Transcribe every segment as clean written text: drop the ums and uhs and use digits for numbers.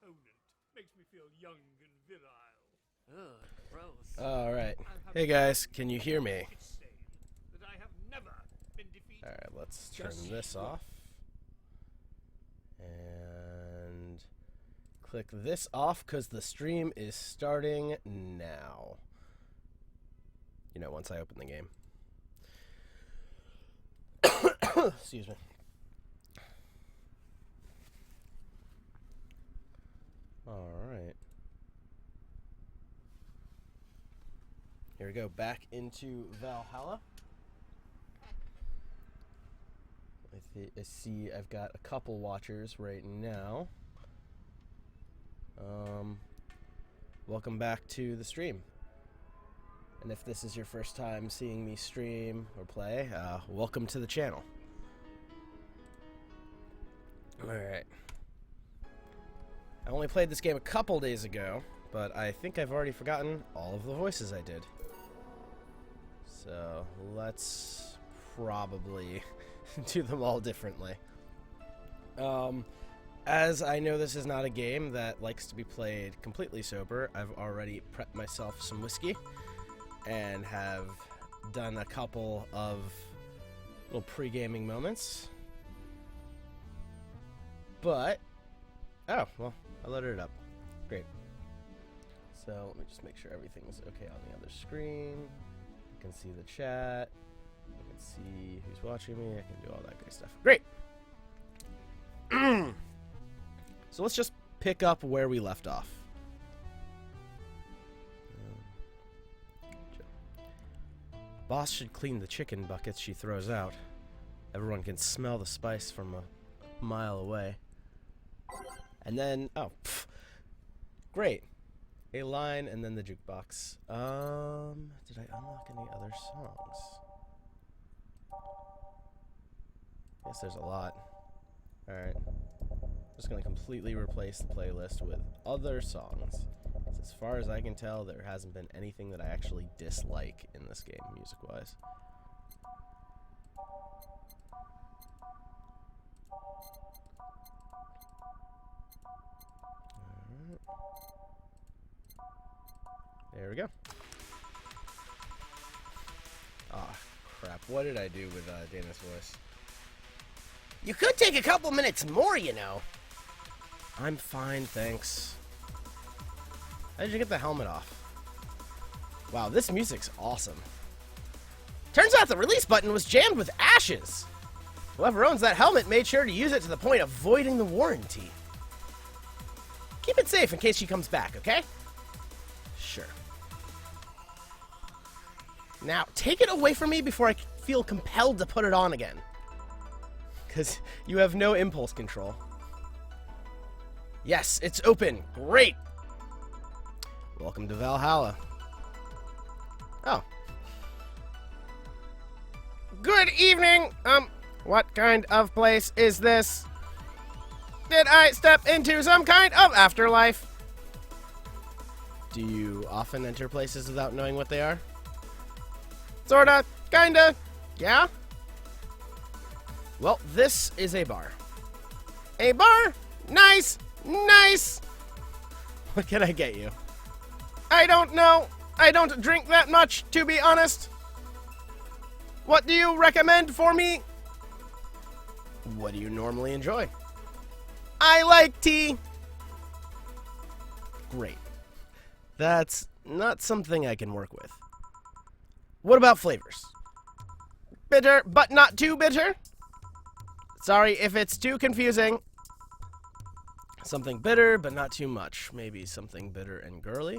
opponent makes me feel young and virile. Ugh, gross. Alright. Hey guys, can you hear me? That I have never been defeated. Alright, let's turn this off. And click this off because the stream is starting now. You know, once I open the game. Excuse me. Alright. Here we go, back into Valhalla. I see I've got a couple watchers right now. Welcome back to the stream. And if this is your first time seeing me stream or play, welcome to the channel. Alright. I only played this game a couple days ago, but I think I've already forgotten all of the voices I did. So let's probably do them all differently. As I know this is not a game that likes to be played completely sober, I've already prepped myself some whiskey and have done a couple of little pre-gaming moments. But, oh, well, I loaded it up. Great. So let me just make sure everything's okay on the other screen. I can see the chat. I can see who's watching me. I can do all that great stuff. Great! So let's just pick up where we left off. Boss should clean the chicken buckets she throws out. Everyone can smell the spice from a mile away. And then, oh, pff, great. A line and then the jukebox. Did I unlock any other songs? Guess there's a lot. Alright. Just gonna completely replace the playlist with other songs. 'Cause as far as I can tell, there hasn't been anything that I actually dislike in this game, music-wise. Alright. There we go. Ah, crap. What did I do with Dana's voice? You could take a couple minutes more, you know. I'm fine, thanks. How did you get the helmet off? Wow, this music's awesome. Turns out the release button was jammed with ashes. Whoever owns that helmet made sure to use it to the point of voiding the warranty. Keep it safe in case she comes back, okay? Sure. Now, take it away from me before I feel compelled to put it on again. Because you have no impulse control. Yes, it's open. Great. Welcome to Valhalla. Oh. Good evening. What kind of place is this? Did I step into some kind of afterlife? Do you often enter places without knowing what they are? Sorta. Kinda. Yeah? Well, this is a bar. A bar? Nice! Nice! What can I get you? I don't know. I don't drink that much, to be honest. What do you recommend for me? What do you normally enjoy? I like tea. Great. That's not something I can work with. What about flavors? Bitter, but not too bitter? Sorry if it's too confusing. Something bitter, but not too much. Maybe something bitter and girly.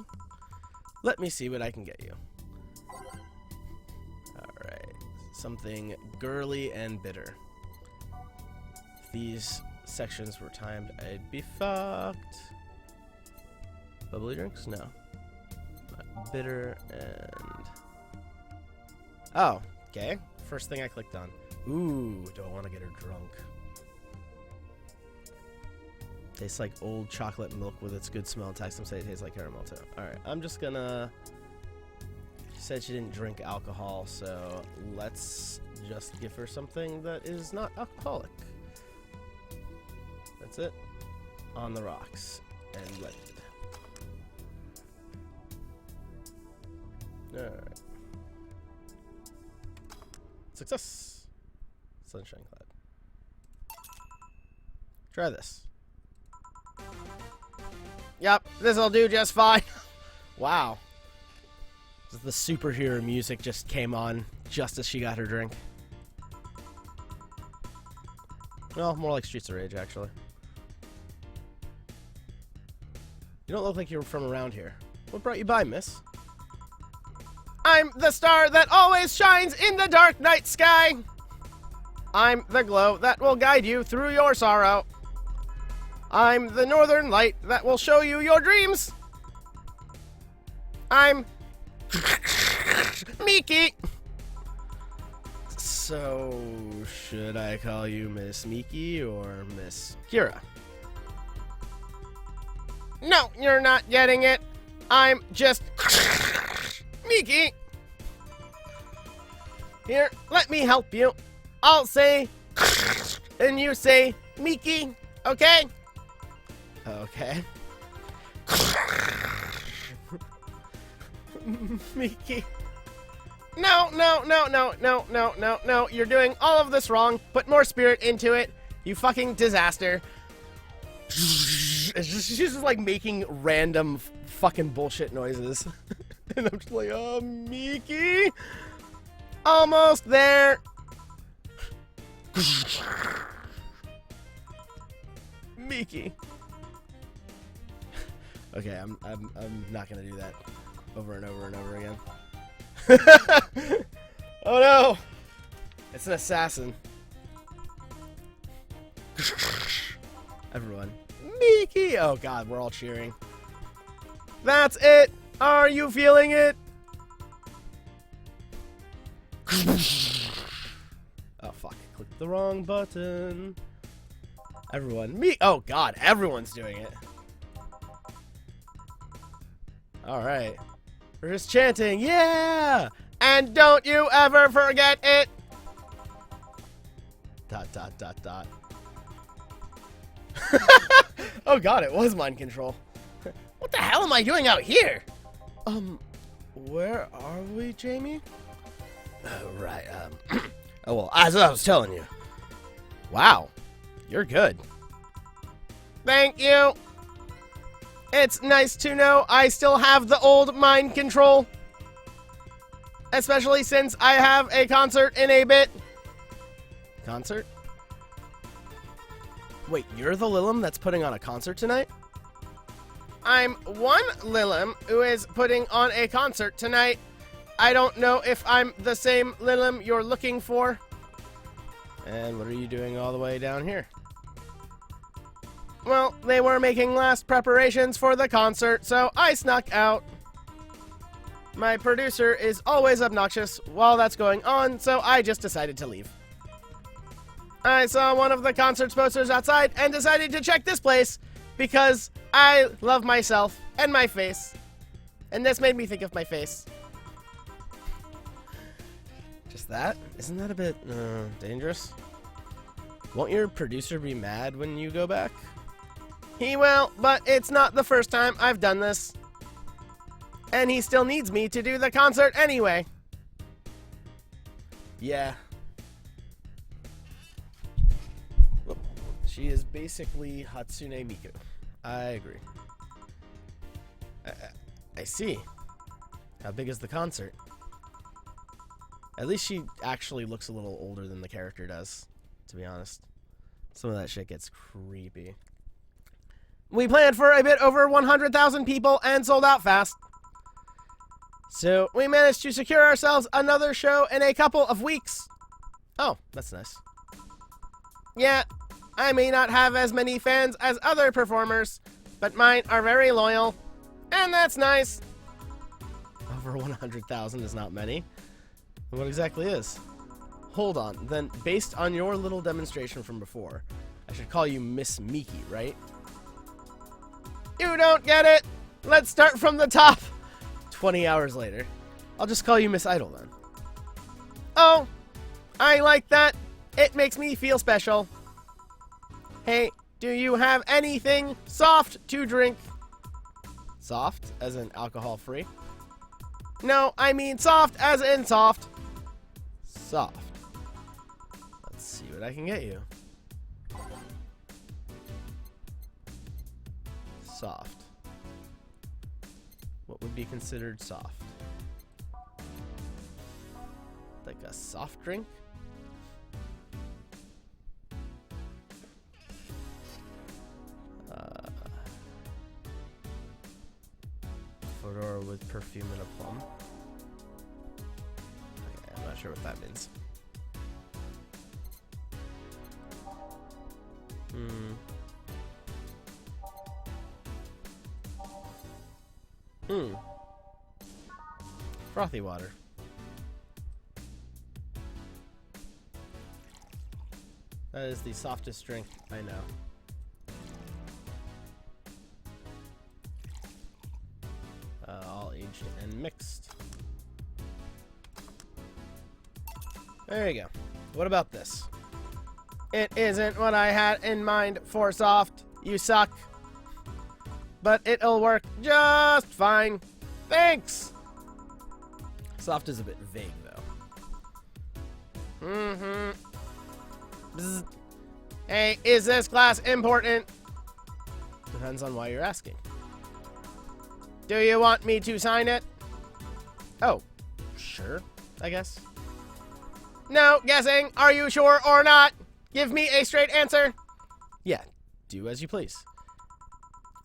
Let me see what I can get you. Alright. Something girly and bitter. If these sections were timed, I'd be fucked. Bubbly drinks? No. Bitter and... Oh, okay. First thing I clicked on. Ooh, do I want to get her drunk? Tastes like old chocolate milk with its good smell. Text them say it tastes like caramel too. Alright, I'm just gonna... She said she didn't drink alcohol, so let's just give her something that is not alcoholic. That's it. On the rocks. and blended. Alright. Success! Sunshine Cloud. Try this. Yep, this'll do just fine. Wow. The superhero music just came on just as she got her drink. Well, more like Streets of Rage, actually. You don't look like you're from around here. What brought you by, miss? I'm the star that always shines in the dark night sky. I'm the glow that will guide you through your sorrow. I'm the northern light that will show you your dreams. I'm Miki. So, should I call you Miss Miki or Miss Kira? No, you're not getting it. I'm just Miki. Here, let me help you. I'll say and you say Miki, okay? Okay. Miki. No. You're doing all of this wrong. Put more spirit into it. You fucking disaster. She's just like making random fucking bullshit noises. And I'm just like, oh, Miki. Almost there. Miki. Okay, I'm not gonna do that over and over and over again. Oh no! It's an assassin. Everyone. Miki! Oh god, we're all cheering. That's it! Are you feeling it? Oh fuck, I clicked the wrong button. Everyone. Oh god, everyone's doing it. Alright. We're just chanting, yeah! And don't you ever forget it! ... Oh god, it was mind control. What the hell am I doing out here? Where are we, Jamie? Right, oh well, as I was telling you. Wow, you're good. Thank you! It's nice to know I still have the old mind control. Especially since I have a concert in a bit. Concert? Wait, you're the Lilim that's putting on a concert tonight? I'm one Lilim who is putting on a concert tonight. I don't know if I'm the same Lilim you're looking for. And what are you doing all the way down here? Well, they were making last preparations for the concert, so I snuck out. My producer is always obnoxious while that's going on, so I just decided to leave. I saw one of the concert's posters outside and decided to check this place because I love myself and my face. And this made me think of my face. Just that? Isn't that a bit dangerous? Won't your producer be mad when you go back? He will, but it's not the first time I've done this. And he still needs me to do the concert anyway. Yeah. She is basically Hatsune Miku. I agree. I see. How big is the concert? At least she actually looks a little older than the character does, to be honest. Some of that shit gets creepy. We planned for a bit over 100,000 people and sold out fast. So we managed to secure ourselves another show in a couple of weeks. Oh, that's nice. Yeah, I may not have as many fans as other performers, but mine are very loyal, and that's nice. Over 100,000 is not many. What exactly is? Hold on, then based on your little demonstration from before, I should call you Miss Miki, right? You don't get it! Let's start from the top! 20 hours later. I'll just call you Miss Idol then. Oh, I like that. It makes me feel special. Hey, Do you have anything soft to drink? Soft, as in alcohol-free? No, I mean soft, as in soft. Soft. Let's see what I can get you. Soft. What would be considered soft? Like a soft drink? Fedora with perfume and a plum. Okay, I'm not sure what that means. Frothy water. That is the softest drink I know. All aged and mixed. There you go. What about this? It isn't what I had in mind for soft. You suck. But it'll work just fine. Thanks! Soft is a bit vague, though. Bzz. Hey, is this class important? Depends on why you're asking. Do you want me to sign it? Oh, sure, I guess. No guessing. Are you sure or not? Give me a straight answer. Yeah, do as you please.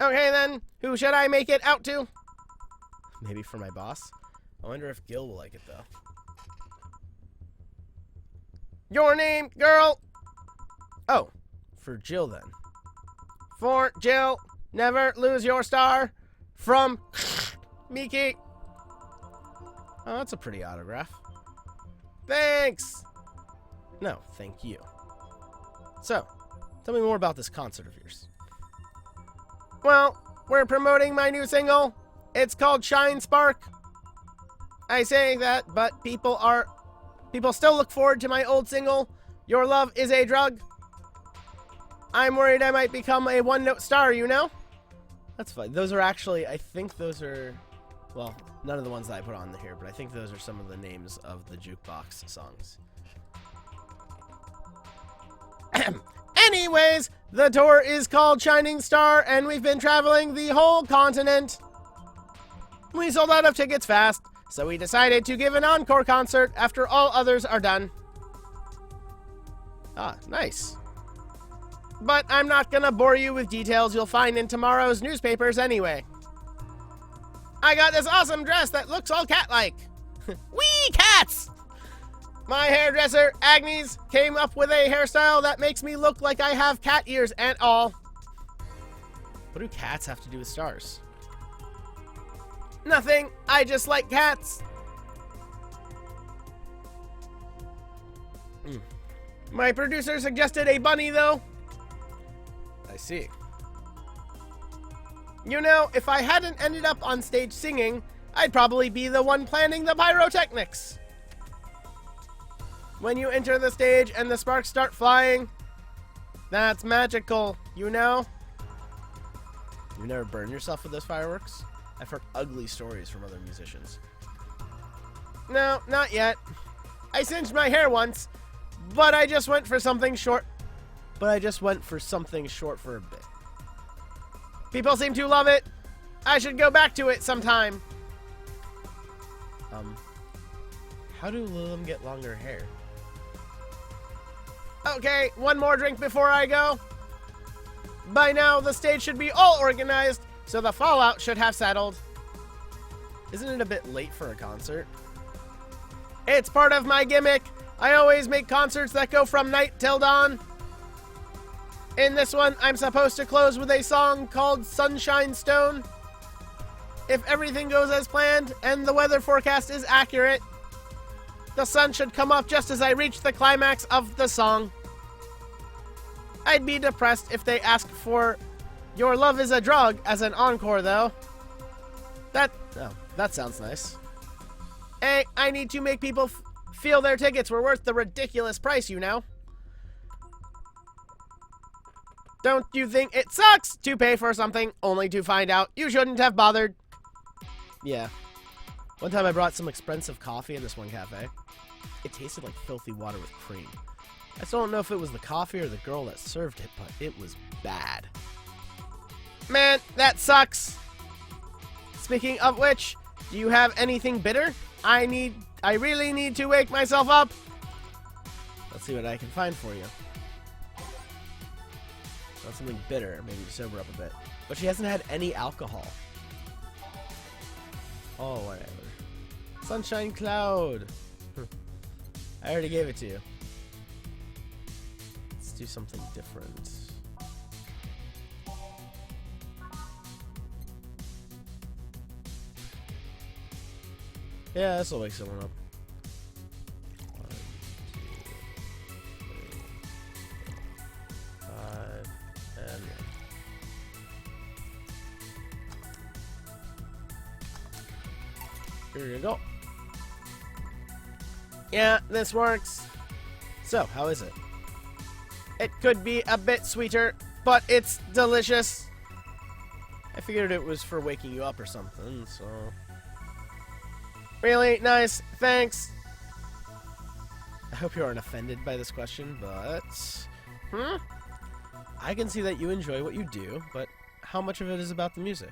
Okay then, who should I make it out to? Maybe for my boss? I wonder if Gil will like it, though. Your name, girl? Oh, for Jill, then. For Jill, never lose your star. From Miki. Oh, that's a pretty autograph. Thanks. No, thank you. So, tell me more about this concert of yours. Well, we're promoting my new single. It's called Shine Spark. I say that, but people still look forward to my old single, Your Love is a Drug. I'm worried I might become a one-note star, you know? That's fine. Those are actually, I think those are, well, none of the ones that I put on here, but I think those are some of the names of the jukebox songs. Anyways, the tour is called Shining Star, and we've been traveling the whole continent. We sold out of tickets fast, so we decided to give an encore concert after all others are done. Ah, nice. But I'm not gonna bore you with details you'll find in tomorrow's newspapers anyway. I got this awesome dress that looks all cat-like. Wee cats! My hairdresser, Agnes, came up with a hairstyle that makes me look like I have cat ears and all. What do cats have to do with stars? Nothing. I just like cats. My producer suggested a bunny, though. I see. You know, if I hadn't ended up on stage singing, I'd probably be the one planning the pyrotechnics. When you enter the stage and the sparks start flying, that's magical, you know? You never burn yourself with those fireworks? I've heard ugly stories from other musicians. No, not yet. I singed my hair once, but I just went for something short. For a bit. People seem to love it. I should go back to it sometime. How do Lilim get longer hair? Okay, one more drink before I go. By now, the stage should be all organized, so the fallout should have settled. Isn't it a bit late for a concert? It's part of my gimmick. I always make concerts that go from night till dawn. In this one, I'm supposed to close with a song called Sunshine Stone. If everything goes as planned and the weather forecast is accurate, the sun should come up just as I reach the climax of the song. I'd be depressed if they asked for Your Love is a Drug as an encore, though. That sounds nice. Hey, I need to make people feel their tickets were worth the ridiculous price, you know. Don't you think it sucks to pay for something only to find out you shouldn't have bothered? Yeah. One time I brought some expensive coffee in this one cafe. It tasted like filthy water with cream. I still don't know if it was the coffee or the girl that served it, but it was bad. Man, that sucks. Speaking of which, do you have anything bitter? I really need to wake myself up. Let's see what I can find for you. Not something bitter, maybe to sober up a bit. But she hasn't had any alcohol. Oh, whatever. Sunshine Cloud. I already gave it to you. Let's do something different. Yeah, this will wake someone up. 1, 2, 3, 4, 5, and 1. Here you go. Yeah, this works. So, how is it? It could be a bit sweeter, but it's delicious. I figured it was for waking you up or something, so... Really nice, thanks. I hope you aren't offended by this question, but... I can see that you enjoy what you do, but how much of it is about the music?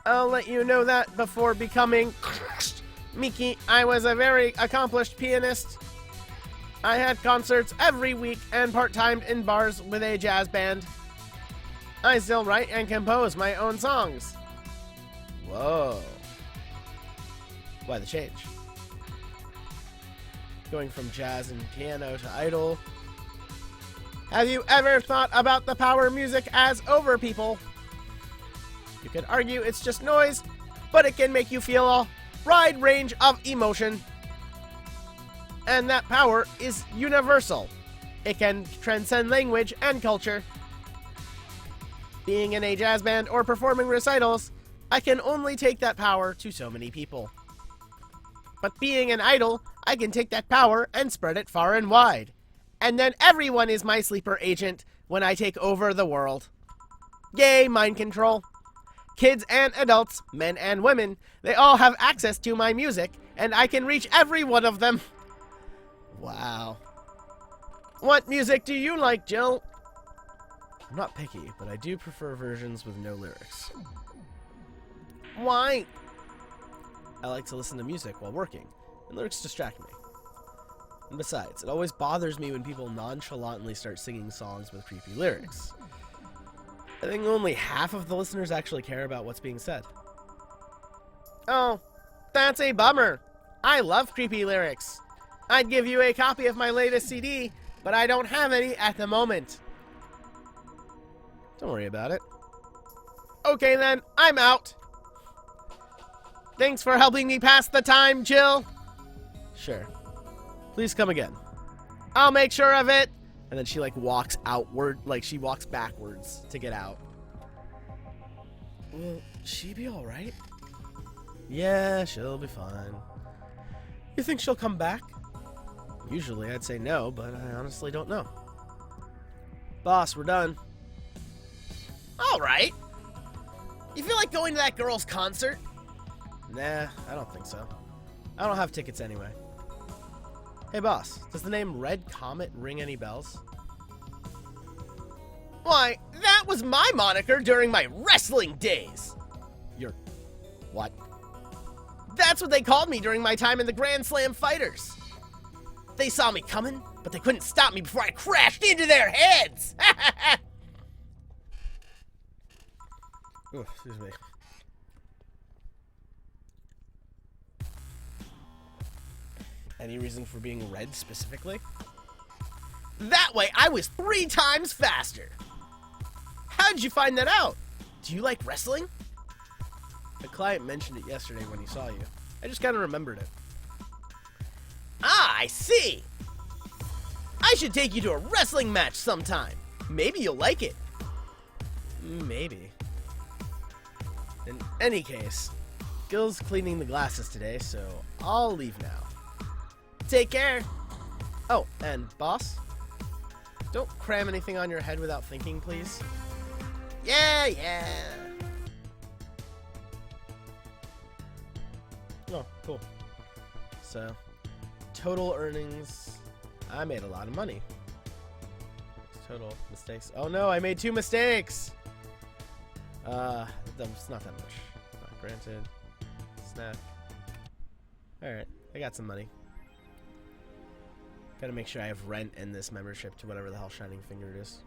I'll let you know that before becoming... Miki, I was a very accomplished pianist. I had concerts every week and part-timed in bars with a jazz band. I still write and compose my own songs. Whoa. Why the change? Going from jazz and piano to idol. Have you ever thought about the power music has over people? You could argue it's just noise, but it can make you feel a wide range of emotion. And that power is universal. It can transcend language and culture. Being in a jazz band or performing recitals, I can only take that power to so many people. But being an idol, I can take that power and spread it far and wide. And then everyone is my sleeper agent when I take over the world. Yay, mind control. Kids and adults, men and women, they all have access to my music, and I can reach every one of them. Wow. What music do you like, Jill? I'm not picky, but I do prefer versions with no lyrics. Why? I like to listen to music while working, and lyrics distract me. And besides, it always bothers me when people nonchalantly start singing songs with creepy lyrics. I think only half of the listeners actually care about what's being said. Oh, that's a bummer. I love creepy lyrics. I'd give you a copy of my latest CD, but I don't have any at the moment. Don't worry about it. Okay then, I'm out. Thanks for helping me pass the time, Jill. Sure. Please come again. I'll make sure of it. And then she, like, walks outward, like, she walks backwards to get out. Will she be alright? Yeah, she'll be fine. You think she'll come back? Usually I'd say no, but I honestly don't know. Boss, we're done. Alright. You feel like going to that girl's concert? Nah, I don't think so. I don't have tickets anyway. Hey boss, does the name Red Comet ring any bells? Why, that was my moniker during my wrestling days! Your... what? That's what they called me during my time in the Grand Slam Fighters! They saw me coming, but they couldn't stop me before I crashed into their heads! Oh, excuse me. Any reason for being red specifically? That way I was 3 times faster! How did you find that out? Do you like wrestling? The client mentioned it yesterday when he saw you. I just kind of remembered it. Ah, I see! I should take you to a wrestling match sometime. Maybe you'll like it. Maybe. In any case, Gil's cleaning the glasses today, so I'll leave now. Take care. Oh, and boss? Don't cram anything on your head without thinking, please. Yeah, yeah. Oh, cool. So, total earnings. I made a lot of money. Total mistakes. Oh no, I made 2 mistakes! It's not that much. Not granted. Snap. Alright, I got some money. Gotta make sure I have rent and this membership to whatever the hell Shining Finger is.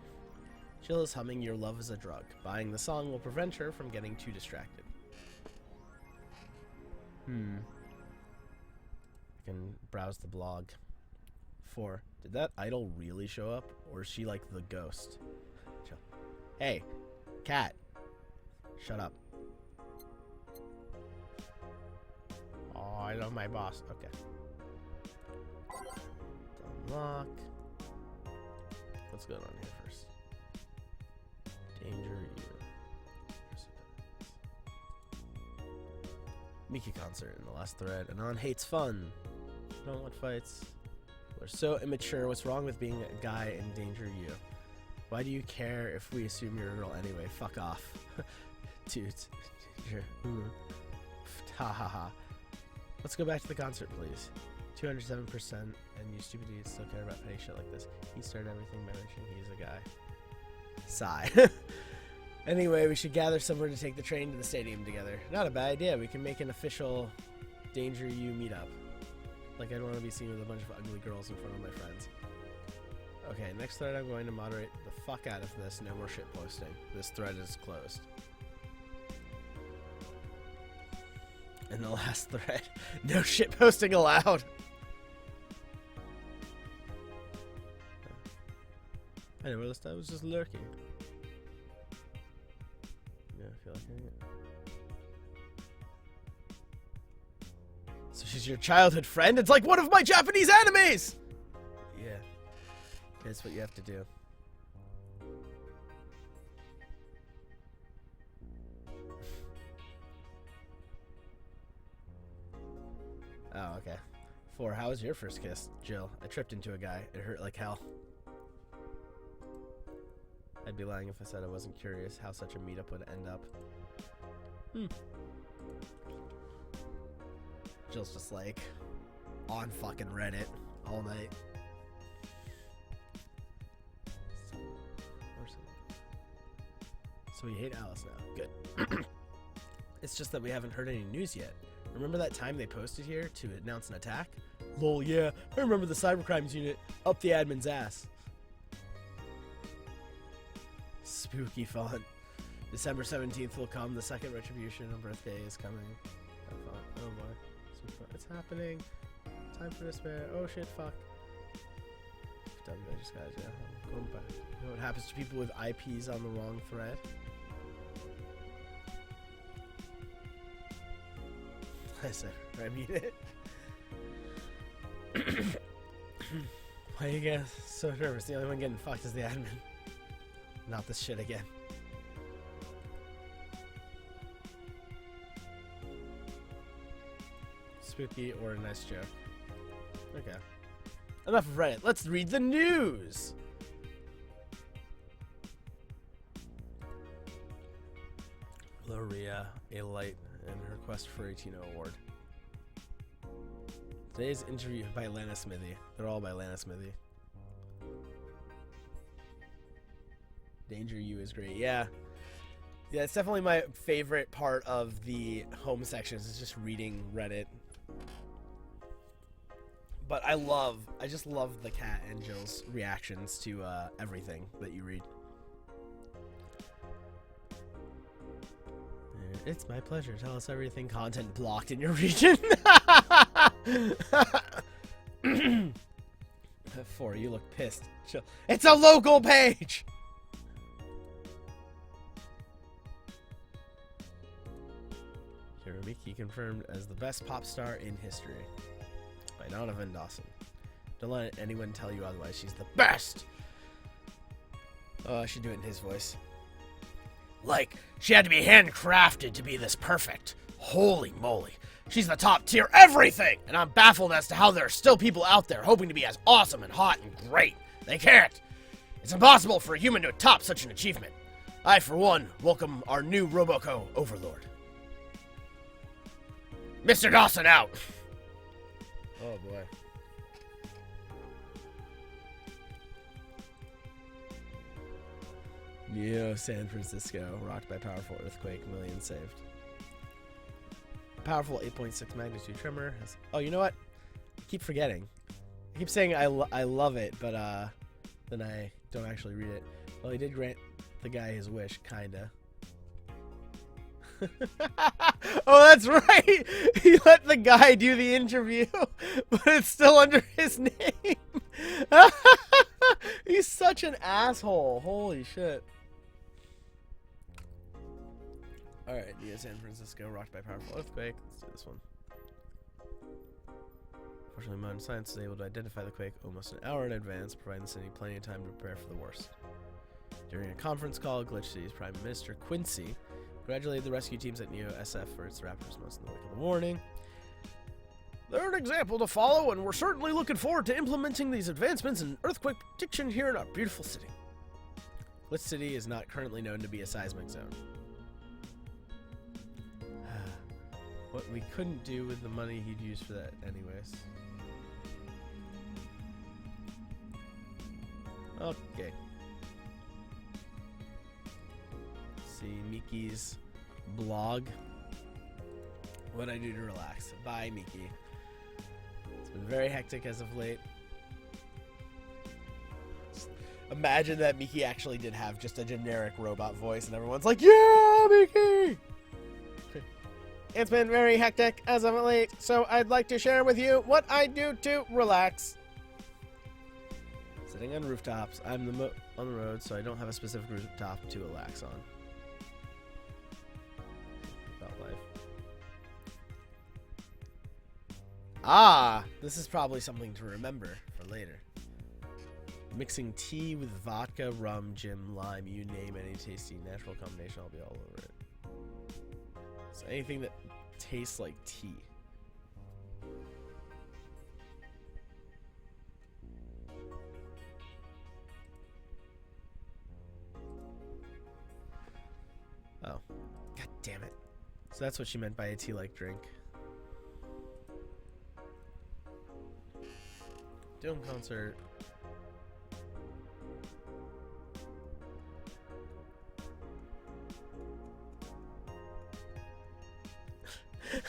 Jill is humming Your Love is a Drug. Buying the song will prevent her from getting too distracted. I can browse the blog. 4. Did that idol really show up? Or is she like the ghost? Chill. Hey, cat. Shut up. Oh, I love my boss. Okay. Unlock. What's going on here first? Danger you. Miki concert in the last thread. Anon hates fun. Don't want fights. We're so immature. What's wrong with being a guy in Danger You? Why do you care if we assume you're a girl anyway? Fuck off. Dudes. Ha ha ha. Let's go back to the concert, please. 207%, and you stupid idiots still care about petty shit like this. He started everything by mentioning he's a guy. Sigh. Anyway, we should gather somewhere to take the train to the stadium together. Not a bad idea. We can make an official Danger You meetup. Like, I don't want to be seen with a bunch of ugly girls in front of my friends. Okay, next thread I'm going to moderate the fuck out of this. No more shit posting. This thread is closed. And the last thread, no shit posting allowed. I know, I was just lurking. Yeah, I feel like I get. So she's your childhood friend? It's like one of my Japanese animes! Yeah. That's what you have to do. Oh, okay. 4. How was your first kiss? Jill. I tripped into a guy. It hurt like hell. I'd be lying if I said I wasn't curious how such a meetup would end up. Jill's just like on fucking Reddit all night. So we hate Alice now. Good. It's just that we haven't heard any news yet. Remember that time they posted here to announce an attack? Lol, yeah. I remember the cybercrimes unit up the admin's ass. Spooky font. December 17th will come. The second retribution on birthday is coming. Oh boy. It's happening. Time for despair. Oh shit, fuck. W, I just got it. Yeah. I'm going back. You know what happens to people with IPs on the wrong thread? I said, I mean it. Why are you guys so nervous? The only one getting fucked is the admin. Not this shit again. Spooky or a nice joke. Okay. Enough of Reddit. Let's read the news! Loria, a light, and her quest for a Tino Award. Today's interview by Lana Smithy. They're all by Lana Smithy. Danger You is great. Yeah. Yeah, it's definitely my favorite part of the home sections is just reading Reddit. But I just love the Cat and Jill's reactions to everything that you read. It's my pleasure. Tell us everything. Content blocked in your region. 4, you look pissed. Chill. It's a local page! Miki confirmed as the best pop star in history. By Donovan Dawson. Don't let anyone tell you otherwise. She's the best! Oh, I should do it in his voice. Like, she had to be handcrafted to be this perfect. Holy moly. She's the top tier everything! And I'm baffled as to how there are still people out there hoping to be as awesome and hot and great. They can't. It's impossible for a human to top such an achievement. I, for one, welcome our new Roboco overlord. Mr. Dawson out! Oh boy. Neo, San Francisco, rocked by powerful earthquake, millions saved. Powerful 8.6 magnitude tremor. Oh, you know what? I keep forgetting. I keep saying I love it, but then I don't actually read it. Well, he did grant the guy his wish, kinda. Oh, that's right! He let the guy do the interview, but it's still under his name. He's such an asshole. Holy shit. Alright, Neo San Francisco, rocked by powerful earthquake. Let's do this one. Fortunately, modern science was able to identify the quake almost an hour in advance, providing the city plenty of time to prepare for the worst. During a conference call, Glitch City's Prime Minister Quincy congratulated the rescue teams at Neo SF for its rapid response in the wake of the warning. They're an example to follow, and we're certainly looking forward to implementing these advancements in earthquake prediction here in our beautiful city. Glitch City is not currently known to be a seismic zone. What we couldn't do with the money he'd used for that anyways. Okay. See Miki's blog. What I do to relax. Bye, Miki. It's been very hectic as of late. Imagine that Miki actually did have just a generic robot voice and everyone's like, yeah, Miki! It's been very hectic as of late, so I'd like to share with you what I do to relax. Sitting on rooftops. I'm on the road, so I don't have a specific rooftop to relax on. About life. Ah, this is probably something to remember for later. Mixing tea with vodka, rum, gin, lime, you name any tasty natural combination, I'll be all over it. So anything that tastes like tea. Oh. God damn it. So that's what she meant by a tea-like drink. Dome concert.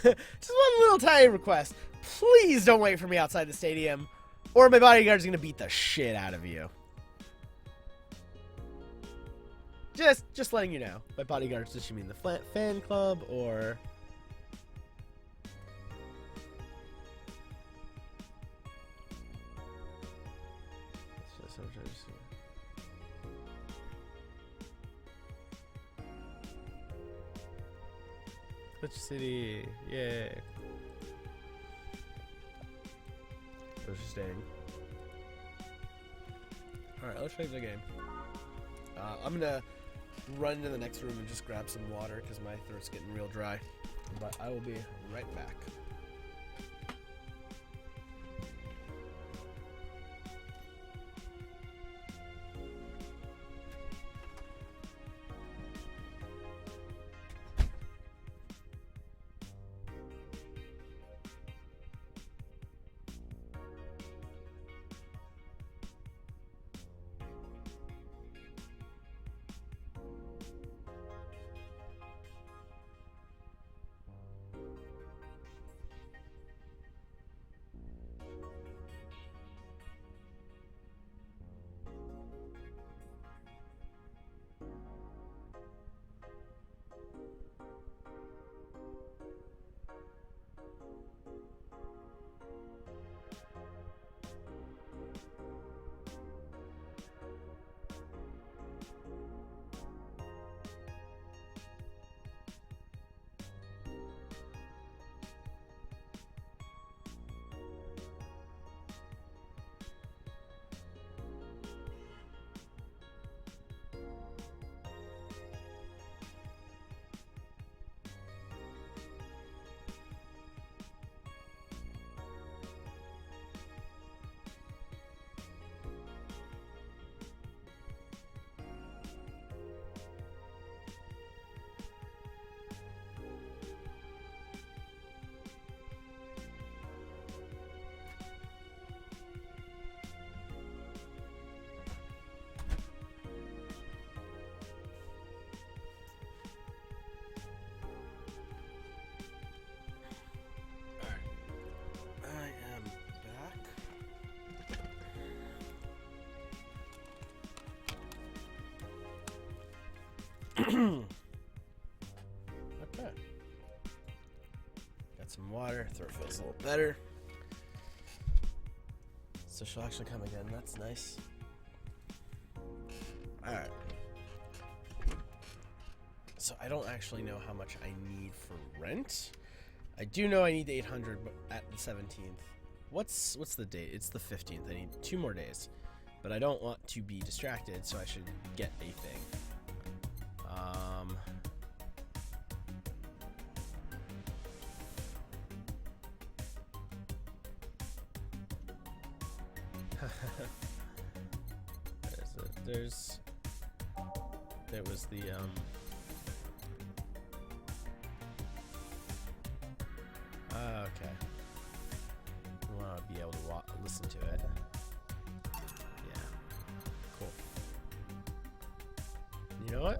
Just one little tiny request. Please don't wait for me outside the stadium, or my bodyguard's gonna beat the shit out of you. Just letting you know. By bodyguards, does she mean the fan club, or... Glitch City, yay. Where's she staying? Alright, let's play the game. I'm gonna run into the next room and just grab some water because my throat's getting real dry. But I will be right back. Okay. Got some water. Throat feels a little better. So she'll actually come again. That's nice. Alright. So I don't actually know how much I need for rent. I do know I need 800 at the 17th. What's the date? It's the 15th. I need 2 more days. But I don't want to be distracted, so I should get a thing. There was the okay. We want to be able to listen to it. Yeah. Cool. You know what?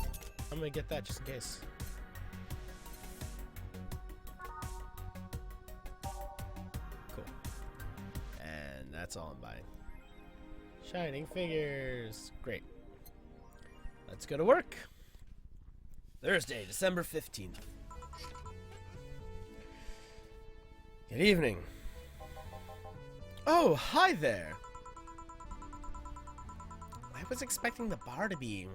I'm gonna get that just in case. Cool. And that's all I'm buying. Shining figures. Great. Let's go to work. Thursday, December 15th. Good evening. Oh, hi there. I was expecting the bar to be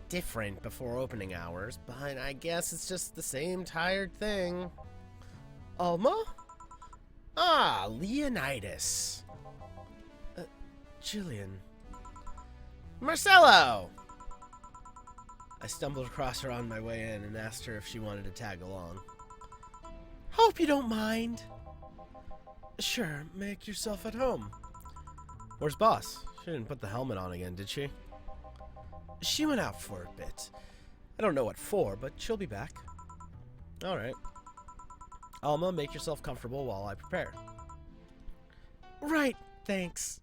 different before opening hours, but I guess it's just the same tired thing. Alma? Ah, Leonidas. Jillian. Marcello! I stumbled across her on my way in and asked her if she wanted to tag along. Hope you don't mind. Sure, make yourself at home. Where's Boss? She didn't put the helmet on again, did she? She went out for a bit. I don't know what for, but she'll be back. Alright. Alma, make yourself comfortable while I prepare. Right, thanks.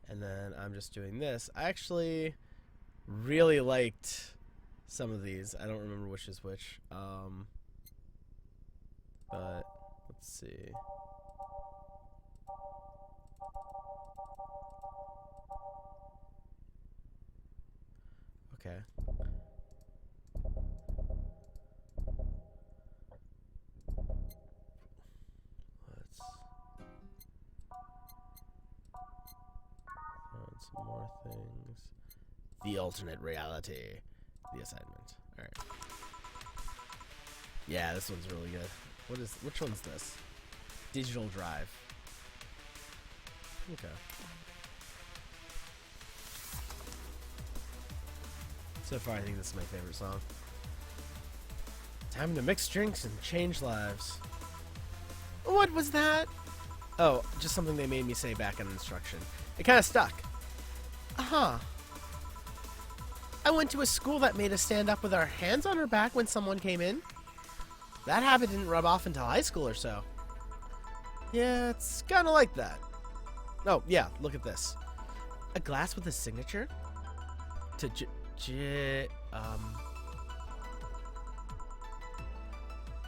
And then I'm just doing this. I actually really liked some of these. I don't remember which is which. But let's see. Okay. Let's throw in some more things. The alternate reality. The assignment. Alright. Yeah, this one's really good. Which one's this? Digital Drive. Okay. So far, I think this is my favorite song. Time to mix drinks and change lives. What was that? Oh, just something they made me say back in instruction. It kind of stuck. Uh-huh. I went to a school that made us stand up with our hands on our back when someone came in. That habit didn't rub off until high school or so. Yeah, it's kind of like that. Oh, yeah, look at this. A glass with a signature?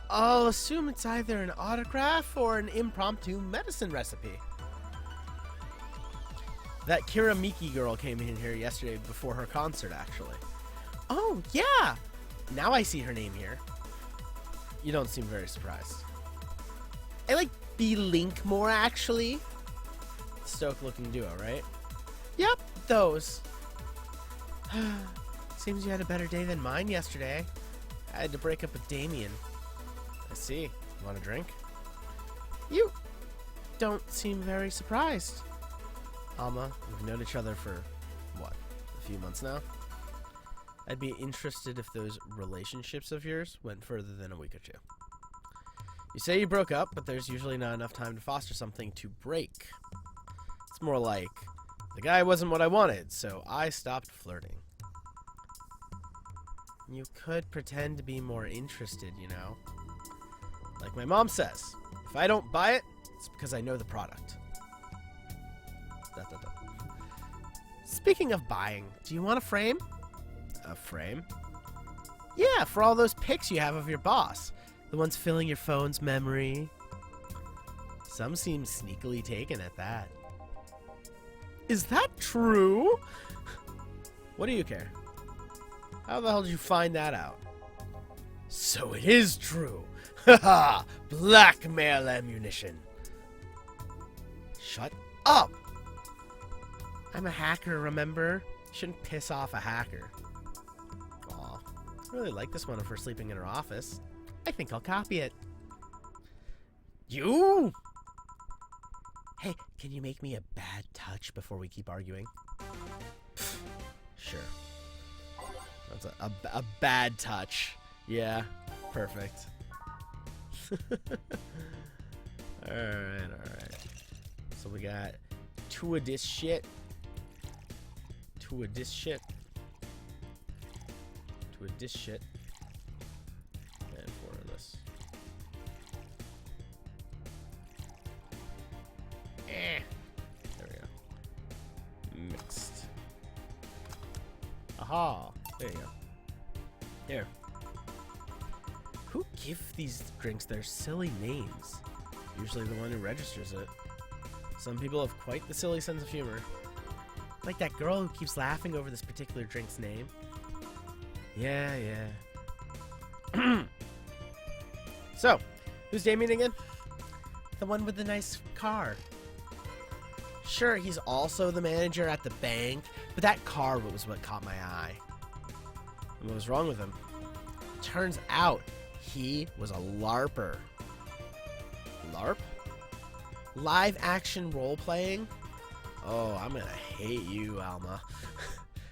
I'll assume it's either an autograph or an impromptu medicine recipe. That Kira Miki girl came in here yesterday before her concert, actually. Oh, yeah! Now I see her name here. You don't seem very surprised. I like B-Link more, actually. Stoke-looking duo, right? Yep, those. Seems you had a better day than mine yesterday. I had to break up with Damien. I see. You want a drink? You don't seem very surprised. Alma, we've known each other for, what, a few months now? I'd be interested if those relationships of yours went further than a week or two. You say you broke up, but there's usually not enough time to foster something to break. It's more like, the guy wasn't what I wanted, so I stopped flirting. You could pretend to be more interested, you know? Like my mom says, if I don't buy it, it's because I know the product. Speaking of buying, do you want a frame? A frame? Yeah, for all those pics you have of your boss. The ones filling your phone's memory. Some seem sneakily taken at that. Is that true? What do you care? How the hell did you find that out? So it is true. Haha! Blackmail ammunition. Shut up! I'm a hacker, remember? Shouldn't piss off a hacker. Aw. I really like this one of her sleeping in her office. I think I'll copy it. You! Hey, can you make me a bad touch before we keep arguing? Pfft, sure. That's a bad touch. Yeah, perfect. Alright. So we got 2 of this shit. 2 of this shit. 2 of this shit. And 4 of this. There we go. Mixed. Aha! There you go. Here. Who give these drinks their silly names? Usually the one who registers it. Some people have quite the silly sense of humor. Like that girl who keeps laughing over this particular drink's name. Yeah. So, who's Damien again? The one with the nice car. Sure, he's also the manager at the bank, but that car was what caught my eye. And what was wrong with him? Turns out, he was a LARPer. LARP? Live action role-playing? Oh, I'm gonna hate you, Alma.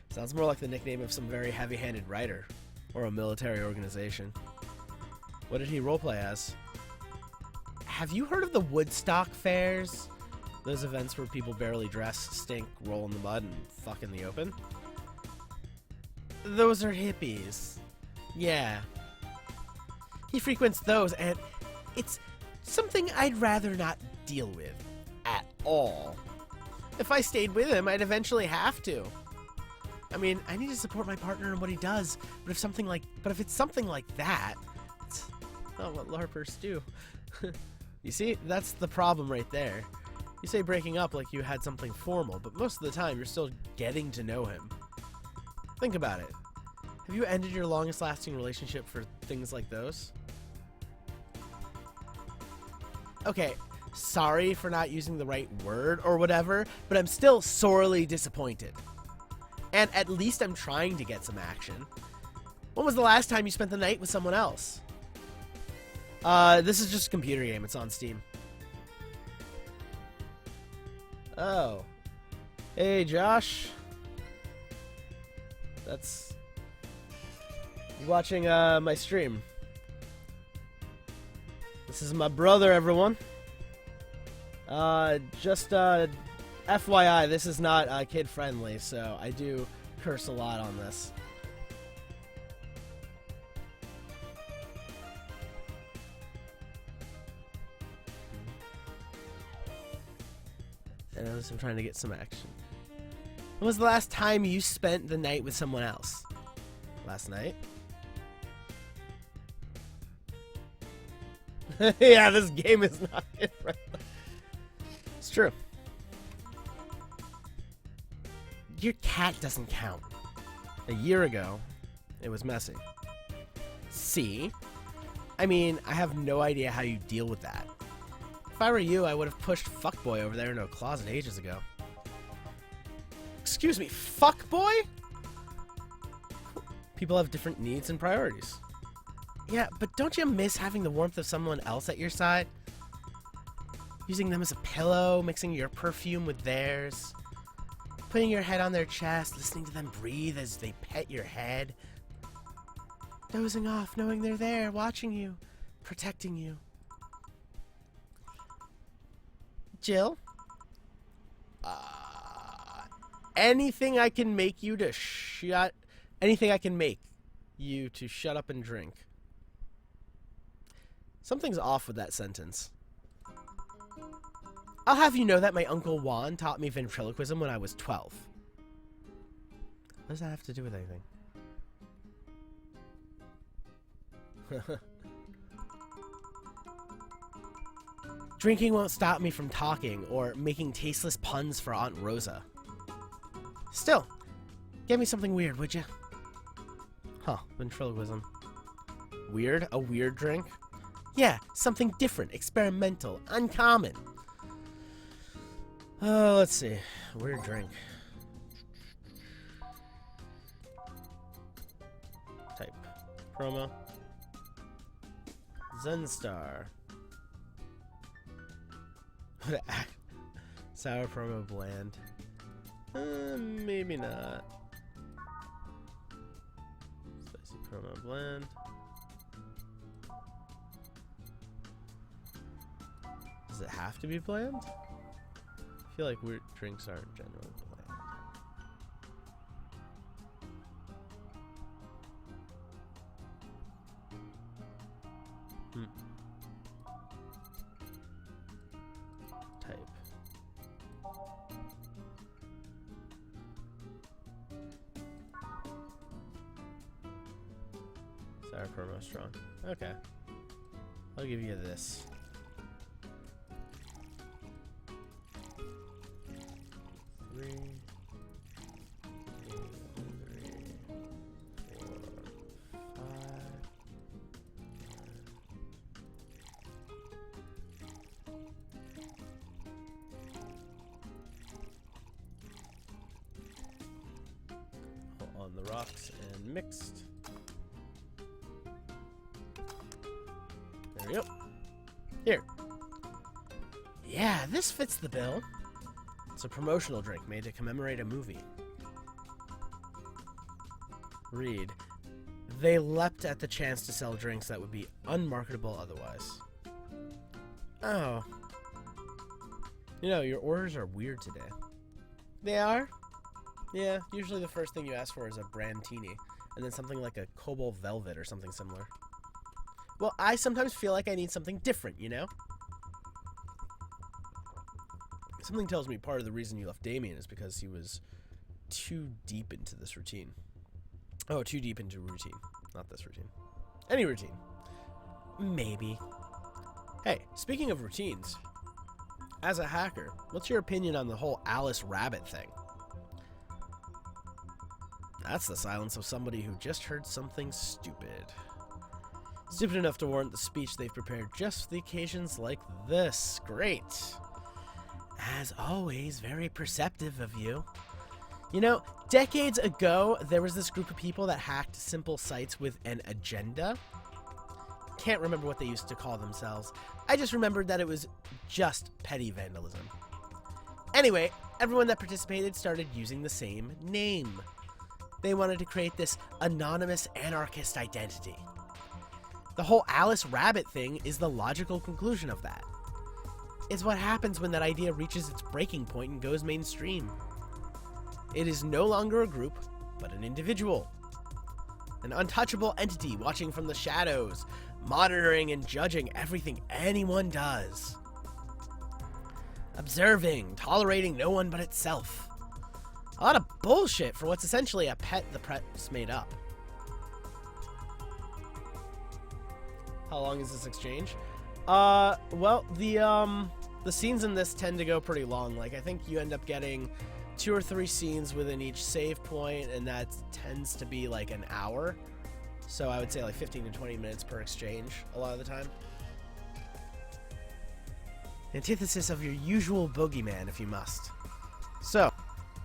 Sounds more like the nickname of some very heavy-handed writer. Or a military organization. What did he roleplay as? Have you heard of the Woodstock fairs? Those events where people barely dress, stink, roll in the mud, and fuck in the open? Those are hippies. Yeah. He frequents those, and it's something I'd rather not deal with at all. If I stayed with him, I'd eventually have to. I mean, I need to support my partner in what he does, but if it's something like that, it's not what LARPers do. You see, that's the problem right there. You say breaking up like you had something formal, but most of the time you're still getting to know him. Think about it. Have you ended your longest lasting relationship for things like those? Okay, sorry for not using the right word or whatever, but I'm still sorely disappointed. And at least I'm trying to get some action. When was the last time you spent the night with someone else? This is just a computer game. It's on Steam. Oh. Hey, Josh. That's... You watching, my stream. This is my brother, everyone. Just, FYI, this is not, kid-friendly, so I do curse a lot on this. And I'm trying to get some action. When was the last time you spent the night with someone else? Last night? Yeah, this game is not kid-friendly. It's true. Your cat doesn't count. A year ago, it was messy. See? I mean, I have no idea how you deal with that. If I were you, I would have pushed fuckboy over there into a closet ages ago. Excuse me, fuckboy? People have different needs and priorities. Yeah, but don't you miss having the warmth of someone else at your side? Using them as a pillow, mixing your perfume with theirs. Putting your head on their chest, listening to them breathe as they pet your head. Dozing off, knowing they're there, watching you, protecting you. Jill? Anything I can make you to shut... Anything I can make you to shut up and drink. Something's off with that sentence. I'll have you know that my Uncle Juan taught me ventriloquism when I was 12. What does that have to do with anything? Drinking won't stop me from talking or making tasteless puns for Aunt Rosa. Still, get me something weird, would you? Huh, ventriloquism. Weird? A weird drink? Yeah, something different, experimental, uncommon. Let's see. Weird drink. Type. Promo. Zenstar. Sour promo bland. Maybe not. Spicy promo bland. Does it have to be bland? I feel like weird drinks aren't generally bland. Type. Sour promo strong. Okay. I'll give you this. On the rocks and mixed. There we go. Here. Yeah, this fits the bill. It's a promotional drink made to commemorate a movie. Read. They leapt at the chance to sell drinks that would be unmarketable otherwise. Oh. You know, your orders are weird today. They are? Yeah, usually the first thing you ask for is a brandtini, and then something like a cobalt velvet or something similar. Well, I sometimes feel like I need something different, you know? Something tells me part of the reason you left Damien is because he was too deep into this routine. Oh, too deep into routine. Not this routine. Any routine. Maybe. Hey, speaking of routines, as a hacker, what's your opinion on the whole Alice Rabbit thing? That's the silence of somebody who just heard something stupid. Stupid enough to warrant the speech they've prepared just for the occasions like this. Great. As always, very perceptive of you. You know, decades ago, there was this group of people that hacked simple sites with an agenda. Can't remember what they used to call themselves. I just remembered that it was just petty vandalism. Anyway, everyone that participated started using the same name. They wanted to create this anonymous anarchist identity. The whole Alice Rabbit thing is the logical conclusion of that. It's what happens when that idea reaches its breaking point and goes mainstream. It is no longer a group, but an individual. An untouchable entity watching from the shadows, monitoring and judging everything anyone does. Observing, tolerating no one but itself. A lot of bullshit for what's essentially a pet the press made up. How long is this exchange? Well, the scenes in this tend to go pretty long. Like, I think you end up getting 2 or 3 scenes within each save point, and that tends to be like an hour. So I would say like 15 to 20 minutes per exchange a lot of the time. Antithesis of your usual bogeyman, if you must. So,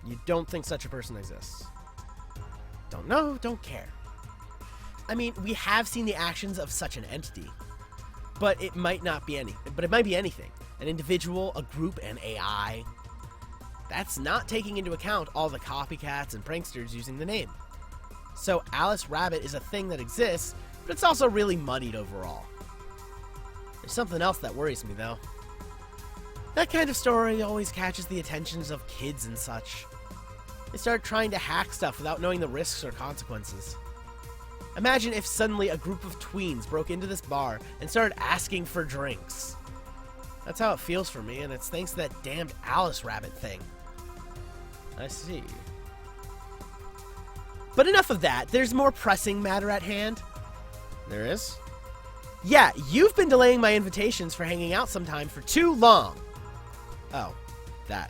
you don't think such a person exists? Don't know, don't care. I mean, we have seen the actions of such an entity, but it might not be but it might be anything. An individual, a group, an AI. That's not taking into account all the copycats and pranksters using the name. So Alice Rabbit is a thing that exists, but it's also really muddied overall. There's something else that worries me, though. That kind of story always catches the attentions of kids and such. They start trying to hack stuff without knowing the risks or consequences. Imagine if suddenly a group of tweens broke into this bar and started asking for drinks. That's how it feels for me, and it's thanks to that damned Alice Rabbit thing. I see. But enough of that. There's more pressing matter at hand. There is? Yeah, you've been delaying my invitations for hanging out sometime for too long. Oh, that.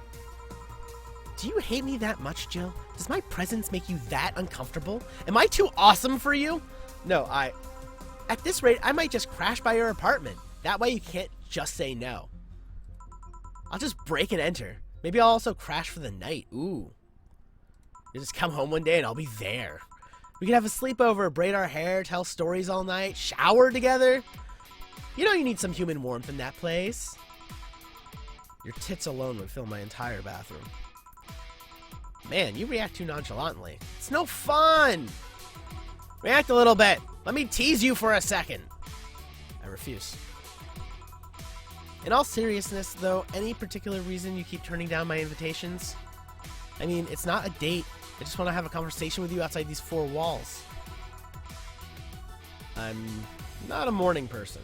Do you hate me that much, Jill? Does my presence make you that uncomfortable? Am I too awesome for you? No, At this rate, I might just crash by your apartment. That way you can't just say no. I'll just break and enter. Maybe I'll also crash for the night. Ooh. You just come home one day and I'll be there. We could have a sleepover, braid our hair, tell stories all night, shower together. You know you need some human warmth in that place. Your tits alone would fill my entire bathroom. Man, you react too nonchalantly. It's no fun! React a little bit. Let me tease you for a second. I refuse. In all seriousness, though, any particular reason you keep turning down my invitations? I mean, it's not a date. I just want to have a conversation with you outside these four walls. I'm not a morning person.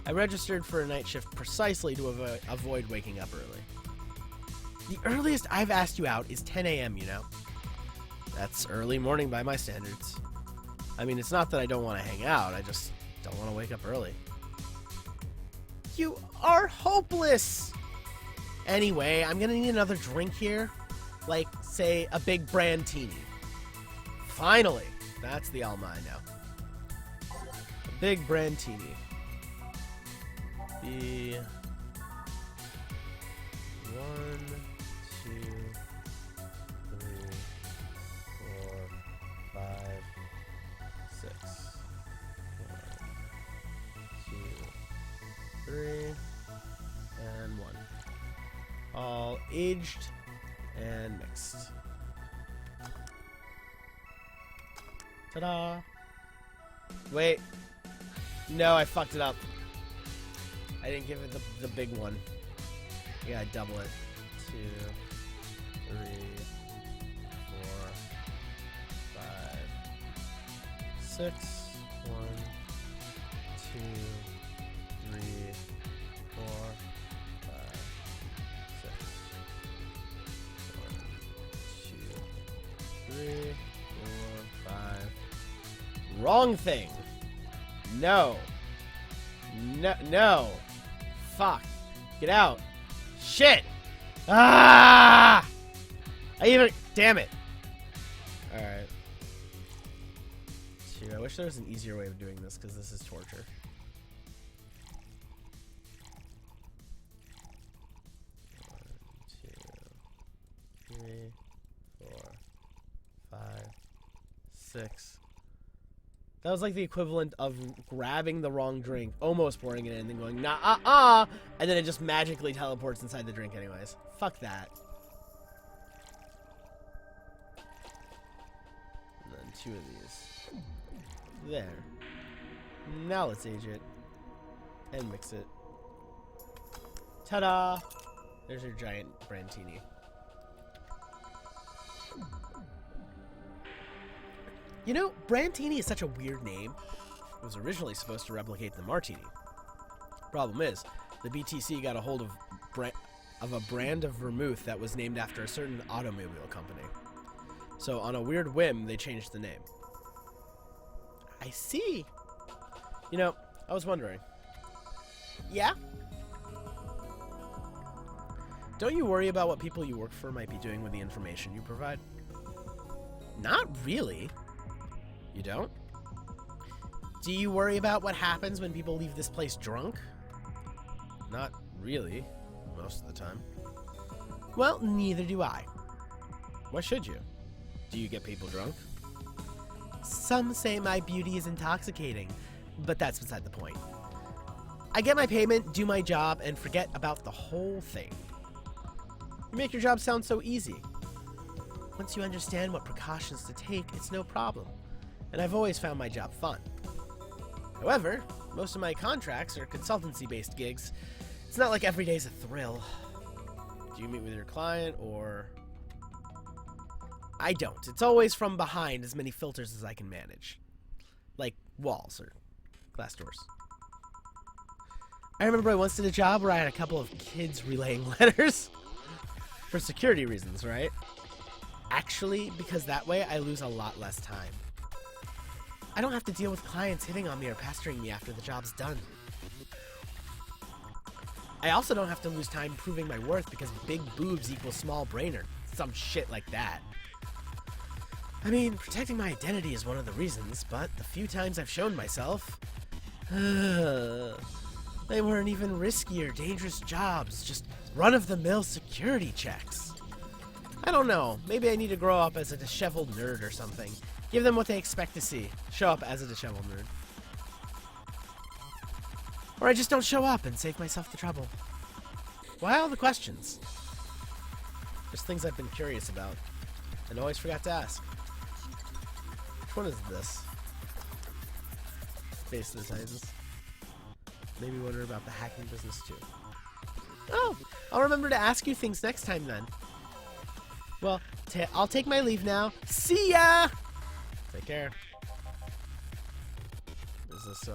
I registered for a night shift precisely to avoid waking up early. The earliest I've asked you out is 10 a.m., you know. That's early morning by my standards. I mean, it's not that I don't want to hang out, I just don't want to wake up early. You are hopeless! Anyway, I'm gonna need another drink here. Like, say, a big brandtini. Finally! That's the Alma I know. A big brandtini. The 1, 2, 3, 4, 5, 6. 1, 2, 3, and 1. All aged and mixed. Ta-da! Wait. No, I fucked it up. I didn't give it the big one. Yeah, I double it. 2, 3, 4, 5, 6. 1, 2, 3, 4, 5, 6. 1, 2, 3, 4, 5. Wrong thing. No. No. No. Fuck. Get out. Shit. Ah! Damn it. Alright. Shoot, I wish there was an easier way of doing this, because this is torture. One, two, 3, 4, 5, 6. That was like the equivalent of grabbing the wrong drink, almost pouring it in, and then going, nah, and then it just magically teleports inside the drink anyways. Fuck that. And then 2 of these. There. Now let's age it. And mix it. Ta-da! There's your giant brandtini. You know, brandtini is such a weird name. It was originally supposed to replicate the martini. Problem is, the BTC got a hold of a brand of vermouth that was named after a certain automobile company. So on a weird whim, they changed the name. I see. You know, I was wondering. Yeah? Don't you worry about what people you work for might be doing with the information you provide? Not really. You don't? Do you worry about what happens when people leave this place drunk? Not really, most of the time. Well, neither do I. Why should you? Do you get people drunk? Some say my beauty is intoxicating, but that's beside the point. I get my payment, do my job, and forget about the whole thing. You make your job sound so easy. Once you understand what precautions to take, it's no problem. And I've always found my job fun. However, most of my contracts are consultancy-based gigs. It's not like every day's a thrill. Do you meet with your client, or... I don't. It's always from behind as many filters as I can manage. Like walls or glass doors. I remember I once did a job where I had a couple of kids relaying letters. For security reasons, right? Actually, because that way I lose a lot less time. I don't have to deal with clients hitting on me or pestering me after the job's done. I also don't have to lose time proving my worth because big boobs equal small brain or some shit like that. I mean, protecting my identity is one of the reasons, but the few times I've shown myself, they weren't even riskier, dangerous jobs, just run-of-the-mill security checks. I don't know, maybe I need to grow up as a disheveled nerd or something. Give them what they expect to see. Show up as a disheveled nerd. Or I just don't show up and save myself the trouble. Why all the questions? Just things I've been curious about and always forgot to ask. Which one is this? Face of the Titans. Maybe wonder about the hacking business too. Oh, I'll remember to ask you things next time then. Well, I'll take my leave now. See ya! Take care. Is this,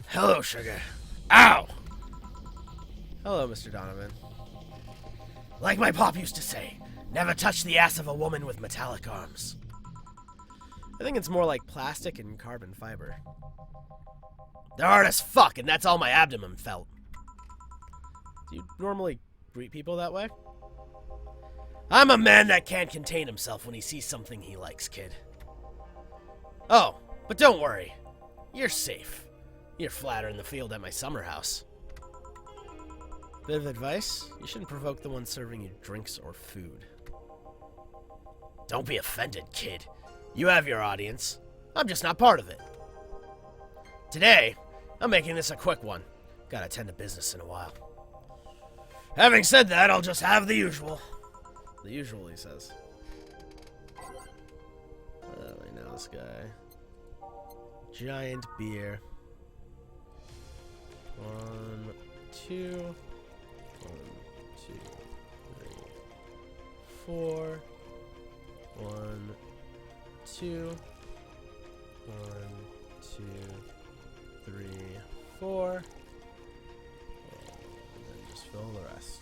Hello, sugar. Ow! Hello, Mr. Donovan. Like my pop used to say, never touch the ass of a woman with metallic arms. I think it's more like plastic and carbon fiber. They're hard as fuck, and that's all my abdomen felt. Do you normally greet people that way? I'm a man that can't contain himself when he sees something he likes, kid. Oh, but don't worry. You're safe. You're flatter in the field at my summer house. Bit of advice? You shouldn't provoke the one serving you drinks or food. Don't be offended, kid. You have your audience. I'm just not part of it. Today, I'm making this a quick one. Gotta attend to business in a while. Having said that, I'll just have the usual. The usual, he says. Oh, I know this guy. Giant beer. 1, 2. 1, 2, 3, 4. 1, 2. 1, 2, 3, 4. And then just fill the rest.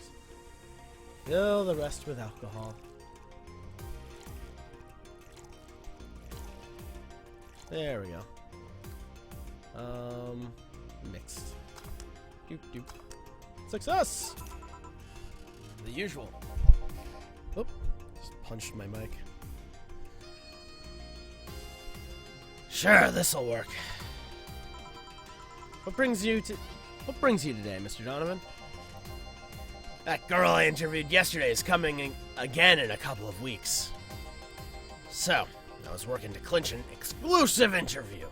Fill the rest with alcohol. There we go. Mixed. Doop doop. Success! The usual. Oop. Just punched my mic. Sure, this'll work. What brings you today, Mr. Donovan? That girl I interviewed yesterday is coming again in a couple of weeks. So, I was working to clinch an exclusive interview.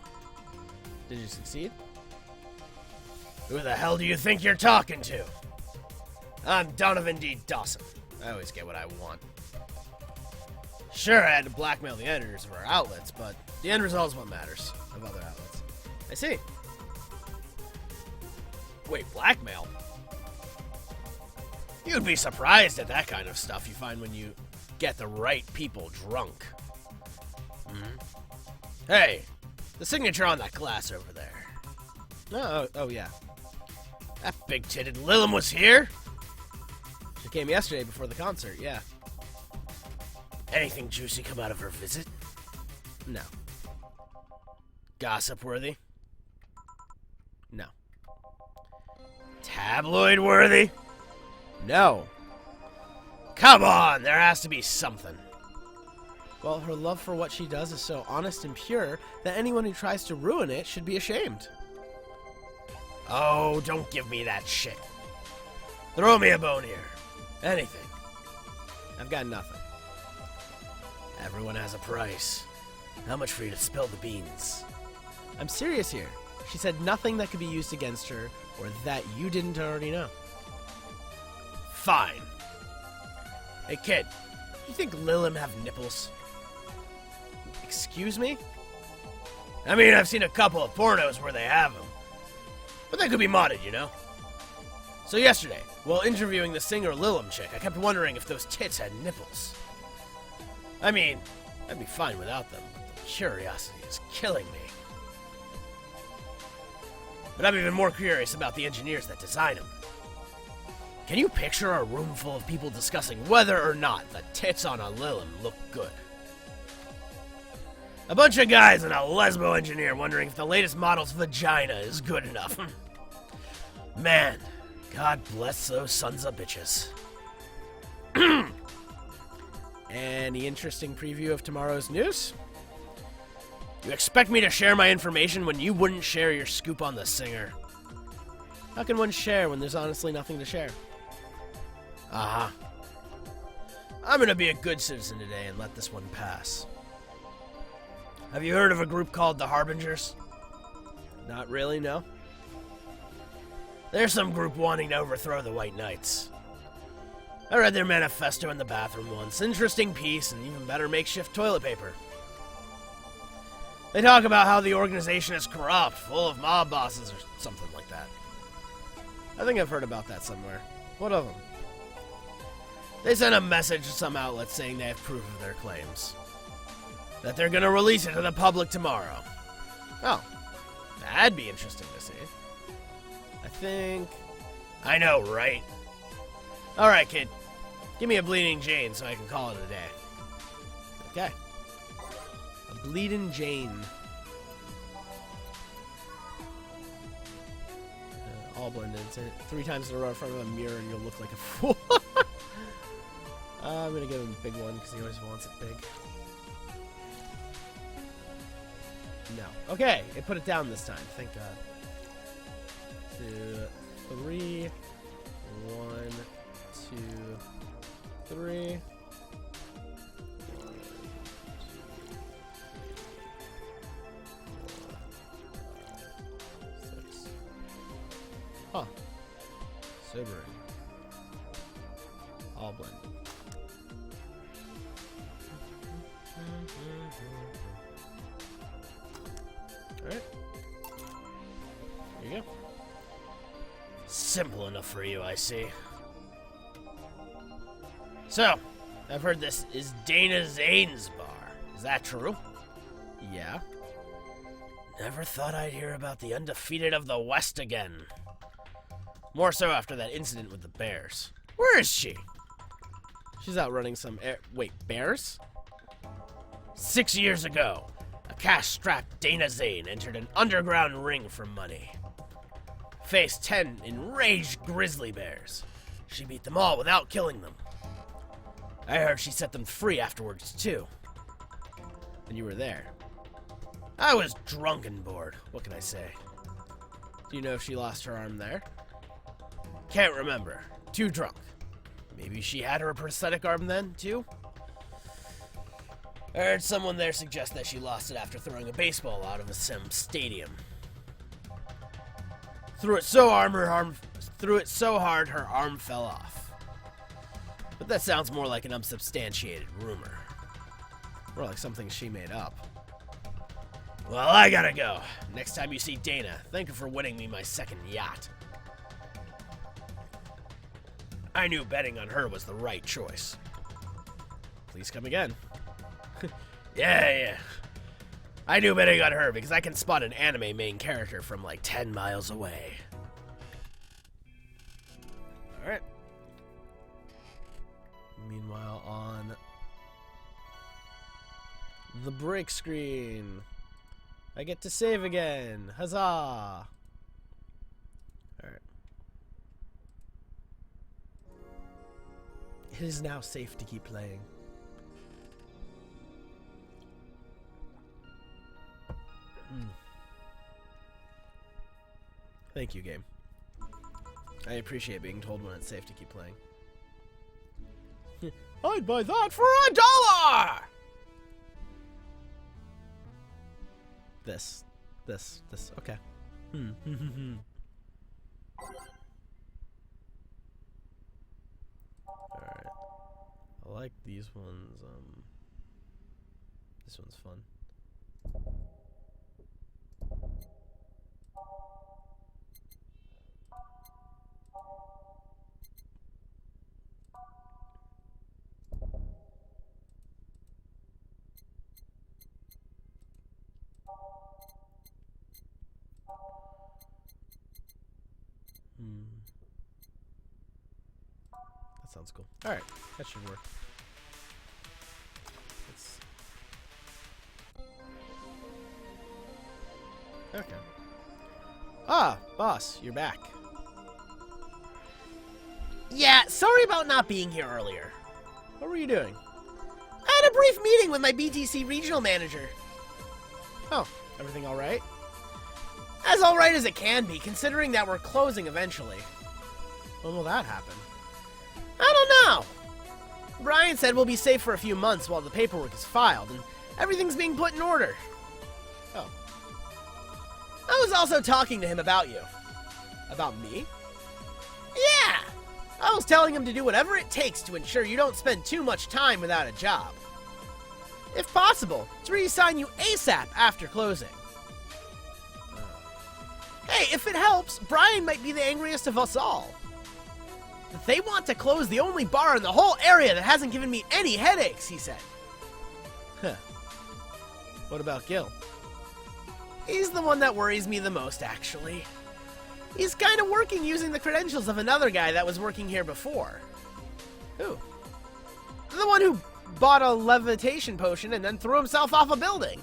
Did you succeed? Who the hell do you think you're talking to? I'm Donovan D. Dawson. I always get what I want. Sure, I had to blackmail the editors of our outlets, but the end result is what matters, of other outlets. I see. Wait, blackmail? You'd be surprised at that kind of stuff you find when you get the right people drunk. Hey, the signature on that glass over there. Oh yeah. That big-titted Lilum was here? She came yesterday before the concert, yeah. Anything juicy come out of her visit? No. Gossip-worthy? No. Tabloid-worthy? No. Come on, there has to be something. Well, her love for what she does is so honest and pure that anyone who tries to ruin it should be ashamed. Oh, don't give me that shit. Throw me a bone here. Anything. I've got nothing. Everyone has a price. How much for you to spill the beans? I'm serious here. She said nothing that could be used against her or that you didn't already know. Fine. Hey, kid. You think Lilum have nipples? Excuse me? I mean, I've seen a couple of pornos where they have them. But they could be modded, you know? So yesterday, while interviewing the singer Lilum chick, I kept wondering if those tits had nipples. I mean, I'd be fine without them, but the curiosity is killing me. But I'm even more curious about the engineers that design them. Can you picture a room full of people discussing whether or not the tits on a Lilum look good? A bunch of guys and a lesbo engineer wondering if the latest model's vagina is good enough. Man, God bless those sons of bitches. Any interesting preview of tomorrow's news? You expect me to share my information when you wouldn't share your scoop on the singer? How can one share when there's honestly nothing to share? Uh-huh. I'm gonna be a good citizen today and let this one pass. Have you heard of a group called the Harbingers? Not really, no? There's some group wanting to overthrow the White Knights. I read their manifesto in the bathroom once. Interesting piece and even better makeshift toilet paper. They talk about how the organization is corrupt, full of mob bosses or something like that. I think I've heard about that somewhere. What of them? They sent a message to some outlet saying they have proof of their claims. That they're gonna release it to the public tomorrow. Oh, that'd be interesting to see. I know, right? Alright, kid. Give me a Bleeding Jane so I can call it a day. Okay. A Bleeding Jane. All blended. 3 times in a row in front of a mirror and you'll look like a fool. I'm gonna give him a big one because he always wants it big. No. Okay, it put it down this time. Thank God. 2, 3. 1, 2, 3. 6. Huh. Sobering. All blended. Alright. There you go. Simple enough for you, I see. So, I've heard this is Dana Zane's bar. Is that true? Yeah. Never thought I'd hear about the undefeated of the West again. More so after that incident with the bears. Where is she? She's out running some wait, bears? 6 years ago, a cash-strapped Dana Zane entered an underground ring for money. Faced 10 enraged grizzly bears. She beat them all without killing them. I heard she set them free afterwards, too. And you were there. I was drunk and bored. What can I say? Do you know if she lost her arm there? Can't remember. Too drunk. Maybe she had her prosthetic arm then, too? I heard someone there suggest that she lost it after throwing a baseball out of a sim stadium. Threw it so hard her arm fell off. But that sounds more like an unsubstantiated rumor. More like something she made up. Well, I gotta go. Next time you see Dana, thank her for winning me my second yacht. I knew betting on her was the right choice. Please come again. Yeah. I knew betting on her because I can spot an anime main character from like 10 miles away. Alright. Meanwhile, on the break screen, I get to save again. Huzzah! Alright. It is now safe to keep playing. Thank you, game. I appreciate being told when it's safe to keep playing. I'd buy that for $1! This. Okay. Alright. I like these ones. This one's fun. That sounds cool. Alright, that should work. Okay. Ah, boss, you're back. Yeah, sorry about not being here earlier. What were you doing? I had a brief meeting with my BTC regional manager. Oh, everything all right? As all right as it can be, considering that we're closing eventually. When will that happen? I don't know. Brian said we'll be safe for a few months while the paperwork is filed and everything's being put in order. Oh. I was also talking to him about you. About me? Yeah! I was telling him to do whatever it takes to ensure you don't spend too much time without a job. If possible, to reassign you ASAP after closing. Hey, if it helps, Brian might be the angriest of us all. They want to close the only bar in the whole area that hasn't given me any headaches, he said. Huh. What about Gil? He's the one that worries me the most, actually. He's kind of working using the credentials of another guy that was working here before. Who? The one who bought a levitation potion and then threw himself off a building.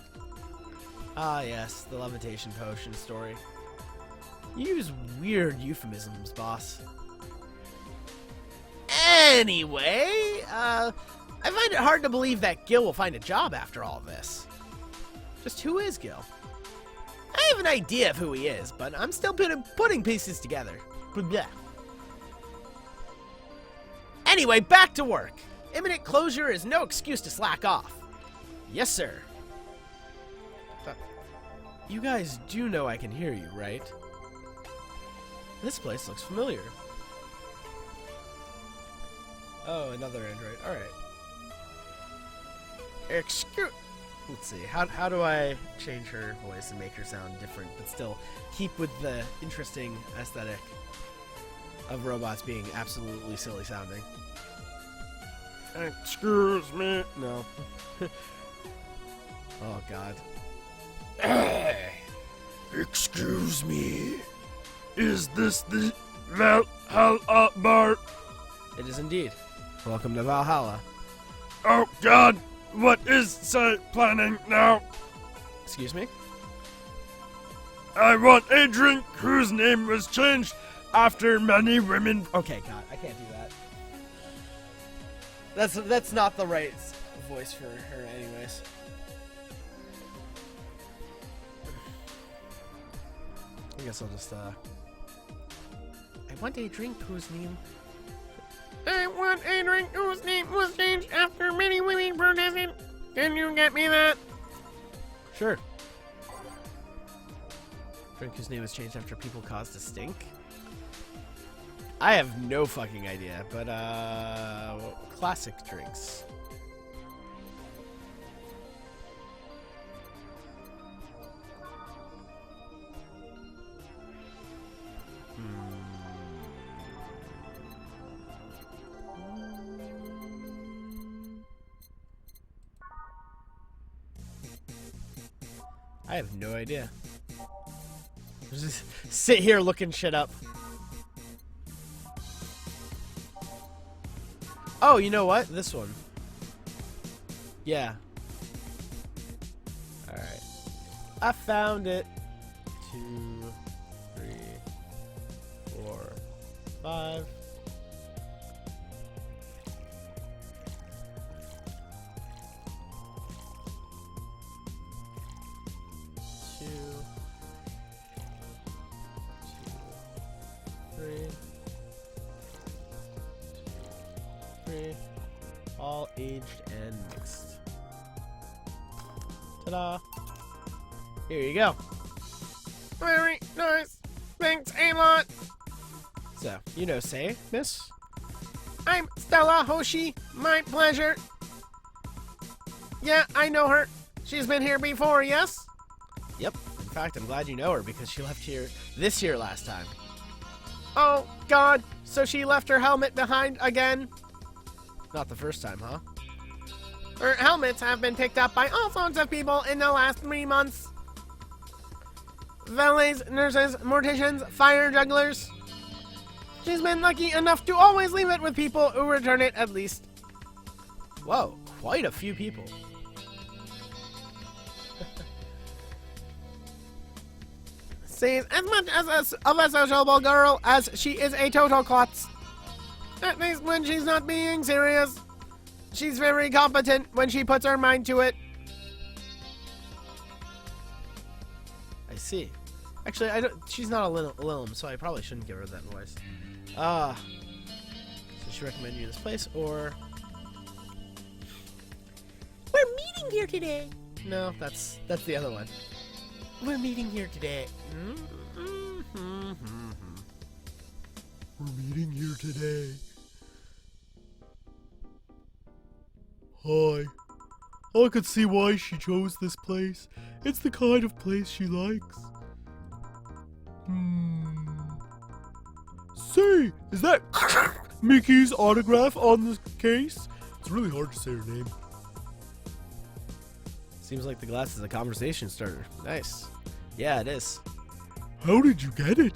Ah, yes, the levitation potion story. You use weird euphemisms, boss. Anyway, I find it hard to believe that Gil will find a job after all this. Just who is Gil? I have an idea of who he is, but I'm still putting pieces together. Blah. Anyway, back to work. Imminent closure is no excuse to slack off. Yes, sir. You guys do know I can hear you, right? This place looks familiar. Oh, another android. Alright. Excuse... Let's see. How do I change her voice and make her sound different, but still keep with the interesting aesthetic of robots being absolutely silly sounding? Excuse me. No. Oh, God. Excuse me. Is this the Valhalla bar? It is indeed. Welcome to Valhalla. Oh, God. What is Sai planning now? Excuse me? I want a drink whose name was changed after many women. Okay, God, I can't do that. That's not the right voice for her anyways. I guess I'll just, I want a drink whose name... I want a drink whose name was changed after many women protested. Can you get me that? Sure. Drink whose name was changed after people caused a stink? I have no fucking idea, but, classic drinks. I have no idea. Just sit here looking shit up. Oh, you know what? This one. Yeah. Alright. I found it. 2, 3, 4, 5. All aged and mixed. Ta-da! Here you go. Very nice. Thanks a lot. So, you know Say, miss? I'm Stella Hoshi. My pleasure. Yeah, I know her. She's been here before, yes? Yep. In fact, I'm glad you know her because she left here this year last time. Oh, God. So she left her helmet behind again? Not the first time, huh? Her helmets have been picked up by all sorts of people in the last 3 months. Valets, nurses, morticians, fire jugglers. She's been lucky enough to always leave it with people who return it at least. Whoa, quite a few people. She's as much as of a sociable girl as she is a total klutz. At least when she's not being serious. She's very competent when she puts her mind to it. I see. Actually, I don't. She's not a Lilm, so I probably shouldn't give her that voice. So she recommend you this place, or we're meeting here today. No, that's the other one. We're meeting here today. We're meeting here today. Hi. I could see why she chose this place. It's the kind of place she likes. Say, is that Miki's autograph on the case? It's really hard to say her name. Seems like the glass is a conversation starter. Nice. Yeah, it is. How did you get it?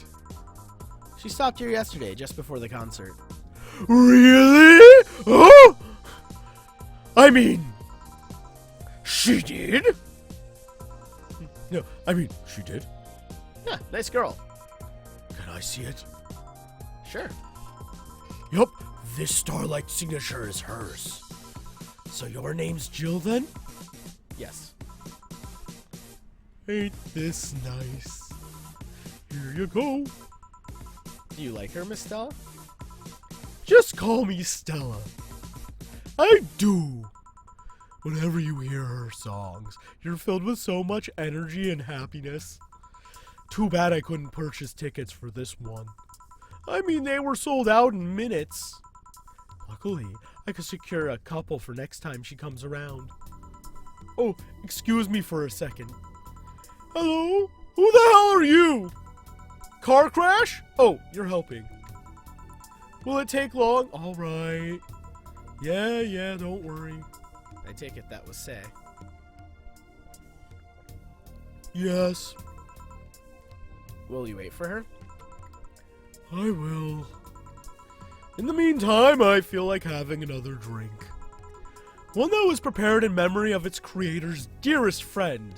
She stopped here yesterday, just before the concert. Really? Oh! I mean, she did? No, I mean, she did. Yeah, nice girl. Can I see it? Sure. Yup, this Starlight signature is hers. So your name's Jill then? Yes. Ain't this nice? Here you go. Do you like her, Miss Stella? Just call me Stella. I do. Whenever you hear her songs, you're filled with so much energy and happiness. Too bad I couldn't purchase tickets for this one. I mean, they were sold out in minutes. Luckily, I could secure a couple for next time she comes around. Oh, excuse me for a second. Hello? Who the hell are you? Car crash? Oh, you're helping. Will it take long? All right. Yeah, don't worry. I take it that was Say. Yes, Will you wait for her? I will. In the meantime, I feel like having another drink. One that was prepared in memory of its creator's dearest friend.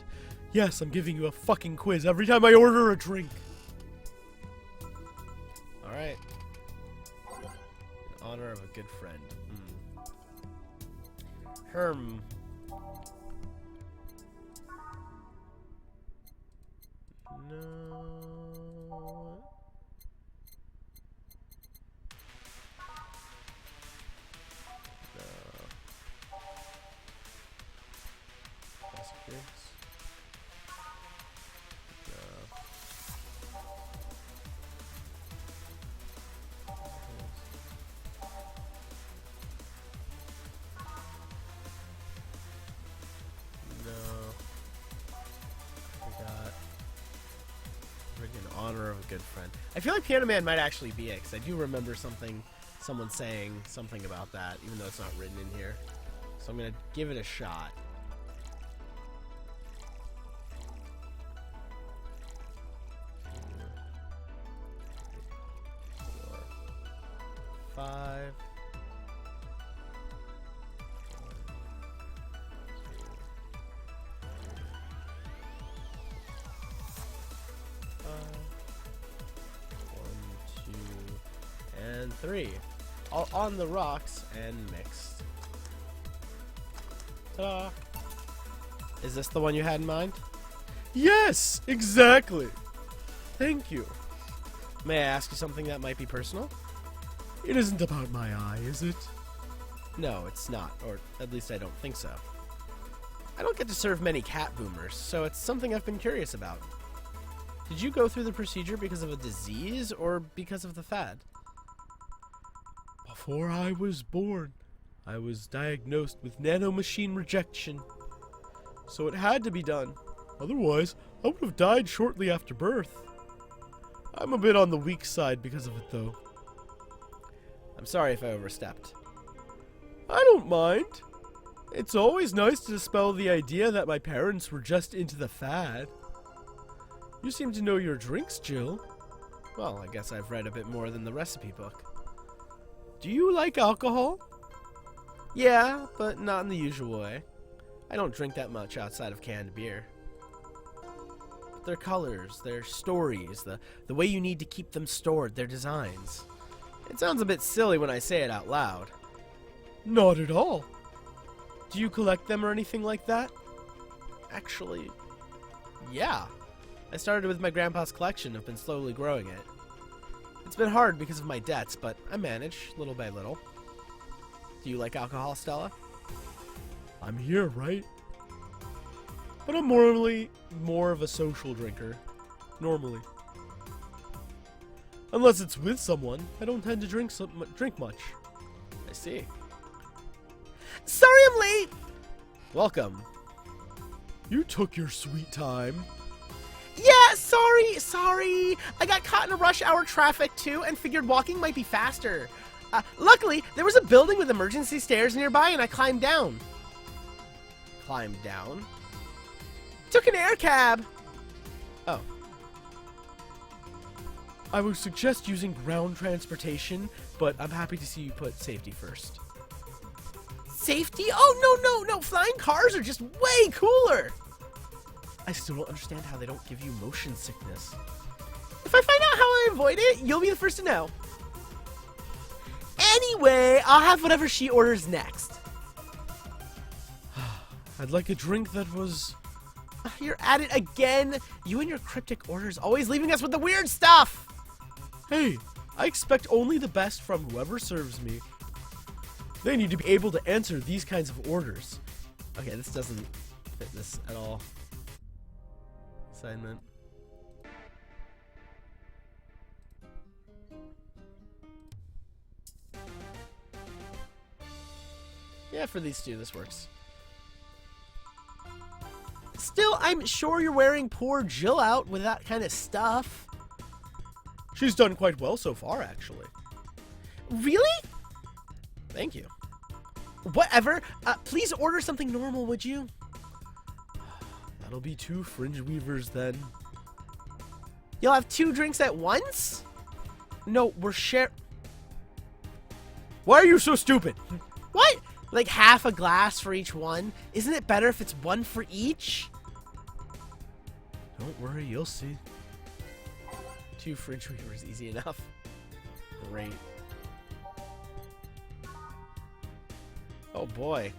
Yes, I'm giving you a fucking quiz every time I order a drink. Alright. In honor of a good friend. Herm. No. Classic. Honor of a good friend. I feel like Piano Man might actually be it, because I do remember someone saying something about that, even though it's not written in here. So I'm going to give it a shot. Four, 5. 3. All on the rocks and mixed. Ta-da! Is this the one you had in mind? Yes, exactly. Thank you. May I ask you something that might be personal? It isn't about my eye, is it? No, it's not. Or at least I don't think so. I don't get to serve many cat boomers, so it's something I've been curious about. Did you go through the procedure because of a disease or because of the fad? Before I was born, I was diagnosed with nanomachine rejection. So it had to be done. Otherwise, I would have died shortly after birth. I'm a bit on the weak side because of it, though. I'm sorry if I overstepped. I don't mind. It's always nice to dispel the idea that my parents were just into the fad. You seem to know your drinks, Jill. Well, I guess I've read a bit more than the recipe book. Do you like alcohol? Yeah, but not in the usual way. I don't drink that much outside of canned beer. Their colors, their stories, the way you need to keep them stored, their designs. It sounds a bit silly when I say it out loud. Not at all. Do you collect them or anything like that? Actually, yeah. I started with my grandpa's collection. I've been slowly growing it. It's been hard because of my debts, but I manage little by little. Do you like alcohol, Stella? I'm here, right? But I'm more of a social drinker. Normally. Unless it's with someone, I don't tend to drink much. I see. Sorry I'm late! Welcome. You took your sweet time. Yeah, sorry. I got caught in a rush hour traffic too and figured walking might be faster. Luckily, there was a building with emergency stairs nearby and I climbed down. Climbed down? Took an air cab. Oh. I would suggest using ground transportation, but I'm happy to see you put safety first. Safety? Oh, no. Flying cars are just way cooler. I still don't understand how they don't give you motion sickness. If I find out how I avoid it, you'll be the first to know. Anyway, I'll have whatever she orders next. I'd like a drink that was... You're at it again. You and your cryptic orders always leaving us with the weird stuff. Hey, I expect only the best from whoever serves me. They need to be able to answer these kinds of orders. Okay, this doesn't fit this at all. Assignment. Yeah, for these two, this works. Still, I'm sure you're wearing poor Jill out with that kind of stuff. She's done quite well so far, actually. Really? Thank you. Whatever. Please order something normal, would you? That'll be 2 fringe weavers then. You'll have 2 drinks at once? No, we're Why are you so stupid? What? Like half a glass for each one? Isn't it better if it's 1 for each? Don't worry, you'll see. 2 fridge weavers, easy enough. Great. Oh boy.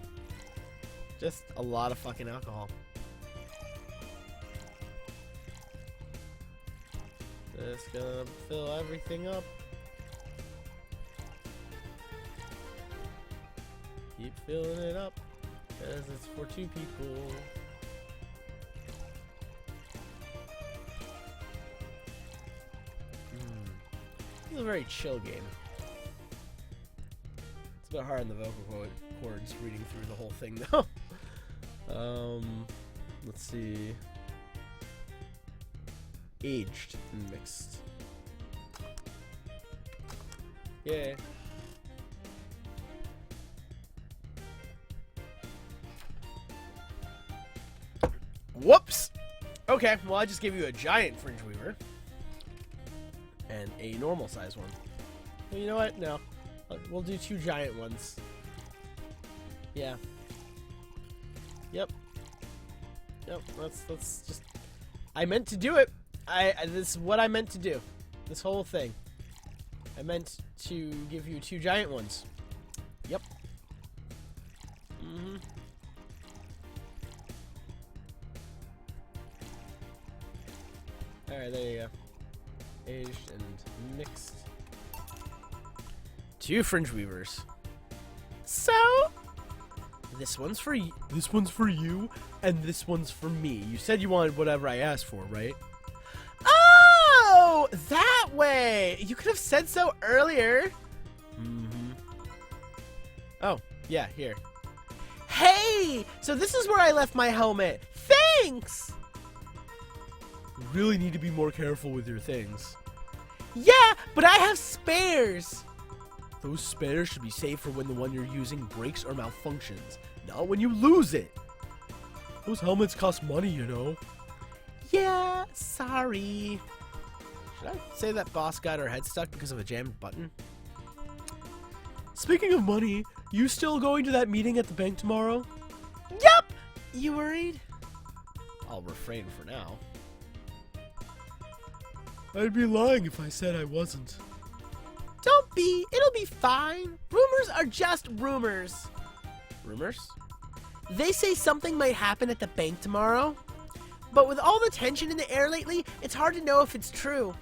Just a lot of fucking alcohol. Just gonna fill everything up. Keep filling it up, because it's for 2 people. This is a very chill game. It's a bit hard on the vocal cords reading through the whole thing, though. Let's see. Aged and mixed. Yeah. Whoops! Okay, well I just gave you a giant fringe weaver. And a normal size one. Well, you know what? No. We'll do 2 giant ones. Yeah. Yep. Let's just... I meant to do it. This is what I meant to do. This whole thing. I meant to give you 2 giant ones. Yep. Alright, there you go. Aged and mixed. 2 fringe weavers. So, this one's for you. This one's for you, and this one's for me. You said you wanted whatever I asked for, right? Oh, that way. You could have said so earlier. Oh, yeah, here. Hey, so this is where I left my helmet. Thanks. You really need to be more careful with your things. Yeah, but I have spares. Those spares should be saved for when the one you're using breaks or malfunctions, not when you lose it. Those helmets cost money, you know. Yeah, sorry. Should I say that boss got her head stuck because of a jammed button? Speaking of money, you still going to that meeting at the bank tomorrow? Yup! You worried? I'll refrain for now. I'd be lying if I said I wasn't. Don't be. It'll be fine. Rumors are just rumors. Rumors? They say something might happen at the bank tomorrow. But with all the tension in the air lately, it's hard to know if it's true.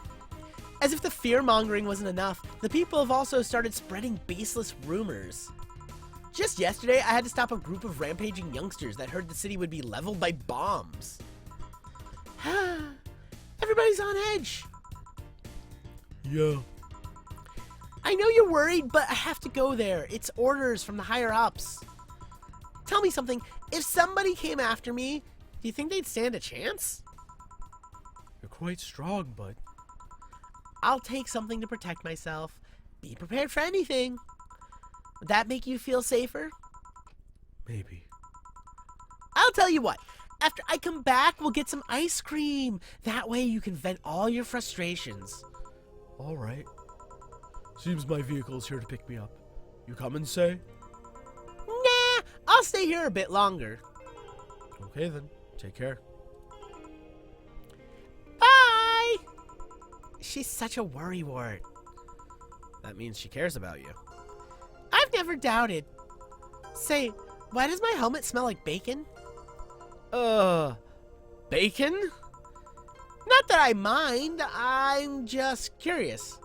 As if the fear-mongering wasn't enough, the people have also started spreading baseless rumors. Just yesterday, I had to stop a group of rampaging youngsters that heard the city would be leveled by bombs. Everybody's on edge. Yeah. I know you're worried, but I have to go there. It's orders from the higher-ups. Tell me something. If somebody came after me, do you think they'd stand a chance? You're quite strong, but... I'll take something to protect myself. Be prepared for anything. Would that make you feel safer? Maybe. I'll tell you what. After I come back, we'll get some ice cream. That way you can vent all your frustrations. All right. Seems my vehicle's here to pick me up. You come and say? Nah, I'll stay here a bit longer. Okay then. Take care. Bye! She's such a worrywart. That means she cares about you. I've never doubted. Say, why does my helmet smell like bacon? Bacon? Not that I mind, I'm just curious.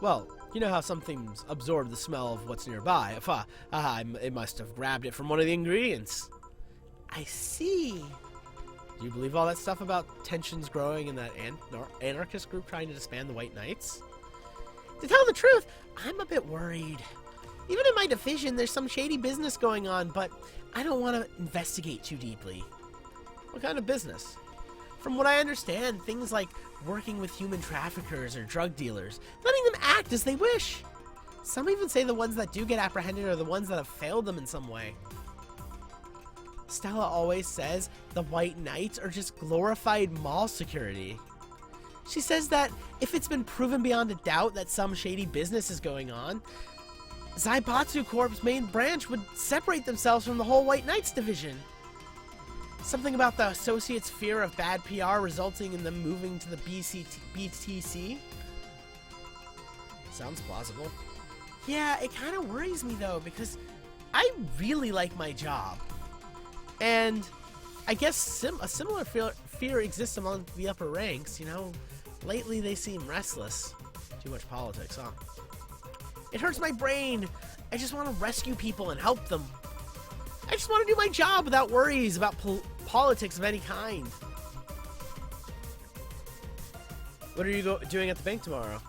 Well, you know how some things absorb the smell of what's nearby. It must have grabbed it from one of the ingredients. I see. Do you believe all that stuff about tensions growing in that anarchist group trying to disband the White Knights? To tell the truth, I'm a bit worried. Even in my division, there's some shady business going on, but I don't want to investigate too deeply. What kind of business? From what I understand, things like working with human traffickers or drug dealers, letting them act as they wish. Some even say the ones that do get apprehended are the ones that have failed them in some way. Stella always says the White Knights are just glorified mall security. She says that if it's been proven beyond a doubt that some shady business is going on, Zaibatsu Corp's main branch would separate themselves from the whole White Knights division. Something about the associates' fear of bad PR resulting in them moving to the BTC? Sounds plausible. Yeah, it kind of worries me though, because I really like my job. And I guess a similar fear exists among the upper ranks, you know. Lately they seem restless. Too much politics, huh? It hurts my brain. I just want to rescue people and help them. I just want to do my job without worries about politics of any kind. What are you doing at the bank tomorrow?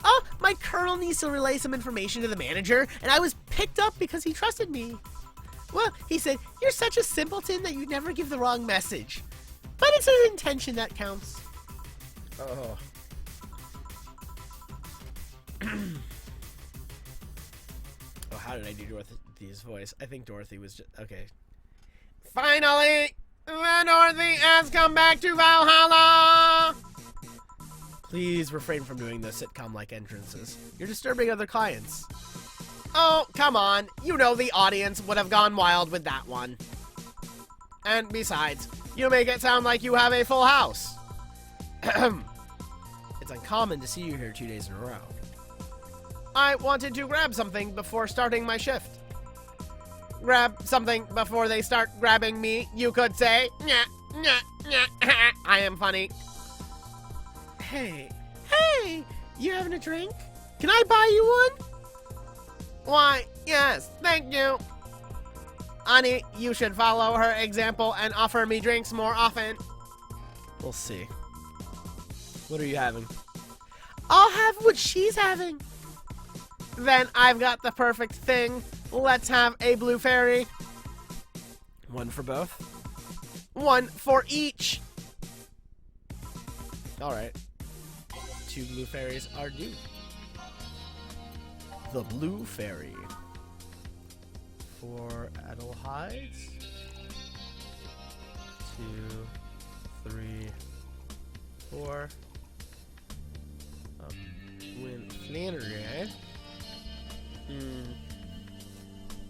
Oh, my colonel needs to relay some information to the manager, and I was picked up because he trusted me. Well, he said, you're such a simpleton that you never give the wrong message. But it's an intention that counts. Oh. Oh, how did I do Dorothy's voice? I think Dorothy was just... Okay. Finally! Dorothy has come back to Valhalla! Please refrain from doing the sitcom-like entrances. You're disturbing other clients. Oh, come on. You know the audience would have gone wild with that one. And besides, you make it sound like you have a full house. It's uncommon to see you here 2 days in a row. I wanted to grab something before starting my shift. Grab something before they start grabbing me, you could say. Nyah, nyah, nyah. I am funny. Hey, you having a drink? Can I buy you one? Why, yes, thank you. Honey, you should follow her example and offer me drinks more often. We'll see. What are you having? I'll have what she's having. Then I've got the perfect thing. Let's have a blue fairy. One for both? One for each. Alright. 2 blue fairies are due. The blue fairy. 4 Adelhides. 2, 3, 4. Win Flannery.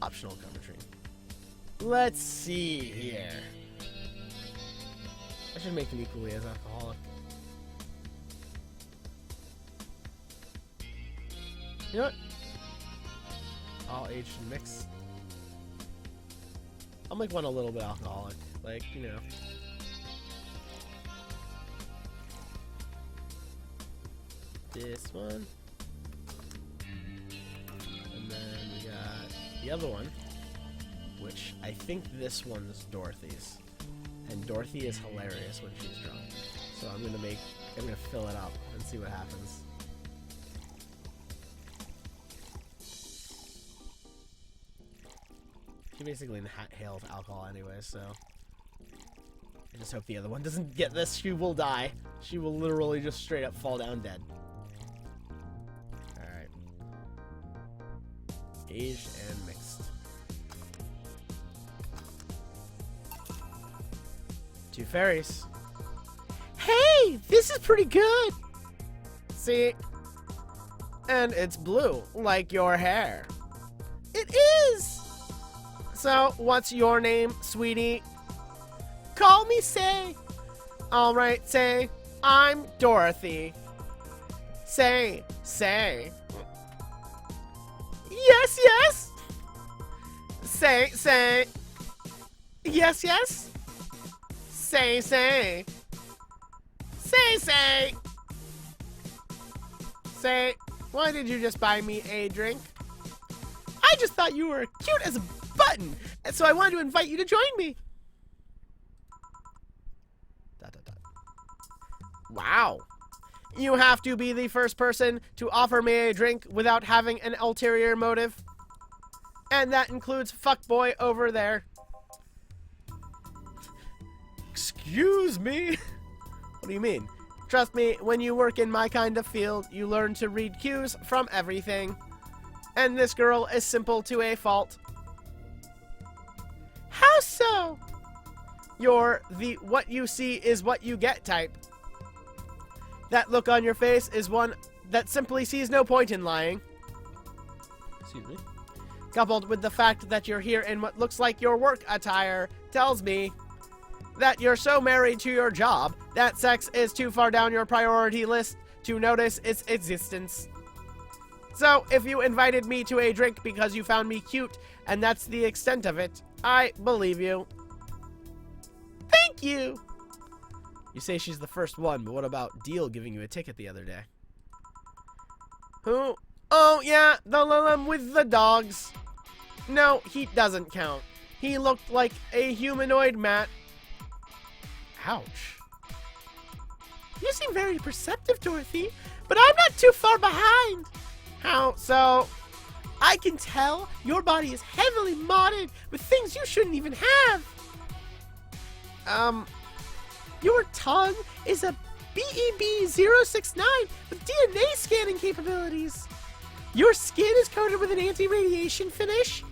Optional Coventry. Let's see here. I should make them equally as alcoholic. You know what? All aged and mixed. I'll make one a little bit alcoholic. Like, you know. This one. And then we got the other one, which I think this one's Dorothy's. And Dorothy is hilarious when she's drunk. So I'm gonna fill it up and see what happens. She basically inhales alcohol anyway, so I just hope the other one doesn't get this. She will die. She will literally just straight up fall down dead. Alright. Aged and mixed. 2 fairies. Hey, this is pretty good. See? And it's blue, like your hair. It is! So, what's your name, sweetie? Call me Say. Alright, Say. I'm Dorothy. Say. Yes, yes. Say. Yes, yes. Say. Say. Say, why did you just buy me a drink? I just thought you were cute as a button, and so I wanted to invite you to join me. ... Wow. You have to be the first person to offer me a drink without having an ulterior motive. And that includes fuckboy over there. Excuse me? What do you mean? Trust me, when you work in my kind of field, you learn to read cues from everything. And this girl is simple to a fault. How so? You're the what you see is what you get type. That look on your face is one that simply sees no point in lying. Excuse me. Coupled with the fact that you're here in what looks like your work attire tells me that you're so married to your job that sex is too far down your priority list to notice its existence. So, if you invited me to a drink because you found me cute and that's the extent of it, I believe you. Thank you! You say she's the first one, but what about Deal giving you a ticket the other day? Who? Oh, yeah, the Lilum with the dogs. No, he doesn't count. He looked like a humanoid mat. Ouch. You seem very perceptive, Dorothy, but I'm not too far behind. How so? I can tell your body is heavily modded with things you shouldn't even have. Your tongue is a BEB-069 with DNA scanning capabilities. Your skin is coated with an anti-radiation finish.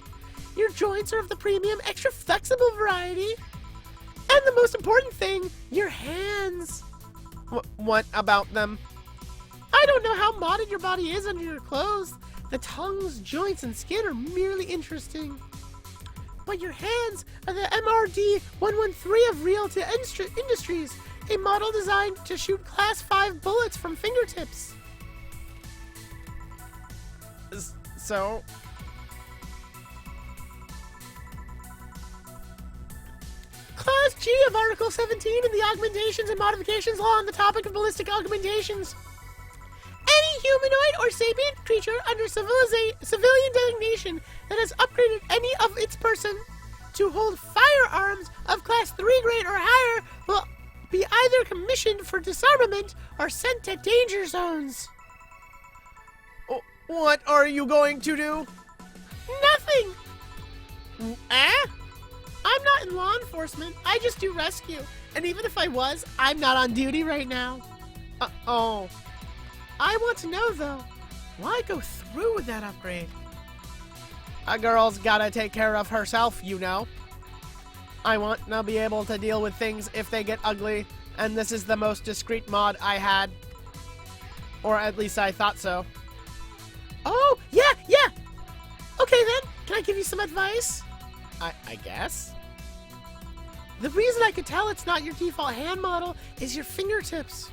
Your joints are of the premium, extra flexible variety. And the most important thing, your hands. What about them? I don't know how modded your body is under your clothes. The tongues, joints, and skin are merely interesting. But your hands are the MRD-113 of Realty Industries, a model designed to shoot Class 5 bullets from fingertips. So? Clause G of Article 17 in the Augmentations and Modifications Law on the topic of ballistic augmentations. Any humanoid or sapient creature under civilian designation that has upgraded any of its person to hold firearms of Class 3 grade or higher will be either commissioned for disarmament or sent to danger zones. What are you going to do? Nothing. I'm not in law enforcement. I just do rescue. And even if I was, I'm not on duty right now. Oh. I want to know, though, why go through with that upgrade? A girl's gotta take care of herself, you know. I want to be able to deal with things if they get ugly, and this is the most discreet mod I had. Or at least I thought so. Oh, yeah! Okay then, can I give you some advice? I guess. The reason I could tell it's not your default hand model is your fingertips.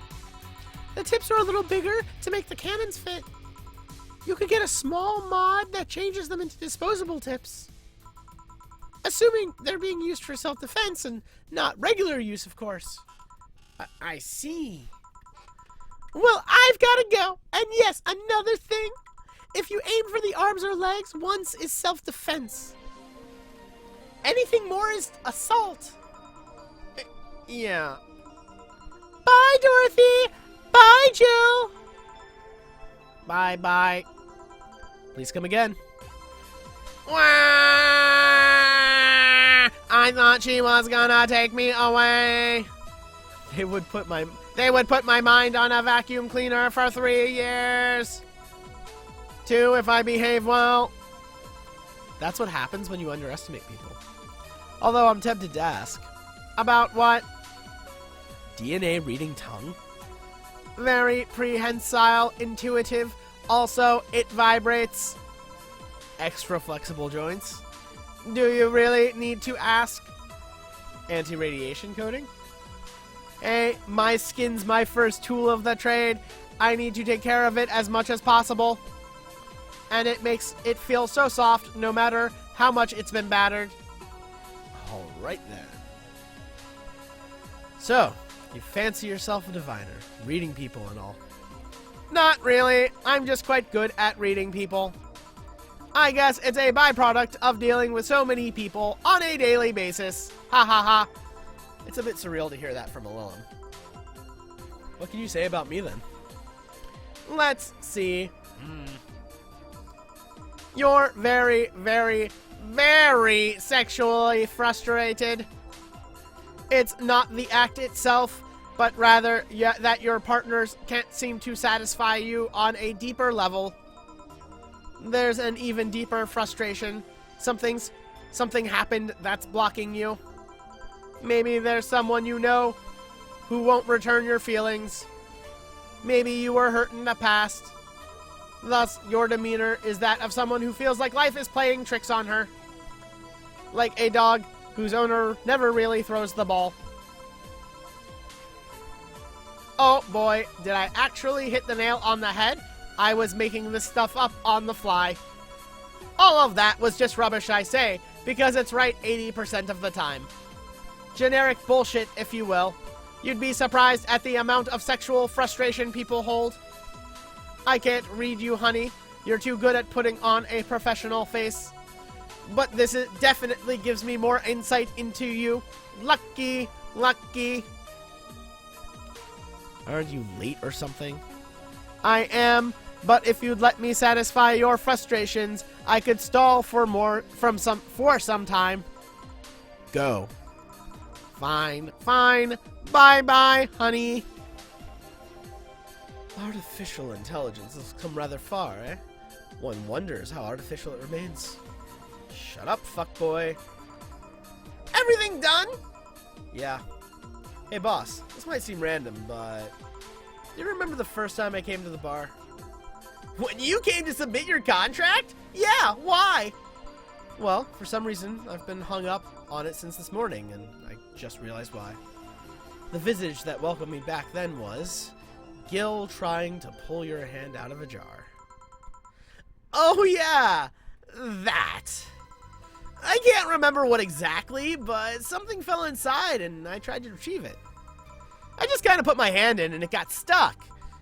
The tips are a little bigger to make the cannons fit. You could get a small mod that changes them into disposable tips. Assuming they're being used for self-defense and not regular use, of course. I see. Well, I've got to go. And yes, another thing. If you aim for the arms or legs, once is self-defense. Anything more is assault. Yeah. Bye, Dorothy. Bye, Jill. Bye. Please come again. Wah! I thought she was gonna take me away. They would put my mind on a vacuum cleaner for 3 years. 2 if I behave well. That's what happens when you underestimate people. Although I'm tempted to ask. About what? DNA reading tongue? Very prehensile, intuitive. Also, it vibrates. Extra flexible joints. Do you really need to ask? Anti-radiation coating? Hey, my skin's my first tool of the trade. I need to take care of it as much as possible. And it makes it feel so soft no matter how much it's been battered. Alright then. So, you fancy yourself a diviner, reading people and all. Not really. I'm just quite good at reading people. I guess it's a byproduct of dealing with so many people on a daily basis. Ha ha ha. It's a bit surreal to hear that from a Lilum. What can you say about me then? Let's see. You're very, very, very sexually frustrated. It's not the act itself, but rather that your partners can't seem to satisfy you on a deeper level. There's an even deeper frustration. Something happened that's blocking you. Maybe there's someone you know who won't return your feelings. Maybe you were hurt in the past. Thus, your demeanor is that of someone who feels like life is playing tricks on her. Like a dog whose owner never really throws the ball. Oh boy, did I actually hit the nail on the head? I was making this stuff up on the fly. All of that was just rubbish, I say, because it's right 80% of the time. Generic bullshit, if you will. You'd be surprised at the amount of sexual frustration people hold. I can't read you, honey. You're too good at putting on a professional face. But this definitely gives me more insight into you. Lucky. Aren't you late or something? I am, but if you'd let me satisfy your frustrations, I could stall for some time. Go. Fine. Bye, honey. Artificial intelligence has come rather far, eh? One wonders how artificial it remains. Shut up, fuckboy. Everything done? Yeah. Hey, boss, this might seem random, but do you remember the first time I came to the bar? When you came to submit your contract? Yeah, why? Well, for some reason, I've been hung up on it since this morning, and I just realized why. The visage that welcomed me back then was Gil trying to pull your hand out of a jar. Oh yeah, that. I can't remember what exactly, but something fell inside and I tried to retrieve it. I just kind of put my hand in and it got stuck.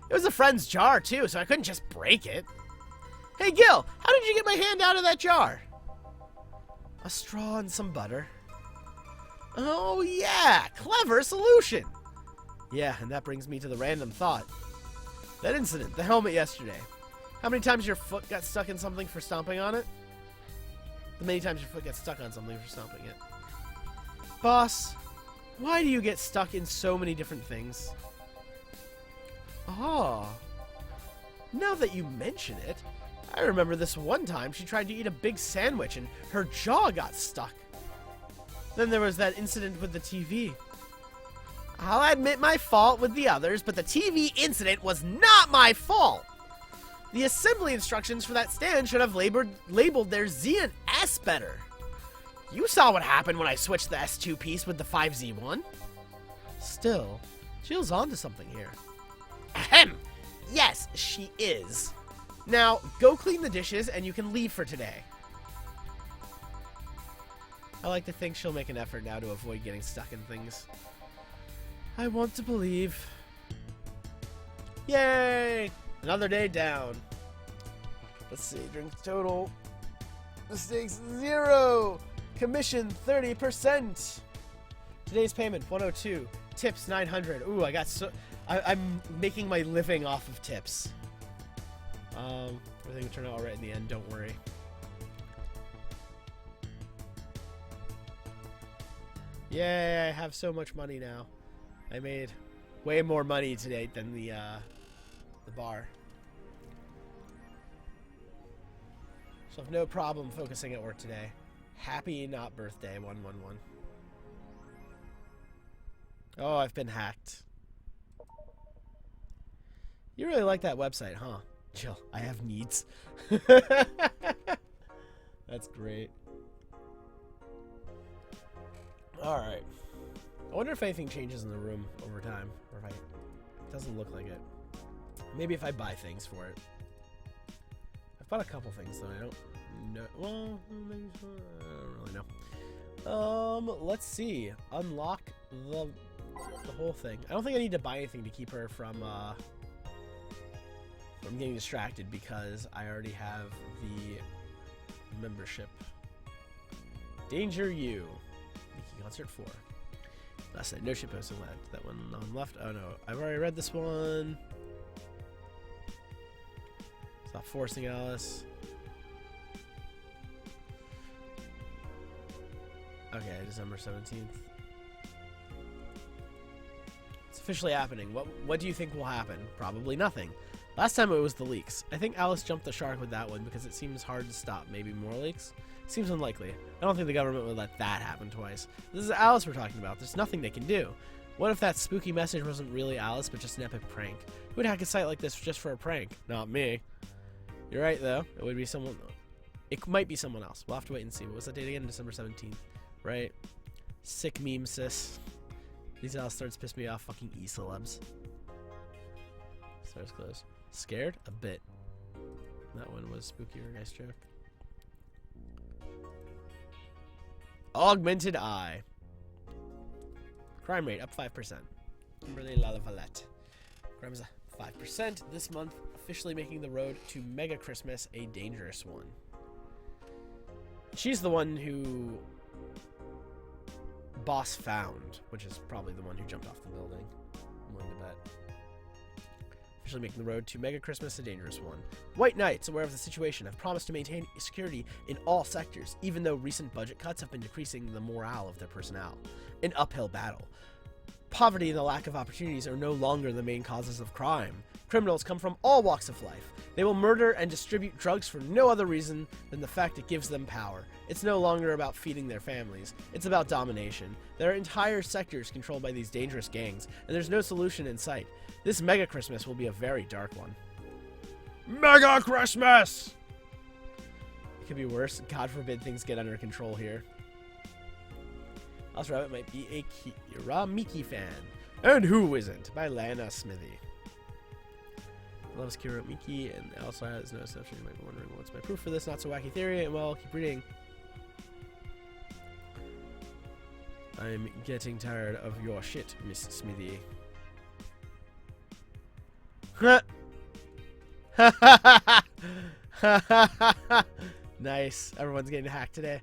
It was a friend's jar too, so I couldn't just break it. Hey Gil, how did you get my hand out of that jar? A straw and some butter. Oh yeah, clever solution. Yeah, and that brings me to the random thought. That incident, the helmet yesterday. How many times your foot got stuck in something for stomping on it? How many times your foot got stuck on something for stomping it? Boss, why do you get stuck in so many different things? Oh, now that you mention it, I remember this one time she tried to eat a big sandwich and her jaw got stuck. Then there was that incident with the TV. I'll admit my fault with the others, but the TV incident was not my fault. The assembly instructions for that stand should have labeled their Z and S better. You saw what happened when I switched the S2 piece with the 5Z1. Still, Jill's onto something here. Ahem. Yes, she is. Now, go clean the dishes and you can leave for today. I like to think she'll make an effort now to avoid getting stuck in things. I want to believe. Yay! Another day down. Let's see, drinks total. Mistakes 0. Commission 30%. Today's payment 102. Tips 900. Ooh, I'm making my living off of tips. Everything will turn out alright in the end, don't worry. Yay, I have so much money now. I made way more money today than the bar. So I have no problem focusing at work today. Happy not birthday 111. Oh, I've been hacked. You really like that website, huh? Chill, I have needs. That's great. Alright. I wonder if anything changes in the room over time. Or if it doesn't look like it. Maybe if I buy things for it. I've bought a couple things though. I don't know. Well, maybe I don't really know. Let's see. Unlock the whole thing. I don't think I need to buy anything to keep her from getting distracted because I already have the membership. Danger You. Miki Concert 4. Last night, no shit posted left. That one on left. Oh no, I've already read this one. Stop forcing Alice. Okay, December 17th. It's officially happening. What do you think will happen? Probably nothing. Last time it was the leaks. I think Alice jumped the shark with that one because it seems hard to stop. Maybe more leaks? Seems unlikely. I don't think the government would let that happen twice. This is Alice we're talking about. There's nothing they can do. What if that spooky message wasn't really Alice, but just an epic prank? Who would hack a site like this just for a prank? Not me. You're right, though. It would be someone... It might be someone else. We'll have to wait and see. What was that date again? December 17th. Right? Sick meme, sis. These Alice starts piss me off. Fucking e-celebs. Stars closed. Scared? A bit. That one was spookier. Nice joke. Augmented Eye. Crime rate up 5%. Kimberly Lalavalette. Crime is 5% this month, officially making the road to Mega Christmas a dangerous one. She's the one who Boss found, which is probably the one who jumped off the building. I'm willing to bet. Officially making the road to Mega Christmas a dangerous one. White Knights, aware of the situation, have promised to maintain security in all sectors, even though recent budget cuts have been decreasing the morale of their personnel. An uphill battle. Poverty and the lack of opportunities are no longer the main causes of crime. Criminals come from all walks of life. They will murder and distribute drugs for no other reason than the fact it gives them power. It's no longer about feeding their families. It's about domination. There are entire sectors controlled by these dangerous gangs, and there's no solution in sight. This Mega Christmas will be a very dark one. Mega Christmas! It could be worse. God forbid things get under control here. Alice Rabbit might be a Kira Miki fan. And who isn't? By Lana Smithy. Loves Kira Miki, and also has no exception. You might be wondering what's my proof for this not so wacky theory, and well, keep reading. I'm getting tired of your shit, Miss Smithy. Nice. Everyone's getting hacked today.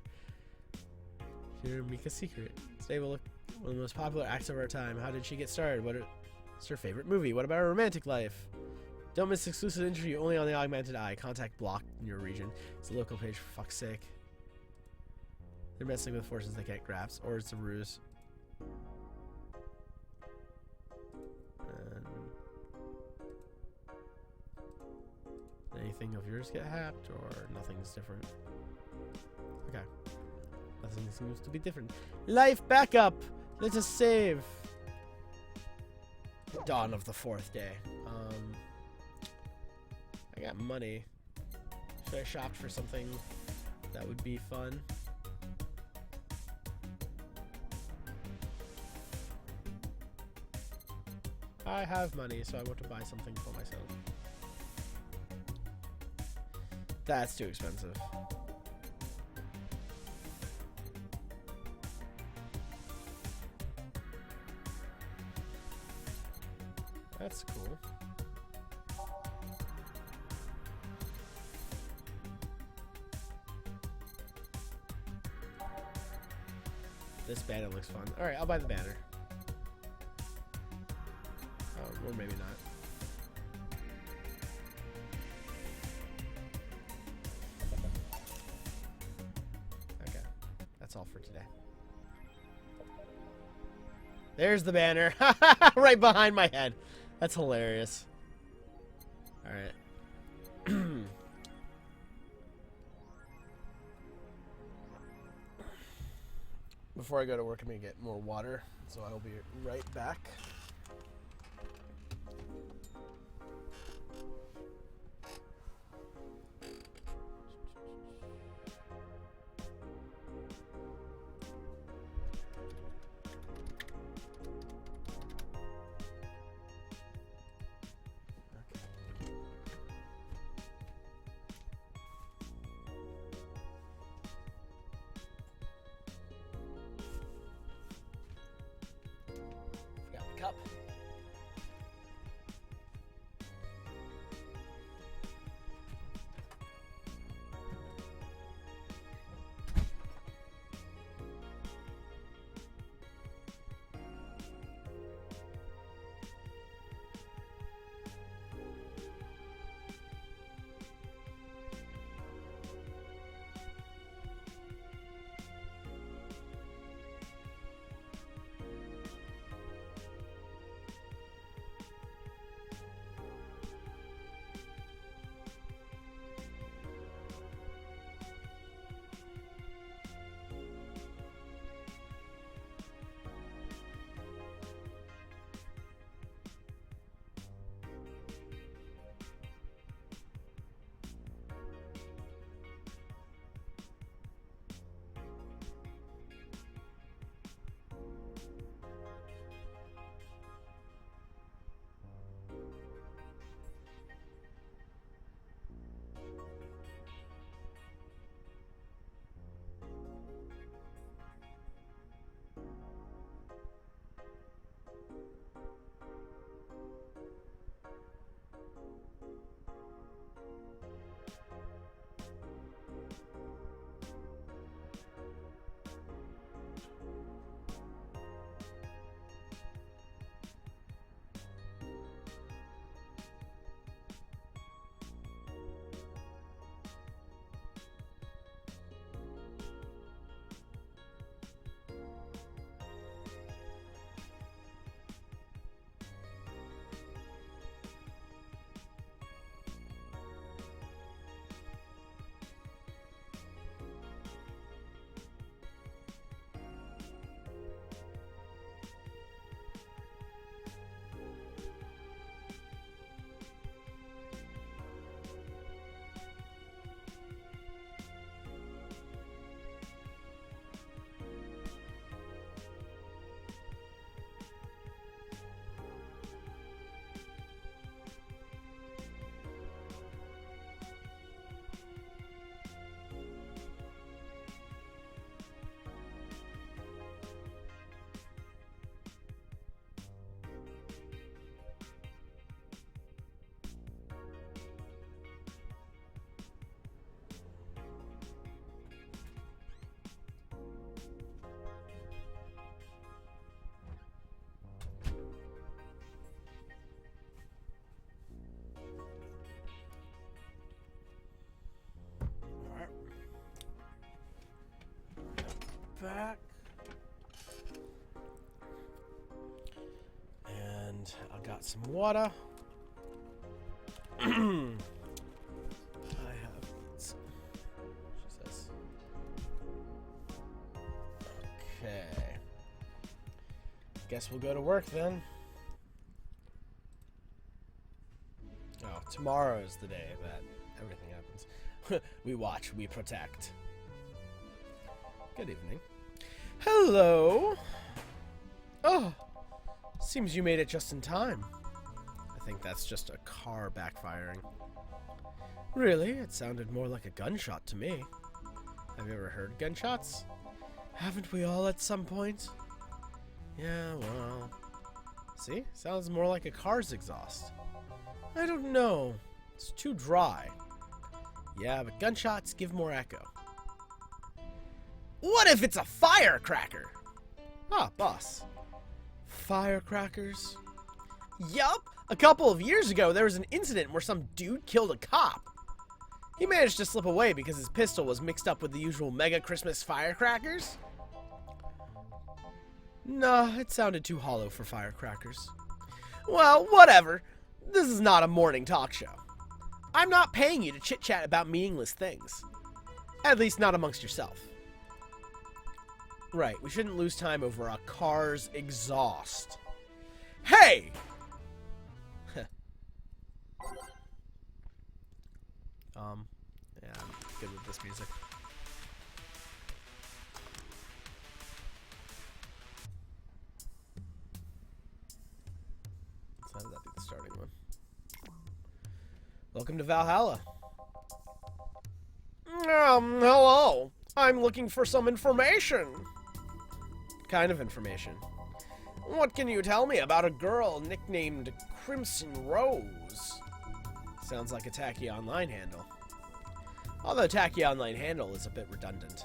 Here, Mika's secret. Today will look one of the most popular acts of our time. How did she get started? What's her favorite movie? What about her romantic life? Don't miss exclusive interview only on the Augmented Eye. Contact blocked in your region. It's a local page, for fuck's sake. They're messing with forces they can't grasp, or it's a ruse. And anything of yours get hacked, or nothing's different? Okay. Nothing seems to be different. Life backup! Let us save! Dawn of the fourth day. I got money. Should I shop for something that would be fun? I have money, so I want to buy something for myself. That's too expensive. That's cool. This banner looks fun. Alright, I'll buy the banner. Oh, or maybe not. Okay. That's all for today. There's the banner. Right behind my head. That's hilarious. Alright. Before I go to work, I'm going to get more water, so I'll be right back. Cup. Back. And I got some water. I have some, she says. Okay. Guess we'll go to work then. Oh, tomorrow is the day that everything happens. We watch, we protect. Good evening. Hello. Oh, seems you made it just in time. I think that's just a car backfiring. Really? It sounded more like a gunshot to me. Have you ever heard gunshots? Haven't we all at some point? Yeah, well... See? Sounds more like a car's exhaust. I don't know. It's too dry. Yeah, but gunshots give more echo. What if it's a firecracker? Ah, boss. Firecrackers? Yup! A couple of years ago, there was an incident where some dude killed a cop. He managed to slip away because his pistol was mixed up with the usual mega Christmas firecrackers. Nah, it sounded too hollow for firecrackers. Well, whatever. This is not a morning talk show. I'm not paying you to chit-chat about meaningless things. At least not amongst yourself. Right, we shouldn't lose time over a car's exhaust. Hey! Yeah, I'm good with this music. So how did that be the starting one? Welcome to Valhalla. Hello. I'm looking for some information. What kind of information? What can you tell me about a girl nicknamed Crimson Rose? Sounds like a tacky online handle. Although tacky online handle is a bit redundant.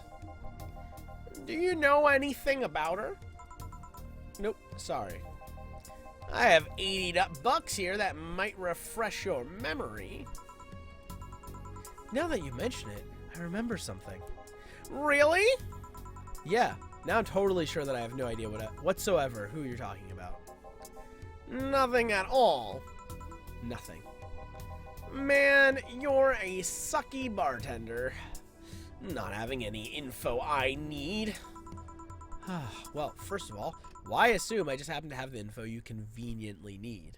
Do you know anything about her? Nope, sorry. I have $80 here that might refresh your memory. Now that you mention it, I remember something. Really? Yeah, now I'm totally sure that I have no idea whatsoever who you're talking about. Nothing at all. Nothing. Man, you're a sucky bartender. Not having any info I need. Well, first of all, why assume I just happen to have the info you conveniently need?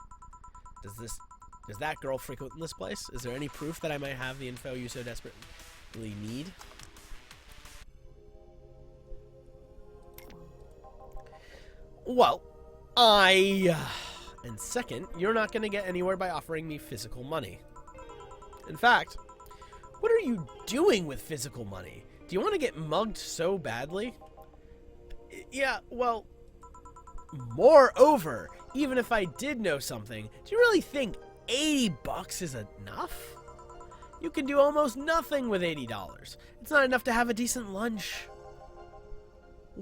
Does that girl frequent this place? Is there any proof that I might have the info you so desperately need? Well, and second, you're not going to get anywhere by offering me physical money. In fact, what are you doing with physical money? Do you want to get mugged so badly? Yeah, well, moreover, even if I did know something, do you really think $80 is enough? You can do almost nothing with $80. It's not enough to have a decent lunch.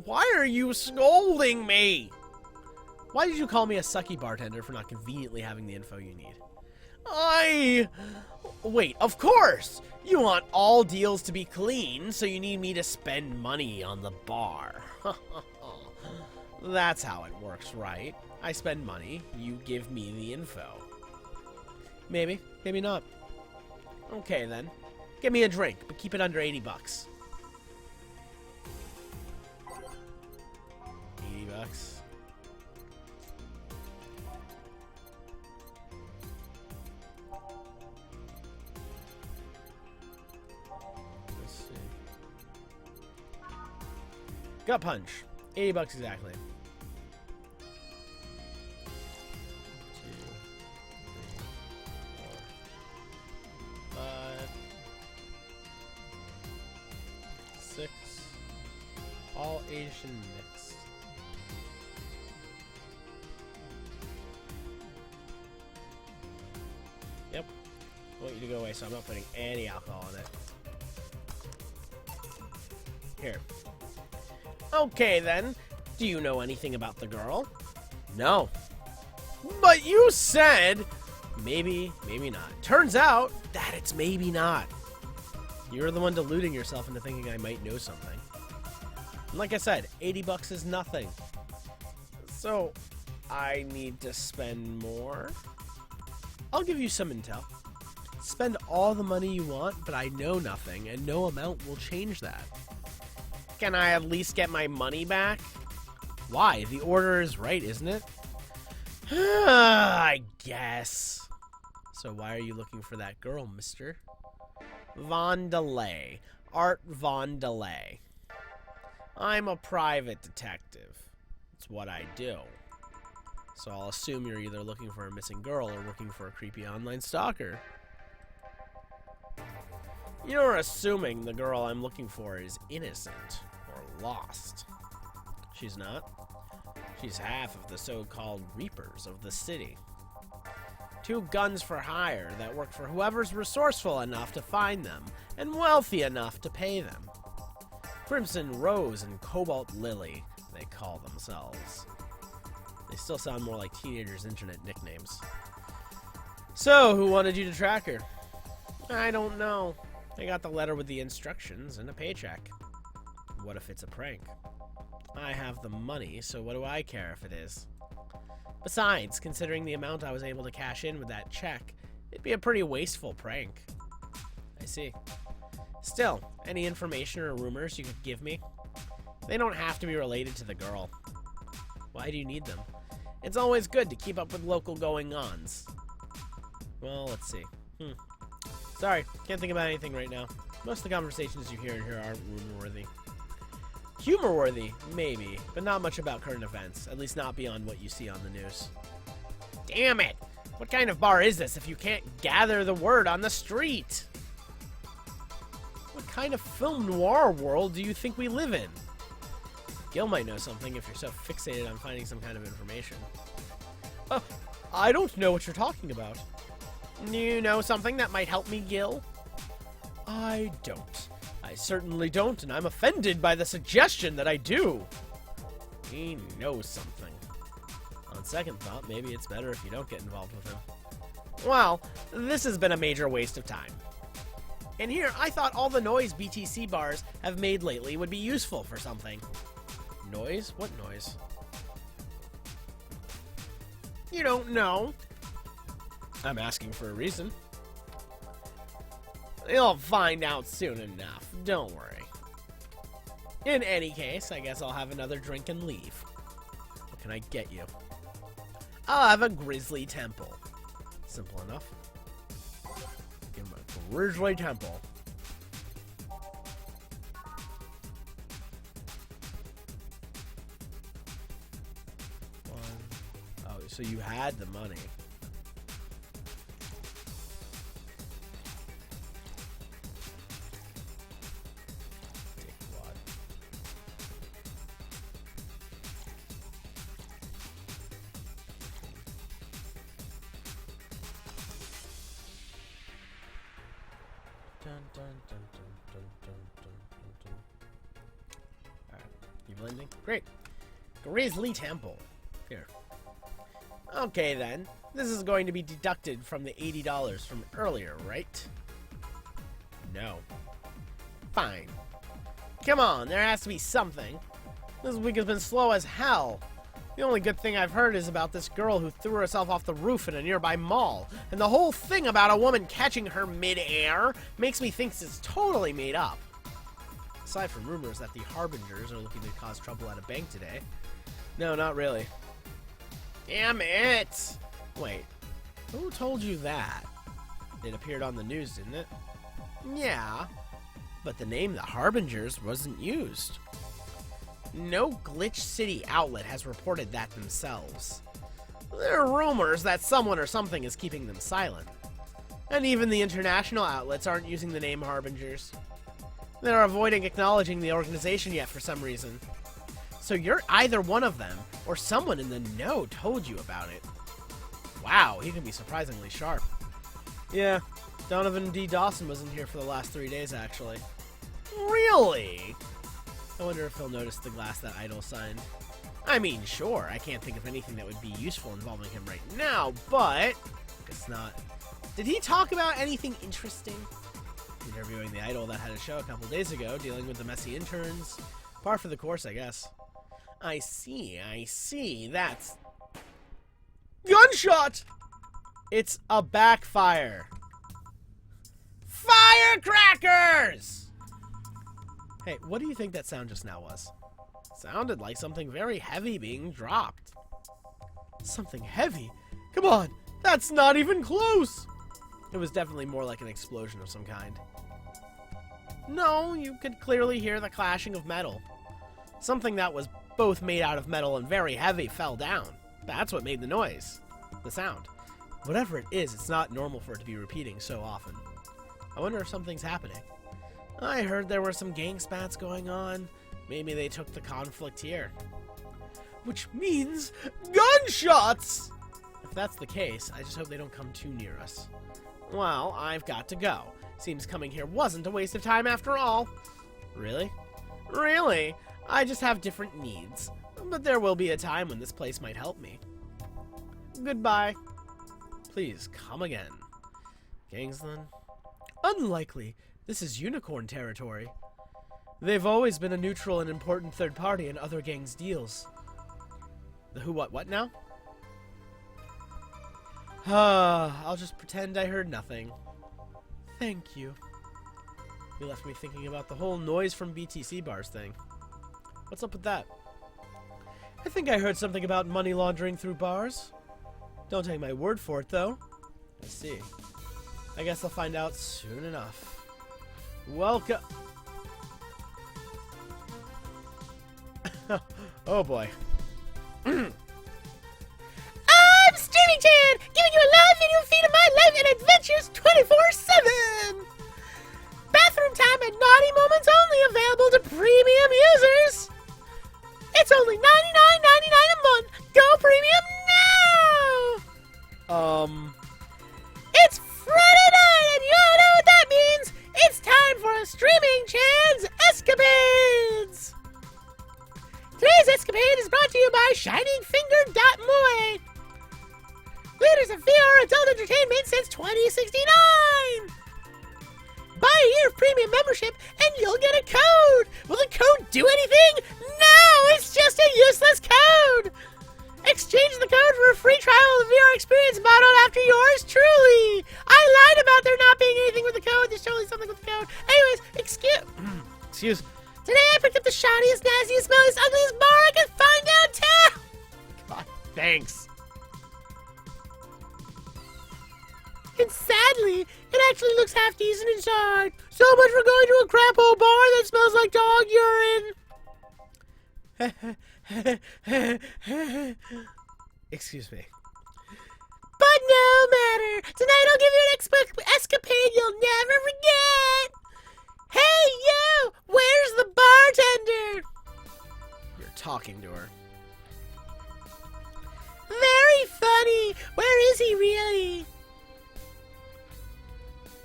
Why are you scolding me? Why did you call me a sucky bartender for not conveniently having the info you need? Wait, of course! You want all deals to be clean, so you need me to spend money on the bar. That's how it works, right? I spend money, you give me the info. Maybe, maybe not. Okay then. Get me a drink, but keep it under $80. $80. Let's see. Gut punch. $80 exactly. 2, 3, 4, 5, 6. All Asian mixed. Yep. I want you to go away, so I'm not putting any alcohol in it. Here. Okay, then. Do you know anything about the girl? No. But you said maybe, maybe not. Turns out that it's maybe not. You're the one deluding yourself into thinking I might know something. And like I said, $80 is nothing. So, I need to spend more? I'll give you some intel. Spend all the money you want, but I know nothing, and no amount will change that. Can I at least get my money back? Why? The order is right, isn't it? I guess. So why are you looking for that girl, mister? Von DeLay. Art Von DeLay. I'm a private detective. It's what I do. So I'll assume you're either looking for a missing girl or looking for a creepy online stalker. You're assuming the girl I'm looking for is innocent or lost. She's not. She's half of the so-called Reapers of the city. 2 guns for hire that work for whoever's resourceful enough to find them and wealthy enough to pay them. Crimson Rose and Cobalt Lily, they call themselves. They still sound more like teenagers' internet nicknames. So, who wanted you to track her? I don't know. I got the letter with the instructions and a paycheck. What if it's a prank? I have the money, so what do I care if it is? Besides, considering the amount I was able to cash in with that check, it'd be a pretty wasteful prank. I see. Still, any information or rumors you could give me? They don't have to be related to the girl. Why do you need them? It's always good to keep up with local going-ons. Well, let's see. Sorry, can't think about anything right now. Most of the conversations you hear in here aren't rumor-worthy. Humor-worthy, maybe, but not much about current events, at least not beyond what you see on the news. Damn it! What kind of bar is this if you can't gather the word on the street? What kind of film noir world do you think we live in? Gil might know something if you're so fixated on finding some kind of information. I don't know what you're talking about. You know something that might help me, Gil? I don't. I certainly don't, and I'm offended by the suggestion that I do. He knows something. On second thought, maybe it's better if you don't get involved with him. Well, this has been a major waste of time. And here, I thought all the noise BTC bars have made lately would be useful for something. Noise? What noise? You don't know. I'm asking for a reason. You'll find out soon enough. Don't worry. In any case, I guess I'll have another drink and leave. What can I get you? I'll have a grizzly temple. Simple enough. Give him a grizzly temple. Oh, so you had the money. Alright, you blending? Great. Grizzly Temple. Here. Okay then. This is going to be deducted from the $80 from earlier, right? No. Fine. Come on, there has to be something. This week has been slow as hell. The only good thing I've heard is about this girl who threw herself off the roof in a nearby mall. And the whole thing about a woman catching her mid-air makes me think it's totally made up. Aside from rumors that the Harbingers are looking to cause trouble at a bank today. No, not really. Damn it! Wait, who told you that? It appeared on the news, didn't it? Yeah, but the name the Harbingers wasn't used. No Glitch City outlet has reported that themselves. There are rumors that someone or something is keeping them silent. And even the international outlets aren't using the name Harbingers. They're avoiding acknowledging the organization yet for some reason. So you're either one of them, or someone in the know told you about it. Wow, he can be surprisingly sharp. Yeah, Donovan D. Dawson wasn't here for the last 3 days, actually. Really? I wonder if he'll notice the glass that Idol signed. I mean, sure, I can't think of anything that would be useful involving him right now, but... Guess not. Did he talk about anything interesting? Interviewing the Idol that had a show a couple days ago, dealing with the messy interns. Par for the course, I guess. I see, that's... Gunshot! It's a backfire. Firecrackers! Hey, what do you think that sound just now was? Sounded like something very heavy being dropped. Something heavy? Come on, that's not even close! It was definitely more like an explosion of some kind. No, you could clearly hear the clashing of metal. Something that was both made out of metal and very heavy fell down. That's what made the noise. The sound. Whatever it is, it's not normal for it to be repeating so often. I wonder if something's happening. I heard there were some gang spats going on. Maybe they took the conflict here. Which means gunshots! If that's the case, I just hope they don't come too near us. Well, I've got to go. Seems coming here wasn't a waste of time after all. Really? Really? I just have different needs. But there will be a time when this place might help me. Goodbye. Please, come again. Gangs, then? Unlikely. This is unicorn territory. They've always been a neutral and important third party in other gangs' deals. The who, what now? I'll just pretend I heard nothing. Thank you. You left me thinking about the whole noise from BTC bars thing. What's up with that? I think I heard something about money laundering through bars. Don't take my word for it, though. I see. I guess I'll find out soon enough. Welcome. Oh boy. I'm Streaming Chan, giving you a live video feed of my life and adventures 24/7. Bathroom time and naughty moments only available to premium users. It's only $99.99 a month. Go premium now. It's Friday night, and you all know what that means. It's time for a Streaming Chan's Escapades. Today's escapade is brought to you by ShiningFinger.moe. Leaders of VR adult entertainment since 2069. Buy a year of premium membership and you'll get a code. Will the code do anything? No, it's just a useless code. Exchange the code for a free trial of the VR experience modeled after yours truly. I lied about there not being anything with the code. There's totally something with the code. Anyways, excuse. Today I picked up the shiniest, nastiest, smelliest, ugliest bar I could find downtown. God, thanks. And sadly, it actually looks half decent inside. So much for going to a crap hole bar that smells like dog urine. Excuse me. But no matter. Tonight I'll give you an escapade you'll never forget. Hey, you! Where's the bartender? You're talking to her. Very funny. Where is he really?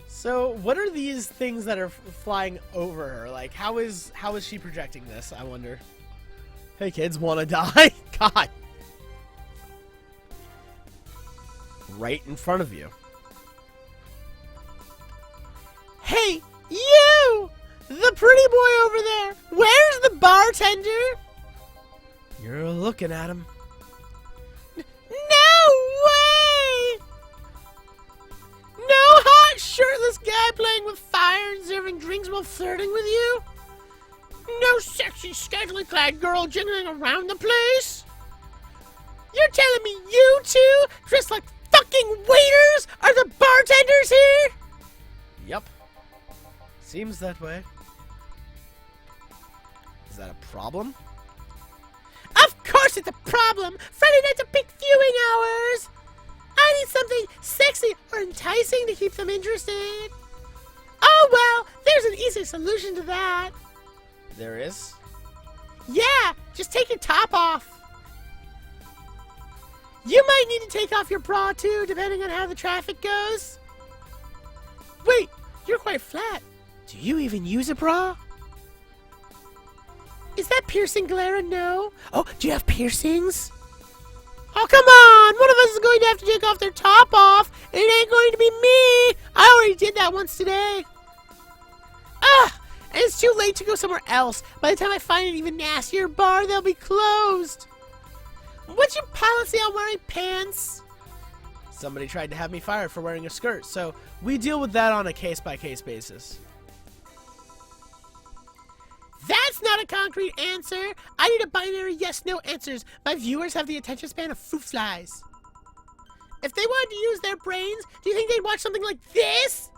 So, what are these things that are flying over her? Like, how is she projecting this, I wonder? Hey, kids, wanna die? God. Right in front of you. Hey, you! The pretty boy over there! Where's the bartender? You're looking at him. No way! No hot, shirtless guy playing with fire and serving drinks while flirting with you? No sexy, scantily clad girl jiggling around the place? You're telling me you two, dressed like fucking waiters, are the bartenders here? Yep. Seems that way. Is that a problem? Of course it's a problem! Friday nights are peak viewing hours! I need something sexy or enticing to keep them interested. Oh well, there's an easy solution to that. There is? Yeah, just take your top off. You might need to take off your bra too, depending on how the traffic goes. Wait, you're quite flat. Do you even use a bra? Is that piercing glare a no? Oh, do you have piercings? Oh, come on! One of us is going to have to take off their top off, and it ain't going to be me! I already did that once today. Ugh! And it's too late to go somewhere else. By the time I find an even nastier bar, they'll be closed. What's your policy on wearing pants? Somebody tried to have me fired for wearing a skirt, so we deal with that on a case-by-case basis. That's not a concrete answer. I need a binary yes-no answers. My viewers have the attention span of fruit flies. If they wanted to use their brains, do you think they'd watch something like this?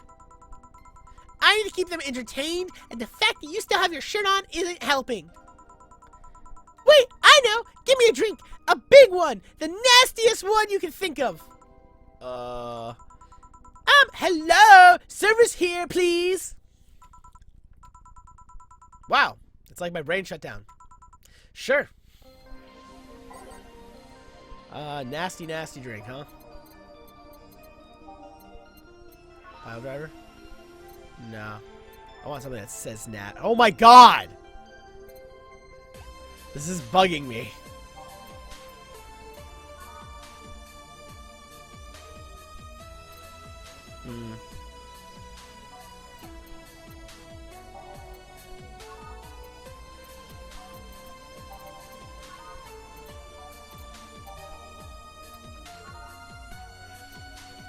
I need to keep them entertained, and the fact that you still have your shirt on isn't helping. Wait, I I know! Give me a drink! A big one! The nastiest one you can think of! Hello! Service here, please! Wow. It's like my brain shut down. Sure. Nasty drink, huh? Pile driver? No. I want something that says nat. Oh my god! This is bugging me.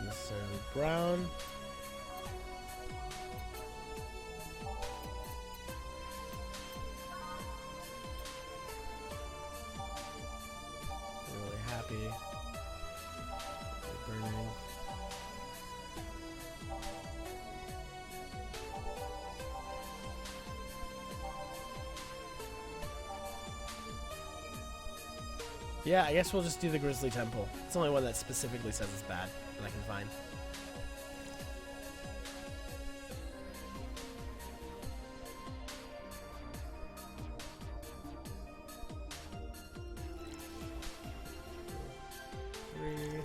Necessarily brown. Really happy. Burning. Yeah, I guess we'll just do the Grizzly Temple. It's the only one that specifically says it's bad that I can find. Three,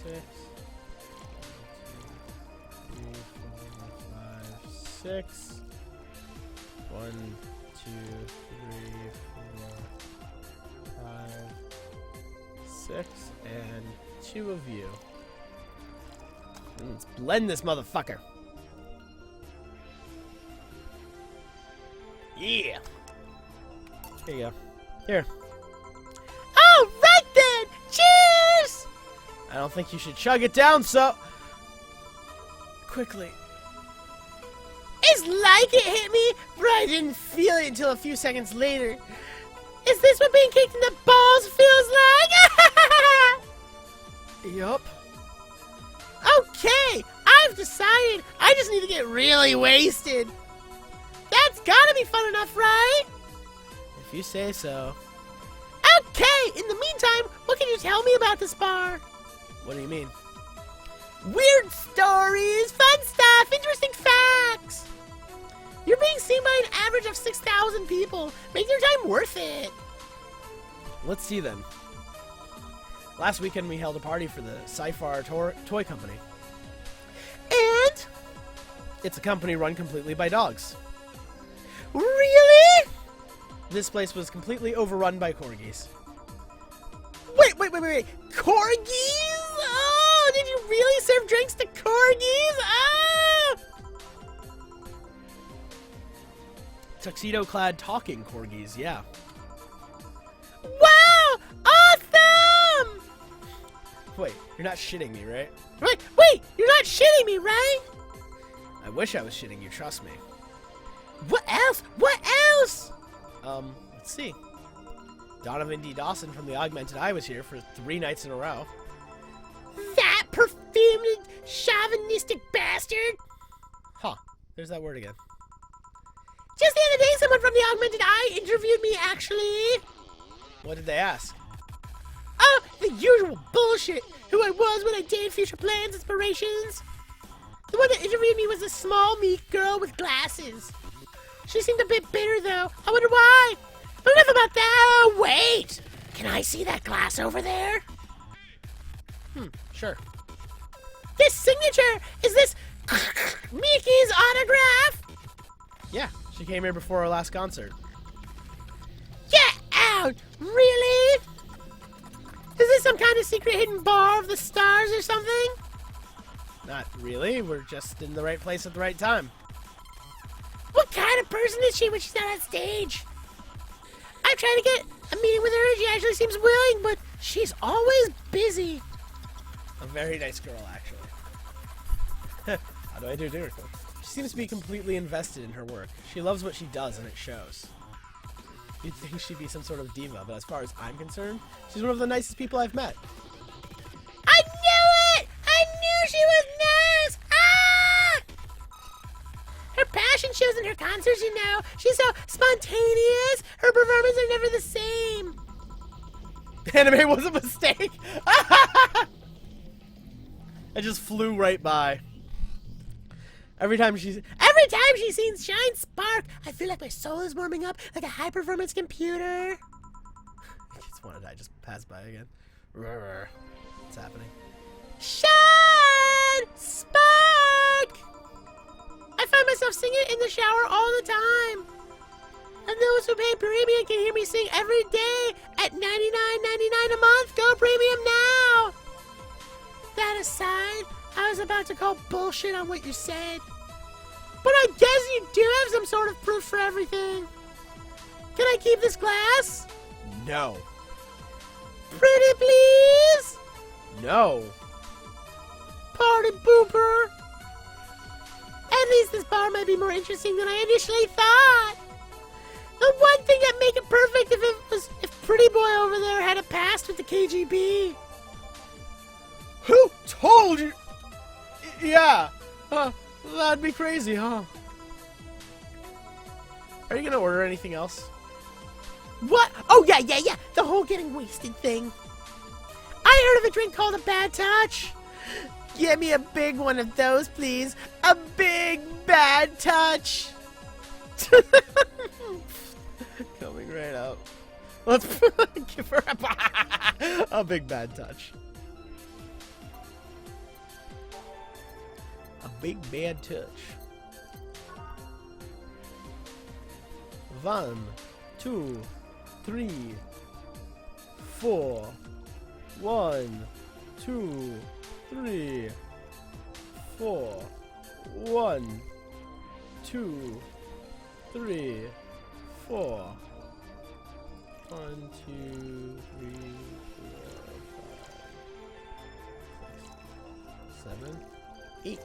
5, 6. 1, 2, 3, 4, 5, 6. 1, 2, 3, 4, 5, 6, and 2 of you. Let's blend this motherfucker. Yeah. Here you go. Here. All right then. Cheers. I don't think you should chug it down so quickly. It's like it hit me, but I didn't feel it until a few seconds later. Is this what being kicked in the balls feels like? Yup. Okay, I've decided I just need to get really wasted. That's gotta be fun enough, right? If you say so. Okay, in the meantime, what can you tell me about this bar? What do you mean? Weird stories, fun stuff, interesting facts. You're being seen by an average of 6,000 people. Make your time worth it. Let's see then. Last weekend we held a party for the Sci-Fi Toy Company. And it's a company run completely by dogs. Really? This place was completely overrun by corgis. Wait. Corgis? Oh, did you really serve drinks to corgis? Oh! Tuxedo-clad talking corgis, yeah. Wow! Awesome! Wait, you're not shitting me, right? Wait! You're not shitting me, right? I wish I was shitting you, trust me. What else? Let's see. Donovan D. Dawson from the Augmented Eye was here for 3 nights in a row. That perfumed, chauvinistic bastard! Huh, there's that word again. Just the other day, someone from the Augmented Eye interviewed me, actually. What did they ask? Oh, the usual bullshit. Who I was, what I did, future plans, inspirations. The one that interviewed me was a small, meek girl with glasses. She seemed a bit bitter, though. I wonder why. But enough about that. Oh, wait. Can I see that glass over there? Sure. This signature, is this Miki's autograph? Yeah, she came here before our last concert. Get out! Really? Is this some kind of secret hidden bar of the stars or something? Not really. We're just in the right place at the right time. What kind of person is she when she's not on stage? I'm trying to get a meeting with her. She actually seems willing, but she's always busy. A very nice girl, actually. How do I do her? She seems to be completely invested in her work. She loves what she does, and it shows. You'd think she'd be some sort of diva, but as far as I'm concerned, she's one of the nicest people I've met. I knew it! I knew she was nice! Ah! Her passion shows shows and her concerts, you know. She's so spontaneous. Her performances are never the same. Anime was a mistake. I just flew right by. Every time she sees Shine Spark, I feel like my soul is warming up like a high-performance computer. I just passed by again. What's happening? Shine Spark! I find myself singing in the shower all the time. And those who pay premium can hear me sing every day at $99.99 a month. Go premium now! That aside, I was about to call bullshit on what you said. But I guess you do have some sort of proof for everything. Can I keep this glass? No. Pretty please? No. Party pooper. At least this bar might be more interesting than I initially thought. The one thing that'd make it perfect if Pretty Boy over there had a past with the KGB. Who told you? Yeah. That'd be crazy, huh? Are you gonna order anything else? What? Oh, yeah. The whole getting wasted thing. I heard of a drink called a Bad Touch. Give me a big one of those, please. A big bad touch. Coming right up. Let's give her a big bad touch. A big bad touch. 1, 2, 3, 4. 1, 2, 3, 4. 1, 2, 3, 4. 1, 2, 3, 4, 5, 6, 7, 8.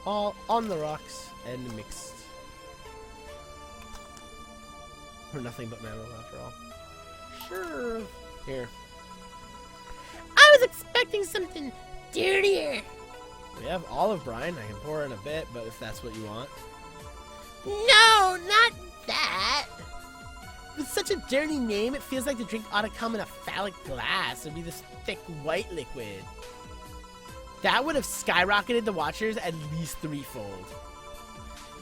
All on the rocks and mixed. We're nothing but mammals after all. Sure. Here. I was expecting something dirtier. We have olive brine. I can pour in a bit, but if that's what you want. No, not that. With such a dirty name, it feels like the drink ought to come in a phallic glass. It'd be this thick white liquid. That would have skyrocketed the watchers at least 3-fold.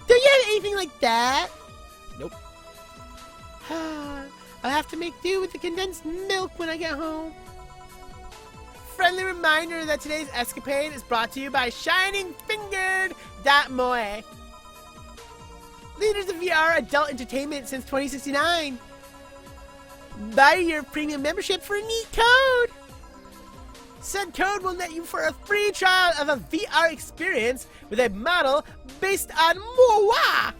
Do you have anything like that? Nope. I'll have to make do with the condensed milk when I get home. Friendly reminder that today's escapade is brought to you by ShiningFingered.moe. Leaders of VR adult entertainment since 2069. Buy your premium membership for a neat code. Said code will net you for a free trial of a VR experience with a model based on moi.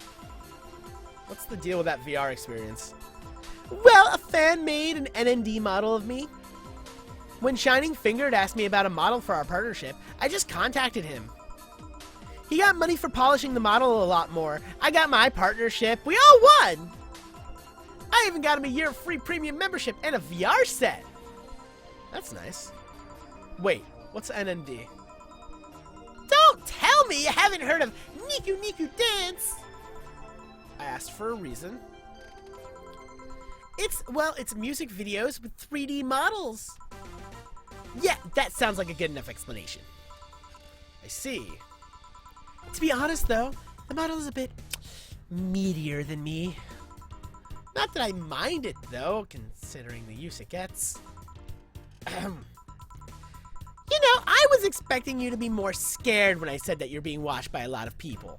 What's the deal with that VR experience? Well, a fan made an NND model of me. When Shining Fingered asked me about a model for our partnership, I just contacted him. He got money for polishing the model a lot more. I got my partnership. We all won! I even got him a year of free premium membership and a VR set. That's nice. Wait, what's NND? Don't tell me you haven't heard of Niku Niku Dance! I asked for a reason. It's music videos with 3D models. Yeah, that sounds like a good enough explanation. I see. To be honest, though, the model is a bit meatier than me. Not that I mind it, though, considering the use it gets. You know, I was expecting you to be more scared when I said that you're being watched by a lot of people.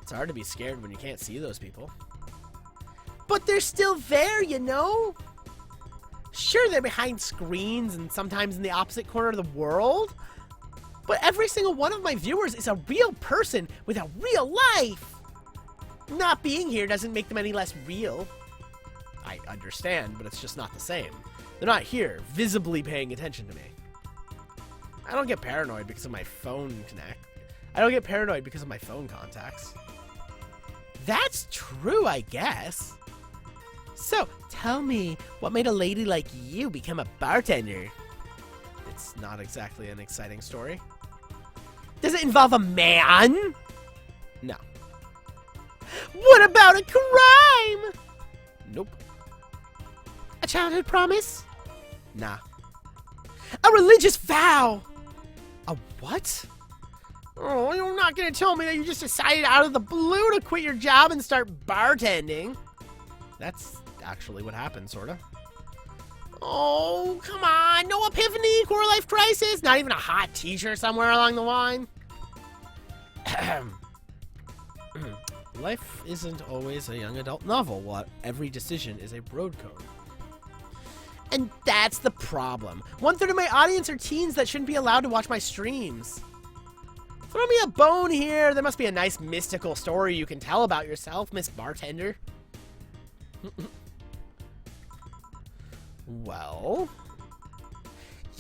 It's hard to be scared when you can't see those people. But they're still there, you know? Sure, they're behind screens and sometimes in the opposite corner of the world. But every single one of my viewers is a real person with a real life. Not being here doesn't make them any less real. I understand, but it's just not the same. They're not here, visibly paying attention to me. I don't get paranoid because of my phone I don't get paranoid because of my phone contacts. That's true, I guess. So, tell me, what made a lady like you become a bartender? It's not exactly an exciting story. Does it involve a man? No. What about a crime? Nope. A childhood promise? Nah. A religious vow? A what? Oh, you're not gonna tell me that you just decided out of the blue to quit your job and start bartending. That's actually what happened, sorta. Oh, come on. No epiphany, core life crisis? Not even a hot t-shirt somewhere along the line? Life isn't always a young adult novel. What? Every decision is a road code. And that's the problem. 1/3 of my audience are teens that shouldn't be allowed to watch my streams. Throw me a bone here. There must be a nice mystical story you can tell about yourself, Miss Bartender. Well...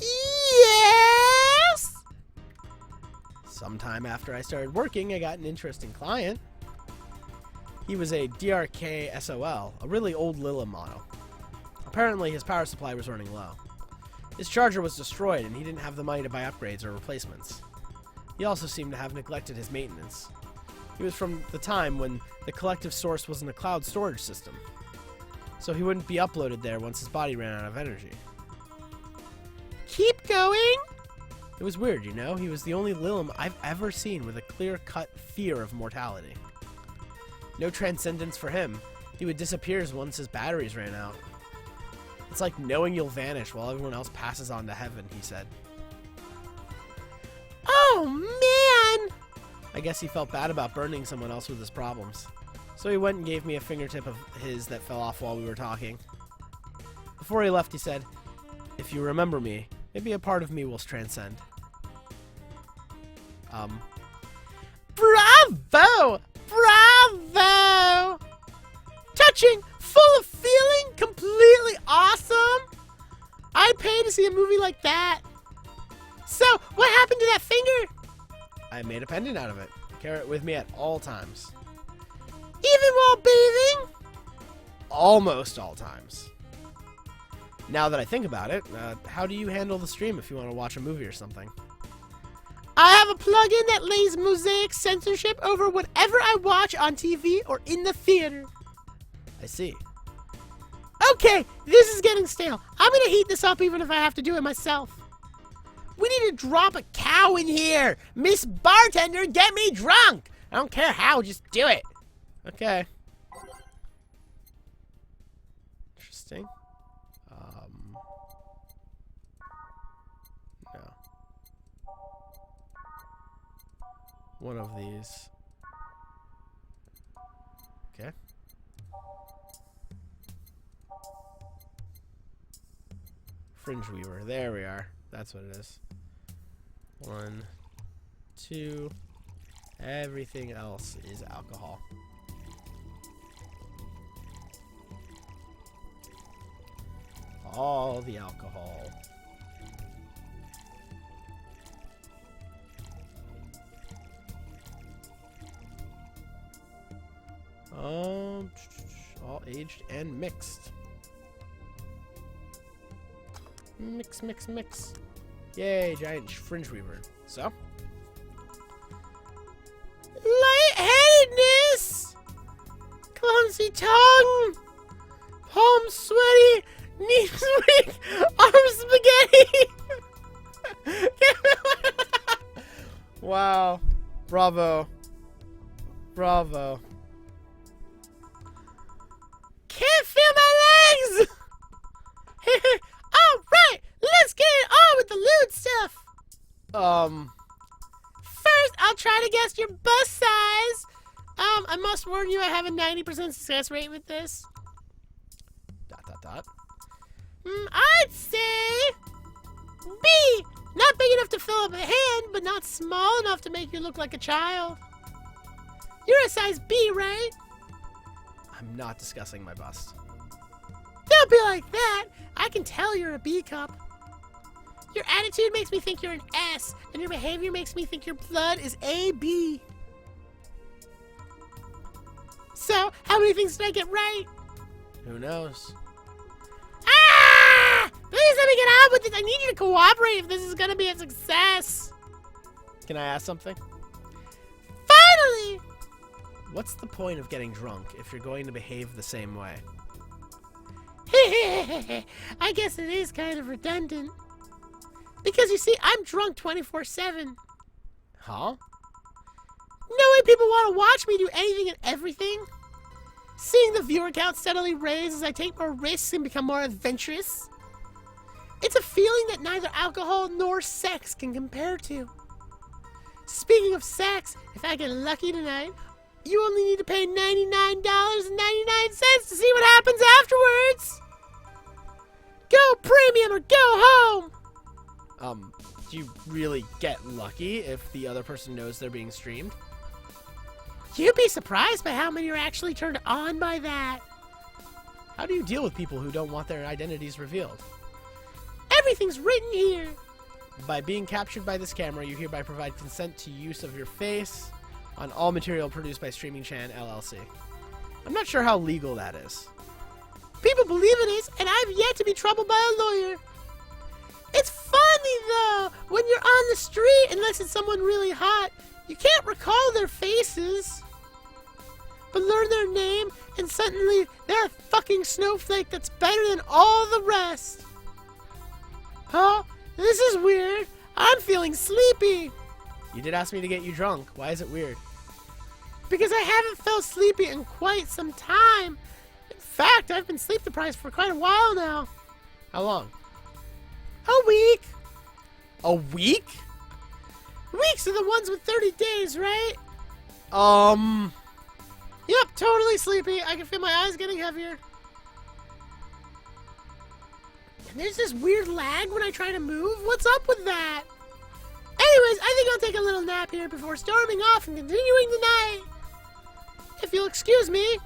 yes! Sometime after I started working, I got an interesting client. He was a DRK SOL, a really old Lila model. Apparently, his power supply was running low. His charger was destroyed, and he didn't have the money to buy upgrades or replacements. He also seemed to have neglected his maintenance. He was from the time when the collective source wasn't a cloud storage system, so he wouldn't be uploaded there once his body ran out of energy. Keep going! It was weird, you know? He was the only Lilim I've ever seen with a clear-cut fear of mortality. No transcendence for him. He would disappear once his batteries ran out. It's like knowing you'll vanish while everyone else passes on to heaven, he said. Oh, man! I guess he felt bad about burdening someone else with his problems. So he went and gave me a fingertip of his that fell off while we were talking. Before he left, he said, "If you remember me, maybe a part of me will transcend." Bravo! Bravo! Touching, full of feeling, completely awesome! I'd pay to see a movie like that. So, what happened to that finger? I made a pendant out of it. I carry it with me at all times. Even while bathing? Almost all times. Now that I think about it, how do you handle the stream if you want to watch a movie or something? I have a plugin that lays mosaic censorship over whatever I watch on TV or in the theater. I see. Okay, this is getting stale. I'm gonna heat this up even if I have to do it myself. We need to drop a cow in here. Miss Bartender, get me drunk. I don't care how, just do it. Okay. Interesting. No. One of these. Okay. Fringe Weaver. There we are. That's what it is. 1, 2. Everything else is alcohol. All the alcohol. All aged and mixed. Mix, mix, mix. Yay, giant Fringe Weaver. So? Lightheadedness! Clumsy tongue! Palms sweaty! Knees weak! Arms spaghetti! Wow. Bravo. Bravo. Can't feel my legs! Alright, let's get it on with the lewd stuff. First, I'll try to guess your bust size. I must warn you, I have a 90% success rate with this. ... I'd say B. Not big enough to fill up a hand, but not small enough to make you look like a child. You're a size B, right? I'm not discussing my bust. Don't be like that. I can tell you're a B cup. Your attitude makes me think you're an S, and your behavior makes me think your blood is AB. So, how many things did I get right? Who knows? Ah! Please let me get on with this. I need you to cooperate if this is going to be a success. Can I ask something? Finally! What's the point of getting drunk if you're going to behave the same way? I guess it is kind of redundant. Because you see, I'm drunk 24/7. Huh? Knowing people want to watch me do anything and everything. Seeing the viewer count steadily raise as I take more risks and become more adventurous. It's a feeling that neither alcohol nor sex can compare to. Speaking of sex, if I get lucky tonight, you only need to pay $99.99 to see what happens afterwards. Go premium or go home. Do you really get lucky if the other person knows they're being streamed? You'd be surprised by how many are actually turned on by that. How do you deal with people who don't want their identities revealed? Everything's written here. By being captured by this camera, you hereby provide consent to use of your face on all material produced by Streaming Chan LLC. I'm not sure how legal that is. People believe it is, and I've yet to be troubled by a lawyer. It's funny, though, when you're on the street, unless it's someone really hot, you can't recall their faces. But learn their name, and suddenly they're a fucking snowflake that's better than all the rest. Huh? This is weird. I'm feeling sleepy. You did ask me to get you drunk. Why is it weird? Because I haven't felt sleepy in quite some time. In fact, I've been sleep deprived for quite a while now. How long? A week. A week? Weeks are the ones with 30 days, right? Yep, totally sleepy. I can feel my eyes getting heavier. And there's this weird lag when I try to move. What's up with that? Anyways, I think I'll take a little nap here before storming off and continuing the night. If you'll excuse me.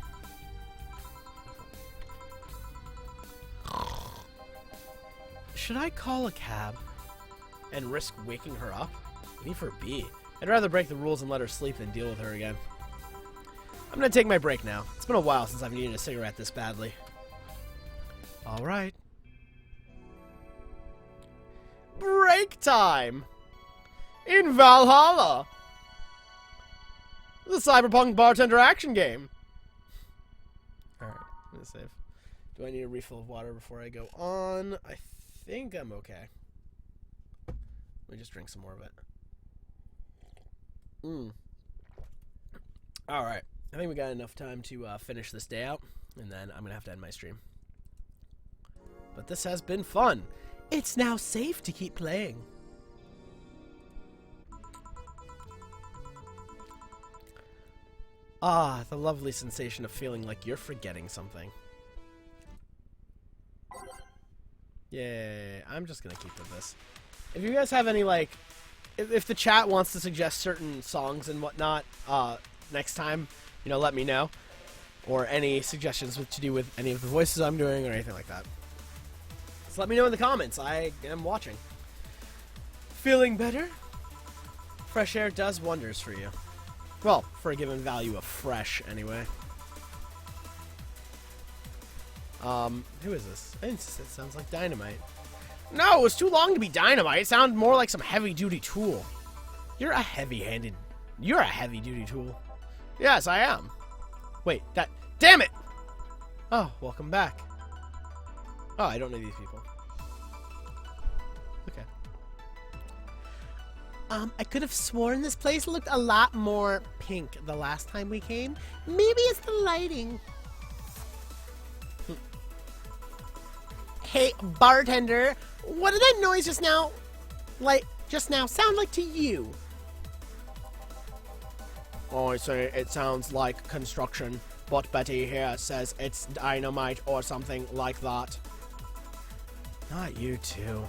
Should I call a cab and risk waking her up? Leave her be. I'd rather break the rules and let her sleep than deal with her again. I'm gonna take my break now. It's been a while since I've needed a cigarette this badly. Alright. Break time! In Valhalla! The Cyberpunk Bartender Action game! Alright, I'm gonna save. Do I need a refill of water before I go on? I think I'm okay. Let me just drink some more of it. Alright, I think we got enough time to finish this day out, and then I'm gonna have to end my stream. But this has been fun. It's now safe to keep playing. Ah, the lovely sensation of feeling like you're forgetting something. Yay, I'm just gonna keep with this. If you guys have any, like, if the chat wants to suggest certain songs and whatnot, next time, you know, let me know. Or any suggestions to do with any of the voices I'm doing or anything like that. So let me know in the comments. I am watching. Feeling better? Fresh air does wonders for you. Well, for a given value of fresh, anyway. Who is this? It sounds like Dynamite. No, it was too long to be Dynamite. It sounded more like some heavy-duty tool. You're a heavy-duty tool. Yes, I am. Wait, damn it! Oh, welcome back. Oh, I don't know these people. Okay. I could have sworn this place looked a lot more pink the last time we came. Maybe it's the lighting. Hey, bartender, what did that noise just now sound like to you? Oh, I say it sounds like construction, but Betty here says it's dynamite or something like that. Not you two.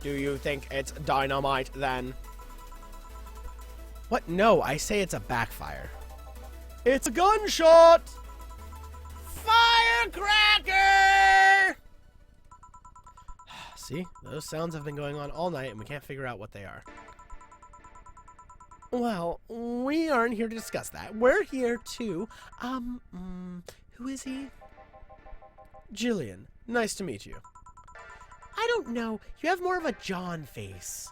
Do you think it's dynamite then? What? No, I say it's a backfire. It's a gunshot! Firecracker! See? Those sounds have been going on all night and we can't figure out what they are. Well, we aren't here to discuss that. We're here to, who is he? Jillian. Nice to meet you. I don't know. You have more of a John face.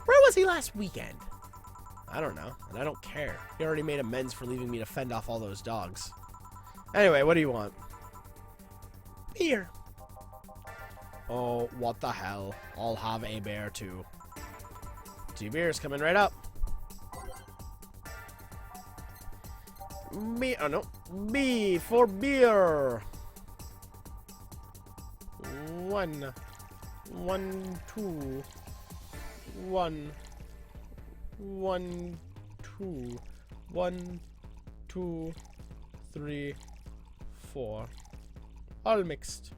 Where was he last weekend? I don't know, and I don't care. He already made amends for leaving me to fend off all those dogs. Anyway, what do you want? Beer. Oh, what the hell. I'll have a bear, too. 2 beers coming right up. B, oh no. B for beer. 1. 1, 2. 1. 1, 2. 1, 2, 3, 4. All mixed.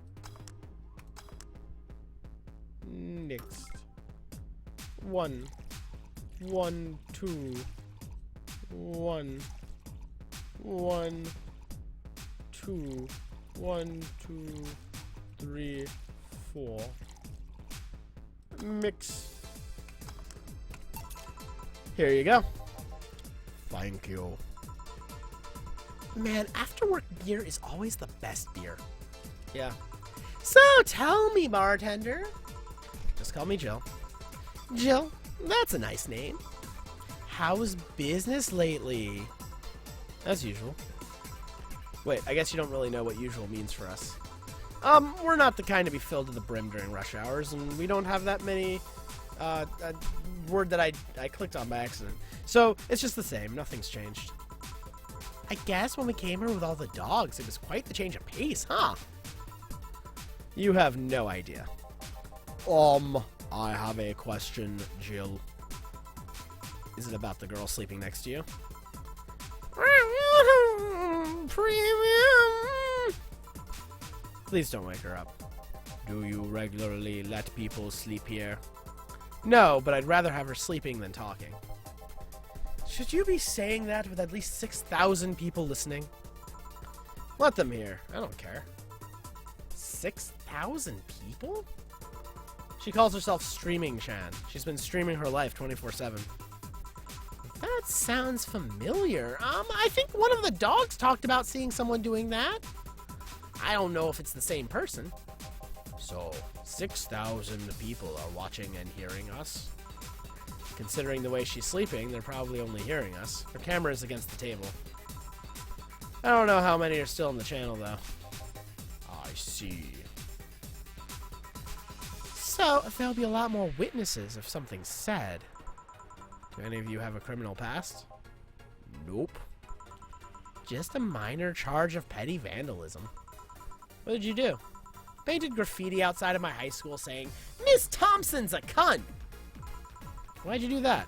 Next. 1. 1, 2. 1. 1, 2. 1, 2, 3, 4. Mix. Here you go. Thank you. Man, after work beer is always the best beer. Yeah. So tell me, bartender. Just call me Jill. Jill, that's a nice name. How's business lately? As usual. Wait, I guess you don't really know what usual means for us. We're not the kind to be filled to the brim during rush hours, and we don't have that many, a word that I clicked on by accident. So, it's just the same. Nothing's changed. I guess when we came here with all the dogs, it was quite the change of pace, huh? You have no idea. I have a question, Jill. Is it about the girl sleeping next to you? Premium. Please don't wake her up. Do you regularly let people sleep here? No, but I'd rather have her sleeping than talking. Should you be saying that with at least 6,000 people listening? Let them hear. I don't care. 6,000 people? She calls herself Streaming Chan. She's been streaming her life 24/7. That sounds familiar. I think one of the dogs talked about seeing someone doing that. I don't know if it's the same person. So, 6,000 people are watching and hearing us? Considering the way she's sleeping, they're probably only hearing us. Her camera is against the table. I don't know how many are still in the channel, though. I see. So, there'll be a lot more witnesses if something's said. Do any of you have a criminal past? Nope. Just a minor charge of petty vandalism. What did you do? Painted graffiti outside of my high school saying, "Miss Thompson's a cunt." Why'd you do that?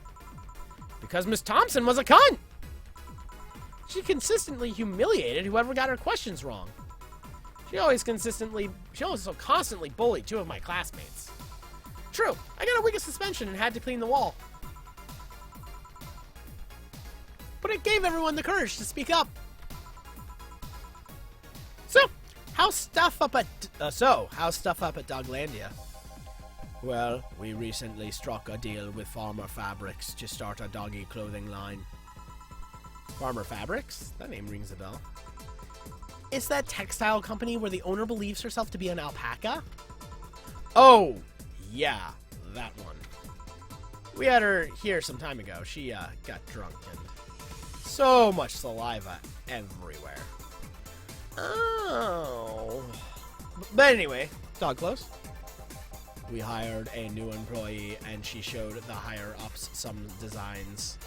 Because Miss Thompson was a cunt. She consistently humiliated whoever got her questions wrong. She also constantly bullied 2 of my classmates. True, I got a week of suspension and had to clean the wall. But it gave everyone the courage to speak up. So, how's stuff up at Doglandia? Well, we recently struck a deal with Farmer Fabrics to start a doggy clothing line. Farmer Fabrics? That name rings a bell. It's that textile company where the owner believes herself to be an alpaca? Oh, yeah, that one. We had her here some time ago. She got drunk and so much saliva everywhere. Oh. But anyway, dog clothes. We hired a new employee and she showed the higher-ups some designs.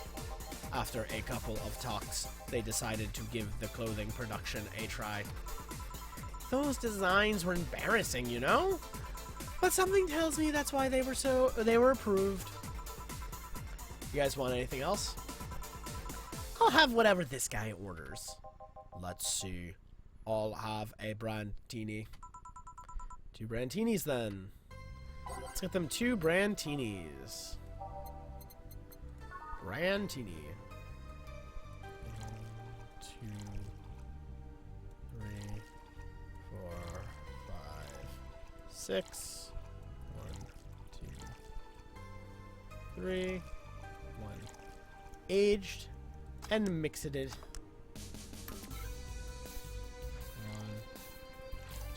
After a couple of talks, they decided to give the clothing production a try. Those designs were embarrassing, you know? But something tells me that's why they were approved. You guys want anything else? I'll have whatever this guy orders. Let's see. I'll have a brandini. 2 brantinis then. Let's get them 2 brantinis. Brantini. 1, 2, 3, 4, 5, 6. 1, 2, 3. 1. Aged and mixed it. 1,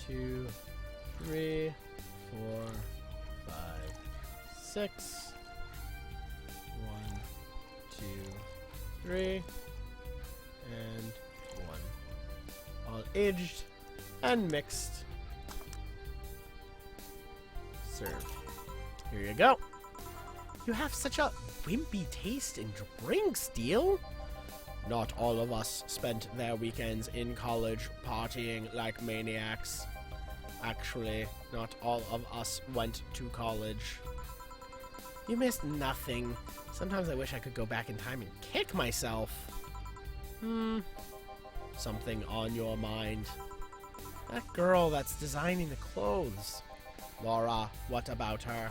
2, 3, 4, 5, 6. 1, 2, 3, and 1. All aged and mixed. Served. Here you go. You have such a wimpy taste in drinks, Deal. Not all of us spent their weekends in college partying like maniacs. Actually, not all of us went to college. You missed nothing. Sometimes I wish I could go back in time and kick myself. Something on your mind? That girl that's designing the clothes. Laura, what about her?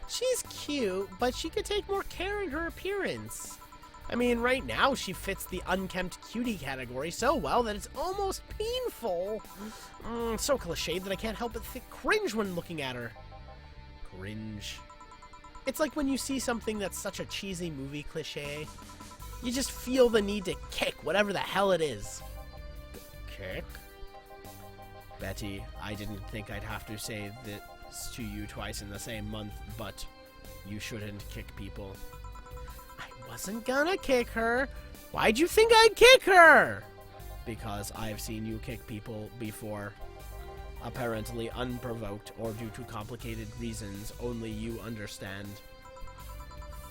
She's cute, but she could take more care in her appearance. I mean, right now she fits the unkempt cutie category so well that it's almost painful. So cliched that I can't help but cringe when looking at her. Cringe. It's like when you see something that's such a cheesy movie cliche, you just feel the need to kick whatever the hell it is. Kick? Betty, I didn't think I'd have to say this to you twice in the same month, but you shouldn't kick people. I wasn't gonna kick her. Why'd you think I'd kick her? Because I've seen you kick people before. Apparently unprovoked or due to complicated reasons only you understand.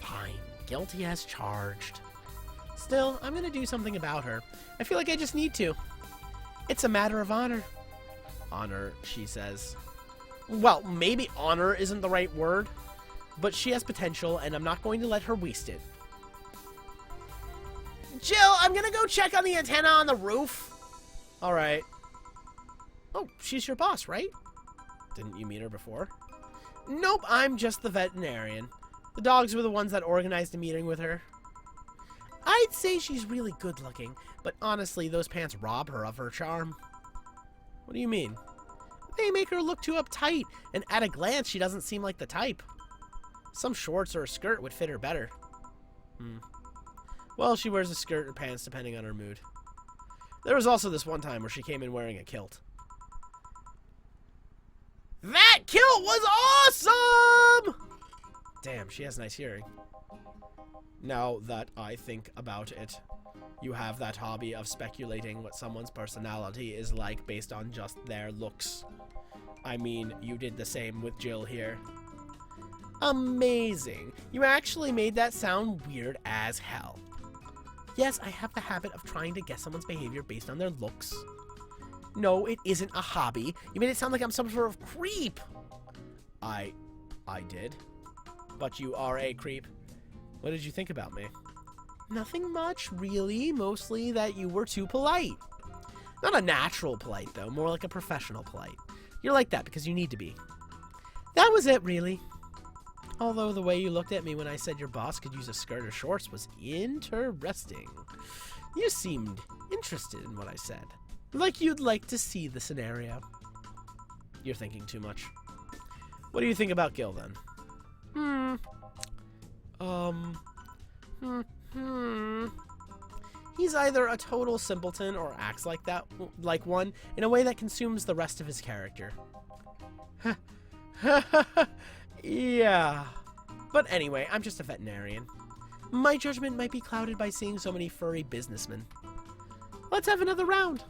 Fine, guilty as charged. Still, I'm gonna do something about her. I feel like I just need to. It's a matter of honor. Honor, she says. Well, maybe honor isn't the right word, but she has potential and I'm not going to let her waste it. Jill, I'm gonna go check on the antenna on the roof. Alright. Oh, she's your boss, right? Didn't you meet her before? Nope, I'm just the veterinarian. The dogs were the ones that organized a meeting with her. I'd say she's really good looking, but honestly, those pants rob her of her charm. What do you mean? They make her look too uptight, and at a glance, she doesn't seem like the type. Some shorts or a skirt would fit her better. Well, she wears a skirt or pants depending on her mood. There was also this one time where she came in wearing a kilt. That kilt was awesome! Damn, she has nice hearing. Now that I think about it, you have that hobby of speculating what someone's personality is like based on just their looks. I mean, you did the same with Jill here. Amazing. You actually made that sound weird as hell. Yes, I have the habit of trying to guess someone's behavior based on their looks. No, it isn't a hobby. You made it sound like I'm some sort of creep. I did. But you are a creep. What did you think about me? Nothing much, really. Mostly that you were too polite. Not a natural polite, though. More like a professional polite. You're like that because you need to be. That was it, really. Although the way you looked at me when I said your boss could use a skirt or shorts was interesting. You seemed interested in what I said. Like you'd like to see the scenario. You're thinking too much. What do you think about Gil, then? He's either a total simpleton or acts like one in a way that consumes the rest of his character. Yeah. But anyway, I'm just a veterinarian. My judgment might be clouded by seeing so many furry businessmen. Let's have another round.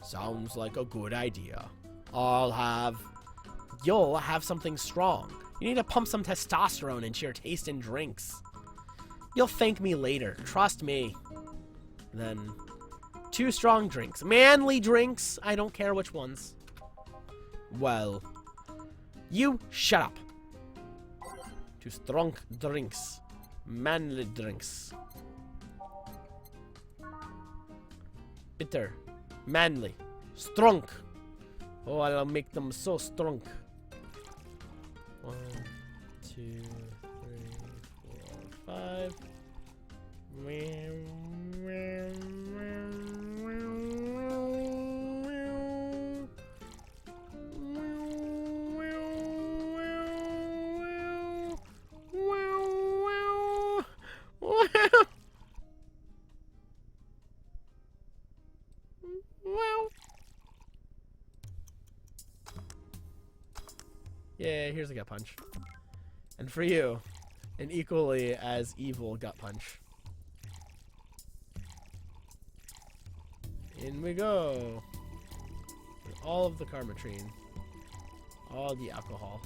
Sounds like a good idea. You'll have something strong. You need to pump some testosterone into your taste in drinks. You'll thank me later. Trust me. Then, 2 strong drinks. Manly drinks. I don't care which ones. Well, you shut up. 2 strong drinks. Manly drinks. Bitter. Manly. Strong. Oh, I'll make them so strong. 1, 2, 3, 4, 5. Yeah, here's a gut punch. And for you, an equally as evil gut punch. In we go. With all of the Karmatrine. All the alcohol.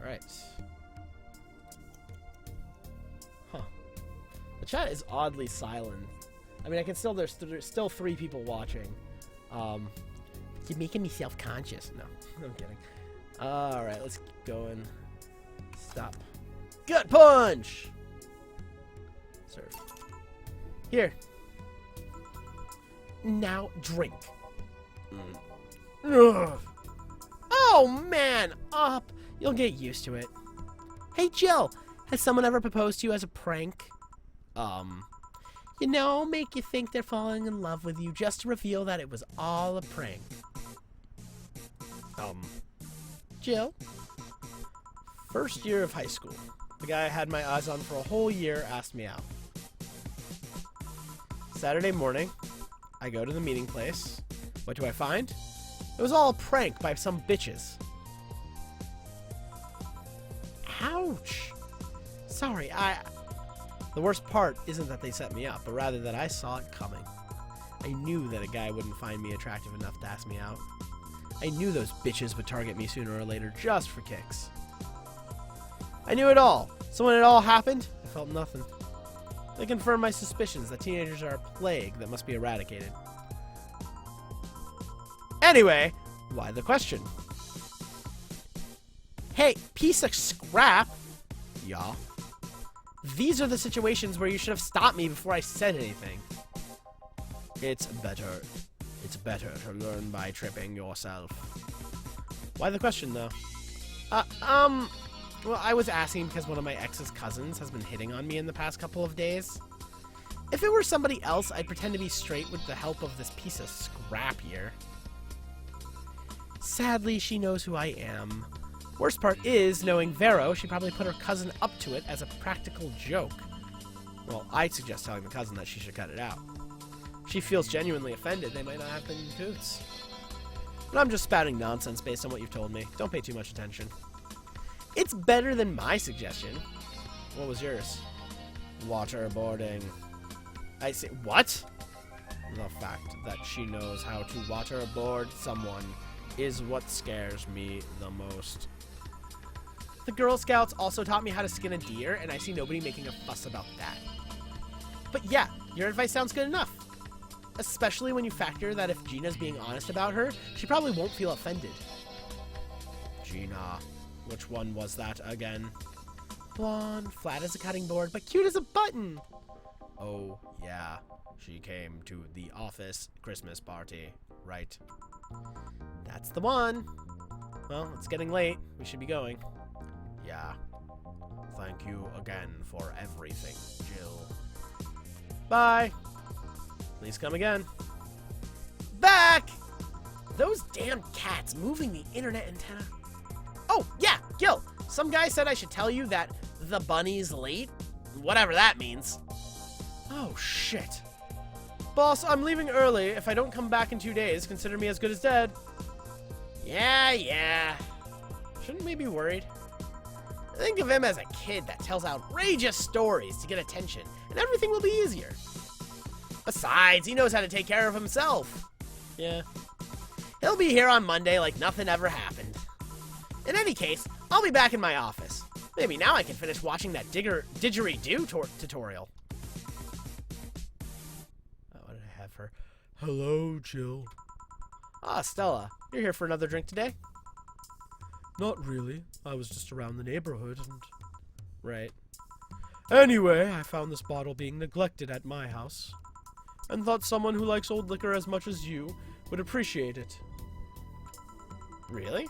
Alright. Huh. The chat is oddly silent. I mean, I can still, there's still 3 people watching. You're making me self-conscious. No, I'm kidding. Alright, let's keep going. Stop. Gut punch! Serve. Here. Now drink. Ugh. Oh, man! Up! You'll get used to it. Hey, Jill! Has someone ever proposed to you as a prank? You know, make you think they're falling in love with you just to reveal that it was all a prank. Jill? First year of high school. The guy I had my eyes on for a whole year asked me out. Saturday morning, I go to the meeting place. What do I find? It was all a prank by some bitches. Ouch! Sorry, The worst part isn't that they set me up, but rather that I saw it coming. I knew that a guy wouldn't find me attractive enough to ask me out. I knew those bitches would target me sooner or later just for kicks. I knew it all, so when it all happened, I felt nothing. They confirmed my suspicions that teenagers are a plague that must be eradicated. Anyway, why the question? Hey, piece of scrap! Yeah. These are the situations where you should have stopped me before I said anything. It's better to learn by tripping yourself. Why the question, though? Well, I was asking because one of my ex's cousins has been hitting on me in the past couple of days. If it were somebody else, I'd pretend to be straight with the help of this piece of scrap here. Sadly, she knows who I am. Worst part is, knowing Vero, she probably put her cousin up to it as a practical joke. Well, I'd suggest telling the cousin that she should cut it out. If she feels genuinely offended, they might not have been in cahoots. But I'm just spouting nonsense based on what you've told me. Don't pay too much attention. It's better than my suggestion. What was yours? Waterboarding. I say, what? The fact that she knows how to waterboard someone is what scares me the most. The Girl Scouts also taught me how to skin a deer, and I see nobody making a fuss about that. But yeah, your advice sounds good enough. Especially when you factor that if Gina's being honest about her, she probably won't feel offended. Gina. Which one was that again? Blonde, flat as a cutting board, but cute as a button. Oh, yeah. She came to the office Christmas party, right? That's the one. Well, it's getting late. We should be going. Yeah. Thank you again for everything, Jill. Bye. Please come again. Back! Those damn cats moving the internet antenna. Oh, yeah, Gil. Some guy said I should tell you that the bunny's late. Whatever that means. Oh, shit. Boss, I'm leaving early. If I don't come back in 2 days, consider me as good as dead. Yeah. Shouldn't we be worried? Think of him as a kid that tells outrageous stories to get attention, and everything will be easier. Besides, he knows how to take care of himself. Yeah. He'll be here on Monday like nothing ever happened. In any case, I'll be back in my office. Maybe now I can finish watching that didgeridoo tutorial. Oh, what did I have for? Hello, Jill. Ah, Stella. You're here for another drink today? Not really. I was just around the neighborhood and... Right. Anyway, I found this bottle being neglected at my house. And thought someone who likes old liquor as much as you would appreciate it. Really?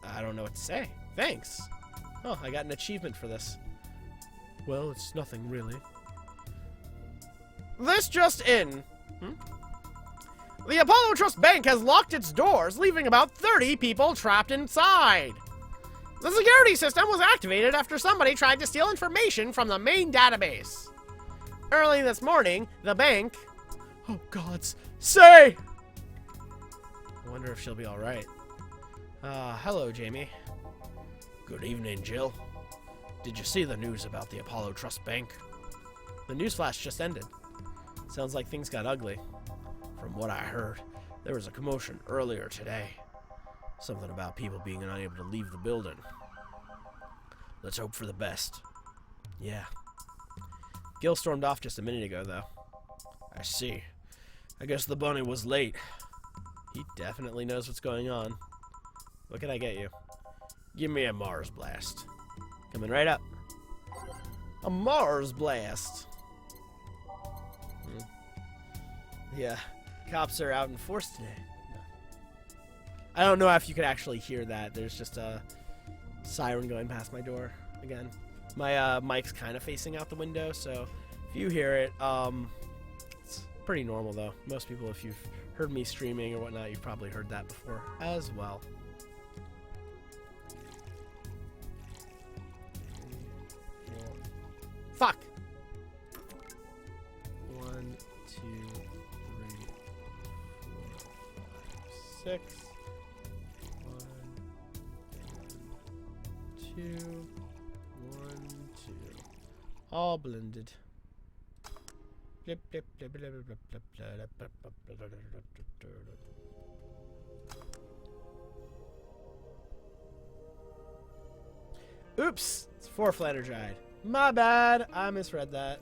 I don't know what to say. Thanks. Oh, I got an achievement for this. Well, it's nothing really. This just in. The Apollo Trust Bank has locked its doors, leaving about 30 people trapped inside. The security system was activated after somebody tried to steal information from the main database. Early this morning, the bank... Oh, gods. Say! I wonder if she'll be alright. Hello, Jamie. Good evening, Jill. Did you see the news about the Apollo Trust Bank? The newsflash just ended. Sounds like things got ugly. From what I heard, there was a commotion earlier today. Something about people being unable to leave the building. Let's hope for the best. Yeah. Gil stormed off just a minute ago, though. I see. I guess the bunny was late. He definitely knows what's going on. What can I get you? Give me a Mars blast. Coming right up. A Mars blast. Yeah, cops are out in force today. I don't know if you could actually hear that. There's just a siren going past my door again. My mic's kind of facing out the window, so if you hear it, it's pretty normal though. Most people, if you've heard me streaming or whatnot, you've probably heard that before as well. Fuck! 1, 2, 3, 4, 5, 6. 1, 2, 1, 2. All blended. Blip, blip, blip, blip, blip, blip, blip, blip, blip, blip, blip, blip. Oops! It's 4 Flannergide. My bad, I misread that.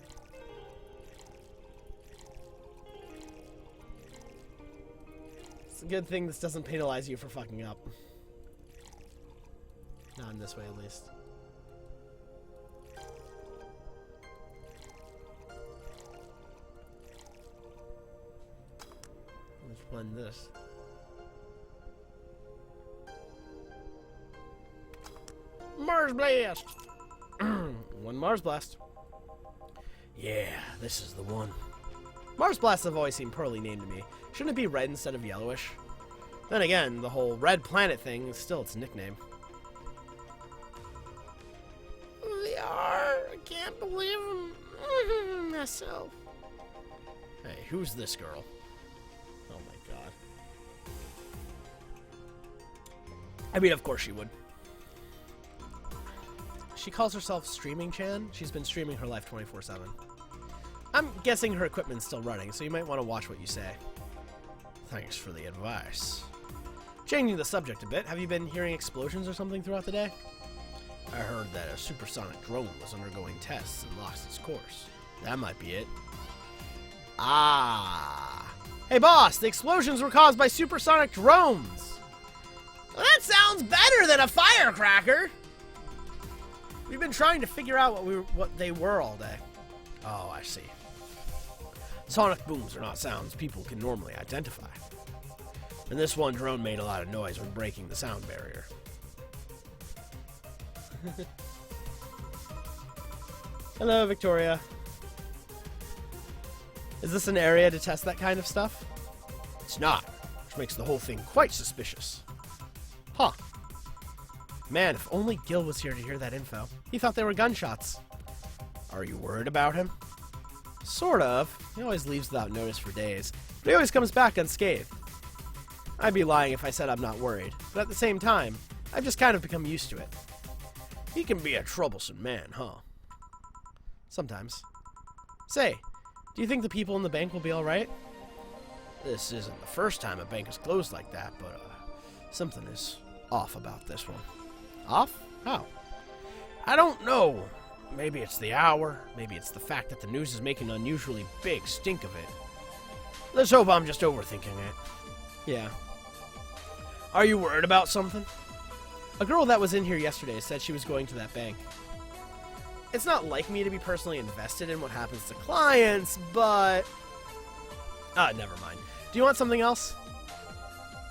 It's a good thing this doesn't penalize you for fucking up. Not in this way, at least. Let's blend this. Mars Blast! 1 Mars Blast. Yeah, this is the one. Mars Blasts have always seemed poorly named to me. Shouldn't it be red instead of yellowish? Then again, the whole red planet thing is still its nickname. They are. I can't believe myself. Hey, who's this girl? Oh my god. I mean, of course she would. She calls herself Streaming Chan. She's been streaming her life 24/7. I'm guessing her equipment's still running, so you might want to watch what you say. Thanks for the advice. Changing the subject a bit, have you been hearing explosions or something throughout the day? I heard that a supersonic drone was undergoing tests and lost its course. That might be it. Ah! Hey boss, the explosions were caused by supersonic drones! Well, that sounds better than a firecracker! We've been trying to figure out what they were all day. Oh, I see. Sonic booms are not sounds people can normally identify. And this one drone made a lot of noise when breaking the sound barrier. Hello, Victoria. Is this an area to test that kind of stuff? It's not, which makes the whole thing quite suspicious. Huh. Man, if only Gil was here to hear that info. He thought they were gunshots. Are you worried about him? Sort of. He always leaves without notice for days, but he always comes back unscathed. I'd be lying if I said I'm not worried, but at the same time, I've just kind of become used to it. He can be a troublesome man, huh? Sometimes. Say, do you think the people in the bank will be alright? This isn't the first time a bank is closed like that, but something is off about this one. Off? How? I don't know. Maybe it's the hour. Maybe it's the fact that the news is making an unusually big stink of it. Let's hope I'm just overthinking it. Yeah. Are you worried about something? A girl that was in here yesterday said she was going to that bank. It's not like me to be personally invested in what happens to clients, but... never mind. Do you want something else?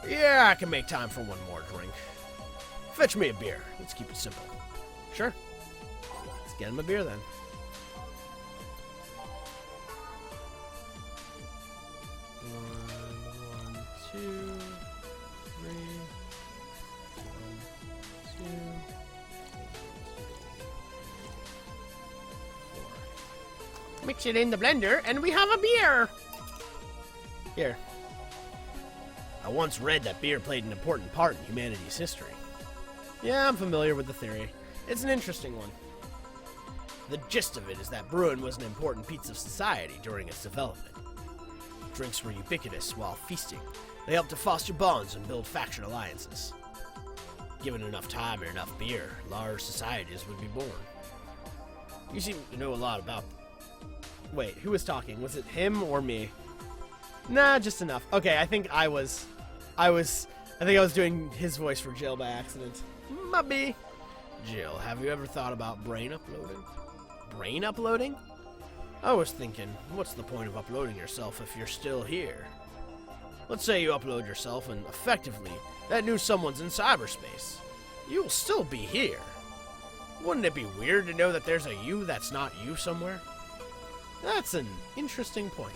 Yeah, I can make time for one more drink. Fetch me a beer. Let's keep it simple. Sure. Let's get him a beer then. One, 2, 3. 1, 2. Mix it in the blender, and we have a beer! Here. I once read that beer played an important part in humanity's history. Yeah, I'm familiar with the theory. It's an interesting one. The gist of it is that brewing was an important piece of society during its development. Drinks were ubiquitous while feasting. They helped to foster bonds and build faction alliances. Given enough time and enough beer, large societies would be born. You seem to know a lot about... Wait, who was talking? Was it him or me? Nah, just enough. Okay, I think I was doing his voice for Jill by accident. Maybe. Jill, have you ever thought about brain uploading? Brain uploading? I was thinking, what's the point of uploading yourself if you're still here? Let's say you upload yourself and effectively that new someone's in cyberspace. You'll still be here. Wouldn't it be weird to know that there's a you that's not you somewhere? That's an interesting point.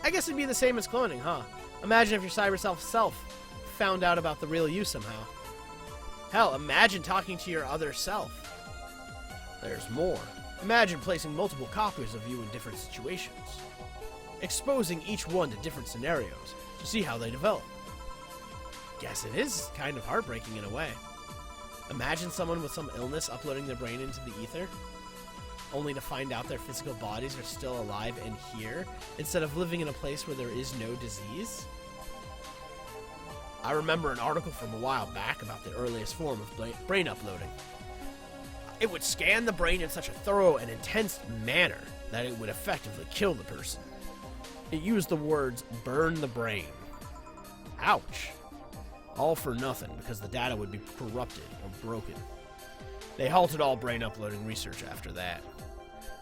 I guess it'd be the same as cloning, huh? Imagine if your cyber self found out about the real you somehow. Hell, imagine talking to your other self. There's more. Imagine placing multiple copies of you in different situations, exposing each one to different scenarios to see how they develop. Guess it is kind of heartbreaking in a way. Imagine someone with some illness uploading their brain into the ether, only to find out their physical bodies are still alive and here, instead of living in a place where there is no disease. I remember an article from a while back about the earliest form of brain uploading. It would scan the brain in such a thorough and intense manner that it would effectively kill the person. It used the words, burn the brain. Ouch. All for nothing because the data would be corrupted or broken. They halted all brain uploading research after that.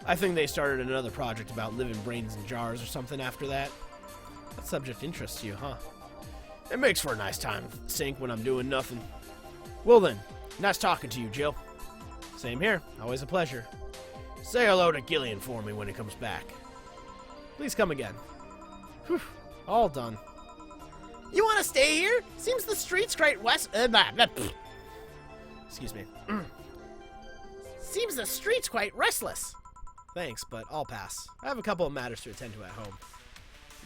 I think they started another project about living brains in jars or something after that. That subject interests you, huh? It makes for a nice time sink when I'm doing nothing. Well then, nice talking to you, Jill. Same here. Always a pleasure. Say hello to Gillian for me when he comes back. Please come again. Whew. All done. You want to stay here? Seems the street's quite Excuse me. Seems the street's quite restless. Thanks, but I'll pass. I have a couple of matters to attend to at home.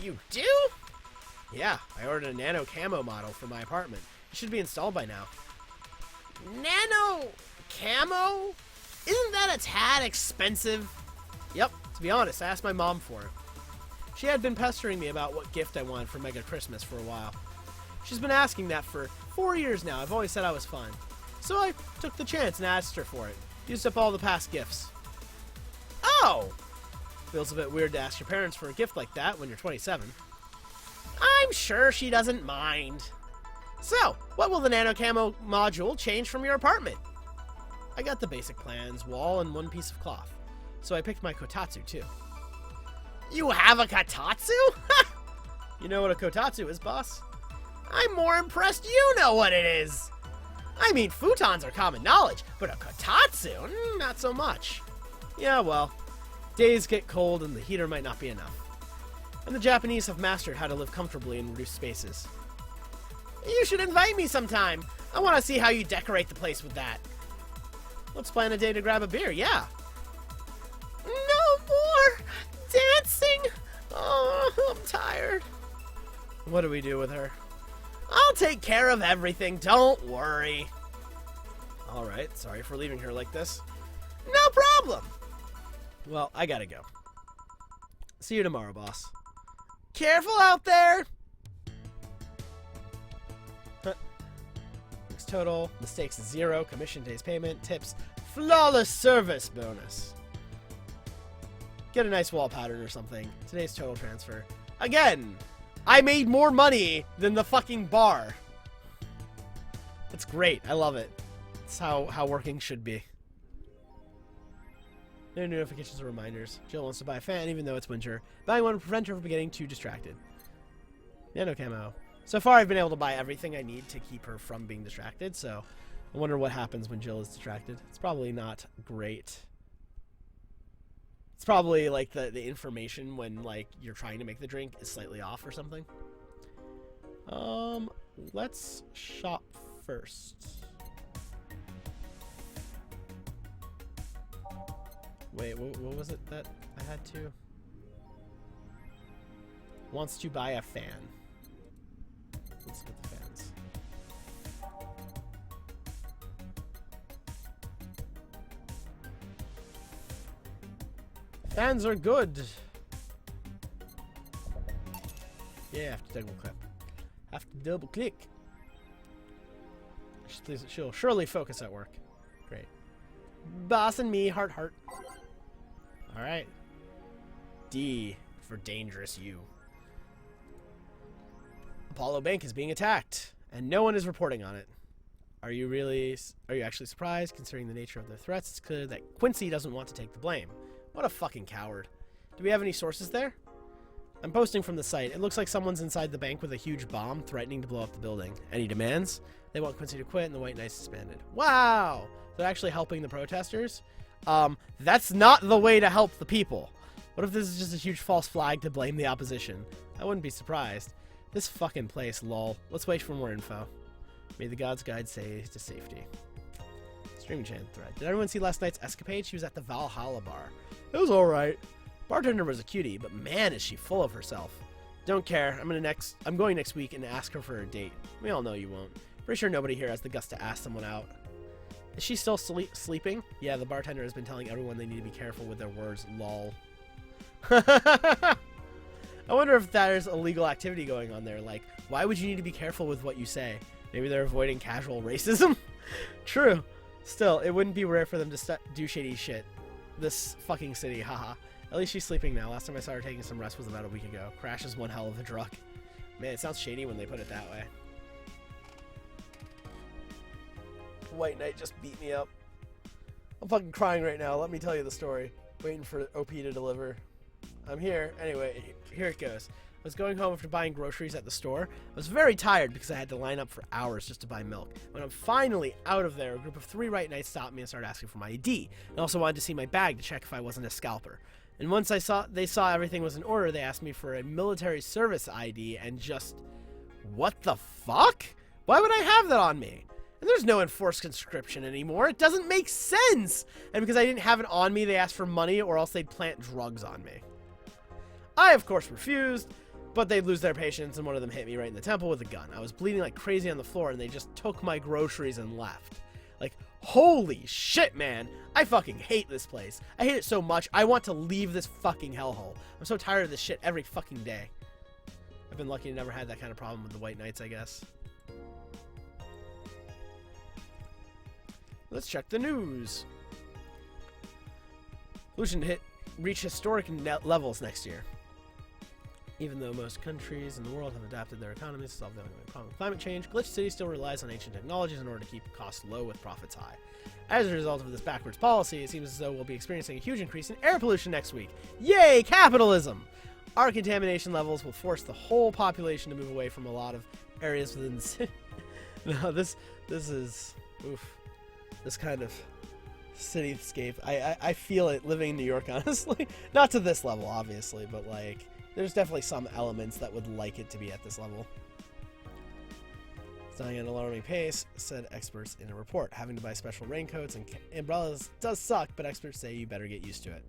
You do? Yeah, I ordered a nano camo model for my apartment. It should be installed by now. Nano camo? Isn't that a tad expensive? Yep, to be honest, I asked my mom for it. She had been pestering me about what gift I wanted for Mega Christmas for a while. She's been asking that for 4 years now. I've always said I was fine. So I took the chance and asked her for it. Used up all the past gifts. Oh! Feels a bit weird to ask your parents for a gift like that when you're 27. I'm sure she doesn't mind. So, what will the nano camo module change from your apartment? I got the basic plans, wall, and one piece of cloth. So I picked my kotatsu too. You have a kotatsu? You know what a kotatsu is, boss? I'm more impressed you know what it is. I mean, futons are common knowledge, but a kotatsu? Not so much. Yeah, well, days get cold and the heater might not be enough. And the Japanese have mastered how to live comfortably in reduced spaces. You should invite me sometime. I want to see how you decorate the place with that. Let's plan a day to grab a beer, yeah. No more dancing. Oh, I'm tired. What do we do with her? I'll take care of everything, don't worry. Alright, sorry for leaving her like this. No problem. Well, I gotta go. See you tomorrow, boss. Careful out there. Next total, mistakes 0, commission days payment, tips, flawless service bonus. Get a nice wall pattern or something. Today's total transfer. Again, I made more money than the fucking bar. That's great. I love it. That's how working should be. No notifications or reminders. Jill wants to buy a fan even though it's winter. Buying one will prevent her from getting too distracted. Nano camo. So far I've been able to buy everything I need to keep her from being distracted, so I wonder what happens when Jill is distracted. It's probably not great. It's probably like the information when like you're trying to make the drink is slightly off or something. Let's shop first. Wait, what was it that I had to? Wants to buy a fan. Let's get the fans. Fans are good. Yeah, I have to double click. Have to double click. She'll surely focus at work. Great. Boss and me, heart, heart. Alright. D for dangerous you. Apollo Bank is being attacked, and no one is reporting on it. Are you actually surprised? Considering the nature of their threats, it's clear that Quincy doesn't want to take the blame. What a fucking coward. Do we have any sources there? I'm posting from the site. It looks like someone's inside the bank with a huge bomb, threatening to blow up the building. Any demands? They want Quincy to quit and the White Knights disbanded. Wow! They're actually helping the protesters? That's not the way to help the people. What if this is just a huge false flag to blame the opposition? I wouldn't be surprised. This fucking place, lol. Let's wait for more info. May the gods guide say to safety. Streaming channel thread. Did everyone see last night's escapade? She was at the Valhalla bar. It was alright. Bartender was a cutie, but man is she full of herself. Don't care. I'm going next week and ask her for a date. We all know you won't. Pretty sure nobody here has the guts to ask someone out. Is she still sleeping? Yeah, the bartender has been telling everyone they need to be careful with their words, lol. I wonder if there's illegal activity going on there. Like, why would you need to be careful with what you say? Maybe they're avoiding casual racism? True. Still, it wouldn't be rare for them to do shady shit. This fucking city, haha. At least she's sleeping now. Last time I saw her taking some rest was about a week ago. Crash is one hell of a drug. Man, it sounds shady when they put it that way. White Knight just beat me up. I'm fucking crying right now. Let me tell you the story. Waiting for OP to deliver. I'm here. Anyway, here it goes. I was going home after buying groceries at the store. I was very tired because I had to line up for hours just to buy milk. When I'm finally out of there, a group of 3 White Knights stopped me and started asking for my ID. And also wanted to see my bag to check if I wasn't a scalper. And once they saw everything was in order, they asked me for a military service ID and just... What the fuck? Why would I have that on me? And there's no enforced conscription anymore. It doesn't make sense! And because I didn't have it on me, they asked for money or else they'd plant drugs on me. I, of course, refused, but they'd lose their patience and one of them hit me right in the temple with a gun. I was bleeding like crazy on the floor and they just took my groceries and left. Like, holy shit, man. I fucking hate this place. I hate it so much, I want to leave this fucking hellhole. I'm so tired of this shit every fucking day. I've been lucky to never had that kind of problem with the White Knights, I guess. Let's check the news. Pollution reach historic levels next year. Even though most countries in the world have adapted their economies to solve the ongoing problem of climate change, Glitch City still relies on ancient technologies in order to keep costs low with profits high. As a result of this backwards policy, it seems as though we'll be experiencing a huge increase in air pollution next week. Yay, capitalism! Our contamination levels will force the whole population to move away from a lot of areas within the city. No, this is... Oof. This kind of cityscape. I feel it living in New York, honestly. Not to this level, obviously, but like... There's definitely some elements that would like it to be at this level. It's dying at an alarming pace, said experts in a report. Having to buy special raincoats and umbrellas does suck, but experts say you better get used to it.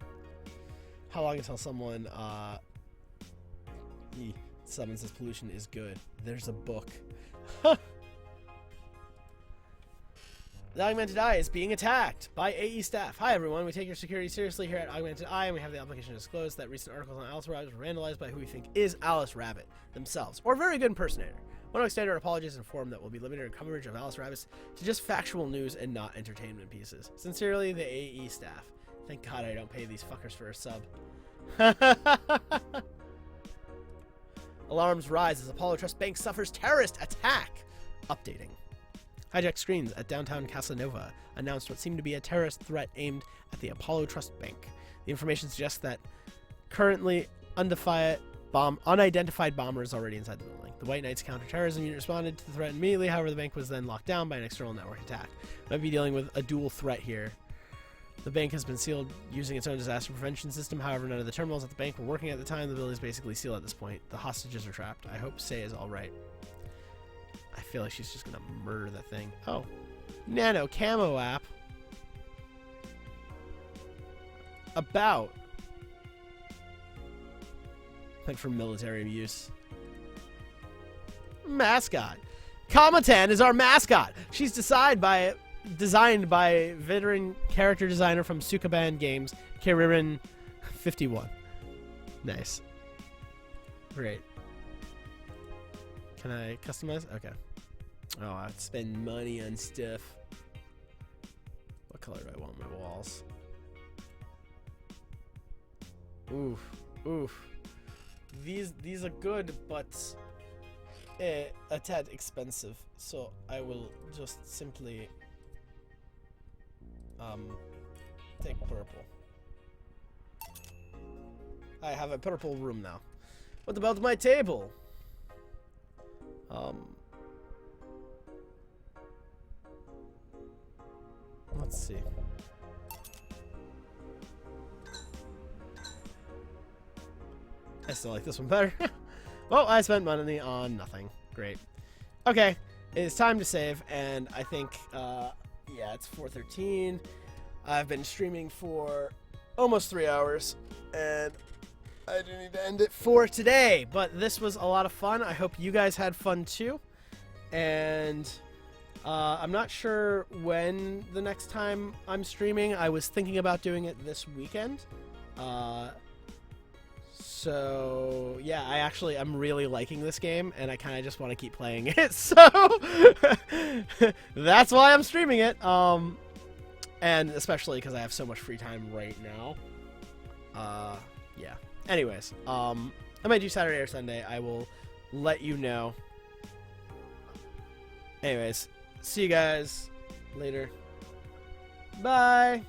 How long until someone summons says pollution is good? There's a book. The Augmented Eye is being attacked by AE staff. Hi everyone, we take your security seriously here at Augmented Eye, and we have the obligation to disclose that recent articles on Alice Rabbit were vandalized by who we think is Alice Rabbit themselves, or a very good impersonator. I want to extend our apologies and inform that we'll be limiting our coverage of Alice Rabbits to just factual news and not entertainment pieces. Sincerely, the AE staff. Thank God I don't pay these fuckers for a sub. Alarms rise as Apollo Trust Bank suffers terrorist attack. Updating. Hijacked screens at downtown Casanova announced what seemed to be a terrorist threat aimed at the Apollo Trust Bank. The information suggests that currently unidentified bomber is already inside the building. The White Knights counterterrorism unit responded to the threat immediately, however the bank was then locked down by an external network attack. Might be dealing with a dual threat here. The bank has been sealed using its own disaster prevention system, however none of the terminals at the bank were working at the time. The building is basically sealed at this point. The hostages are trapped. I hope Say is alright. I feel like she's just gonna murder that thing. Oh. Nano Camo app. About. Meant for military use. Mascot. Comet is our mascot. She's designed by veteran character designer from Sukaban Games, Kiririn 51. Nice. Great. Can I customize? Okay. Oh, I have to spend money on stuff. What color do I want my walls? Oof. Oof. These are good, but a tad expensive. So I will just simply take purple. I have a purple room now. What about my table? Let's see. I still like this one better. Well, I spent money on nothing. Great. Okay, it's time to save, and I think, yeah, it's 4:13. I've been streaming for almost 3 hours, and I do need to end it for today. But this was a lot of fun. I hope you guys had fun too. And I'm not sure when the next time I'm streaming. I was thinking about doing it this weekend. So yeah, I'm really liking this game, and I kind of just want to keep playing it. So that's why I'm streaming it. And especially because I have so much free time right now. Yeah. Anyways, I might do Saturday or Sunday. I will let you know. Anyways, see you guys later. Bye.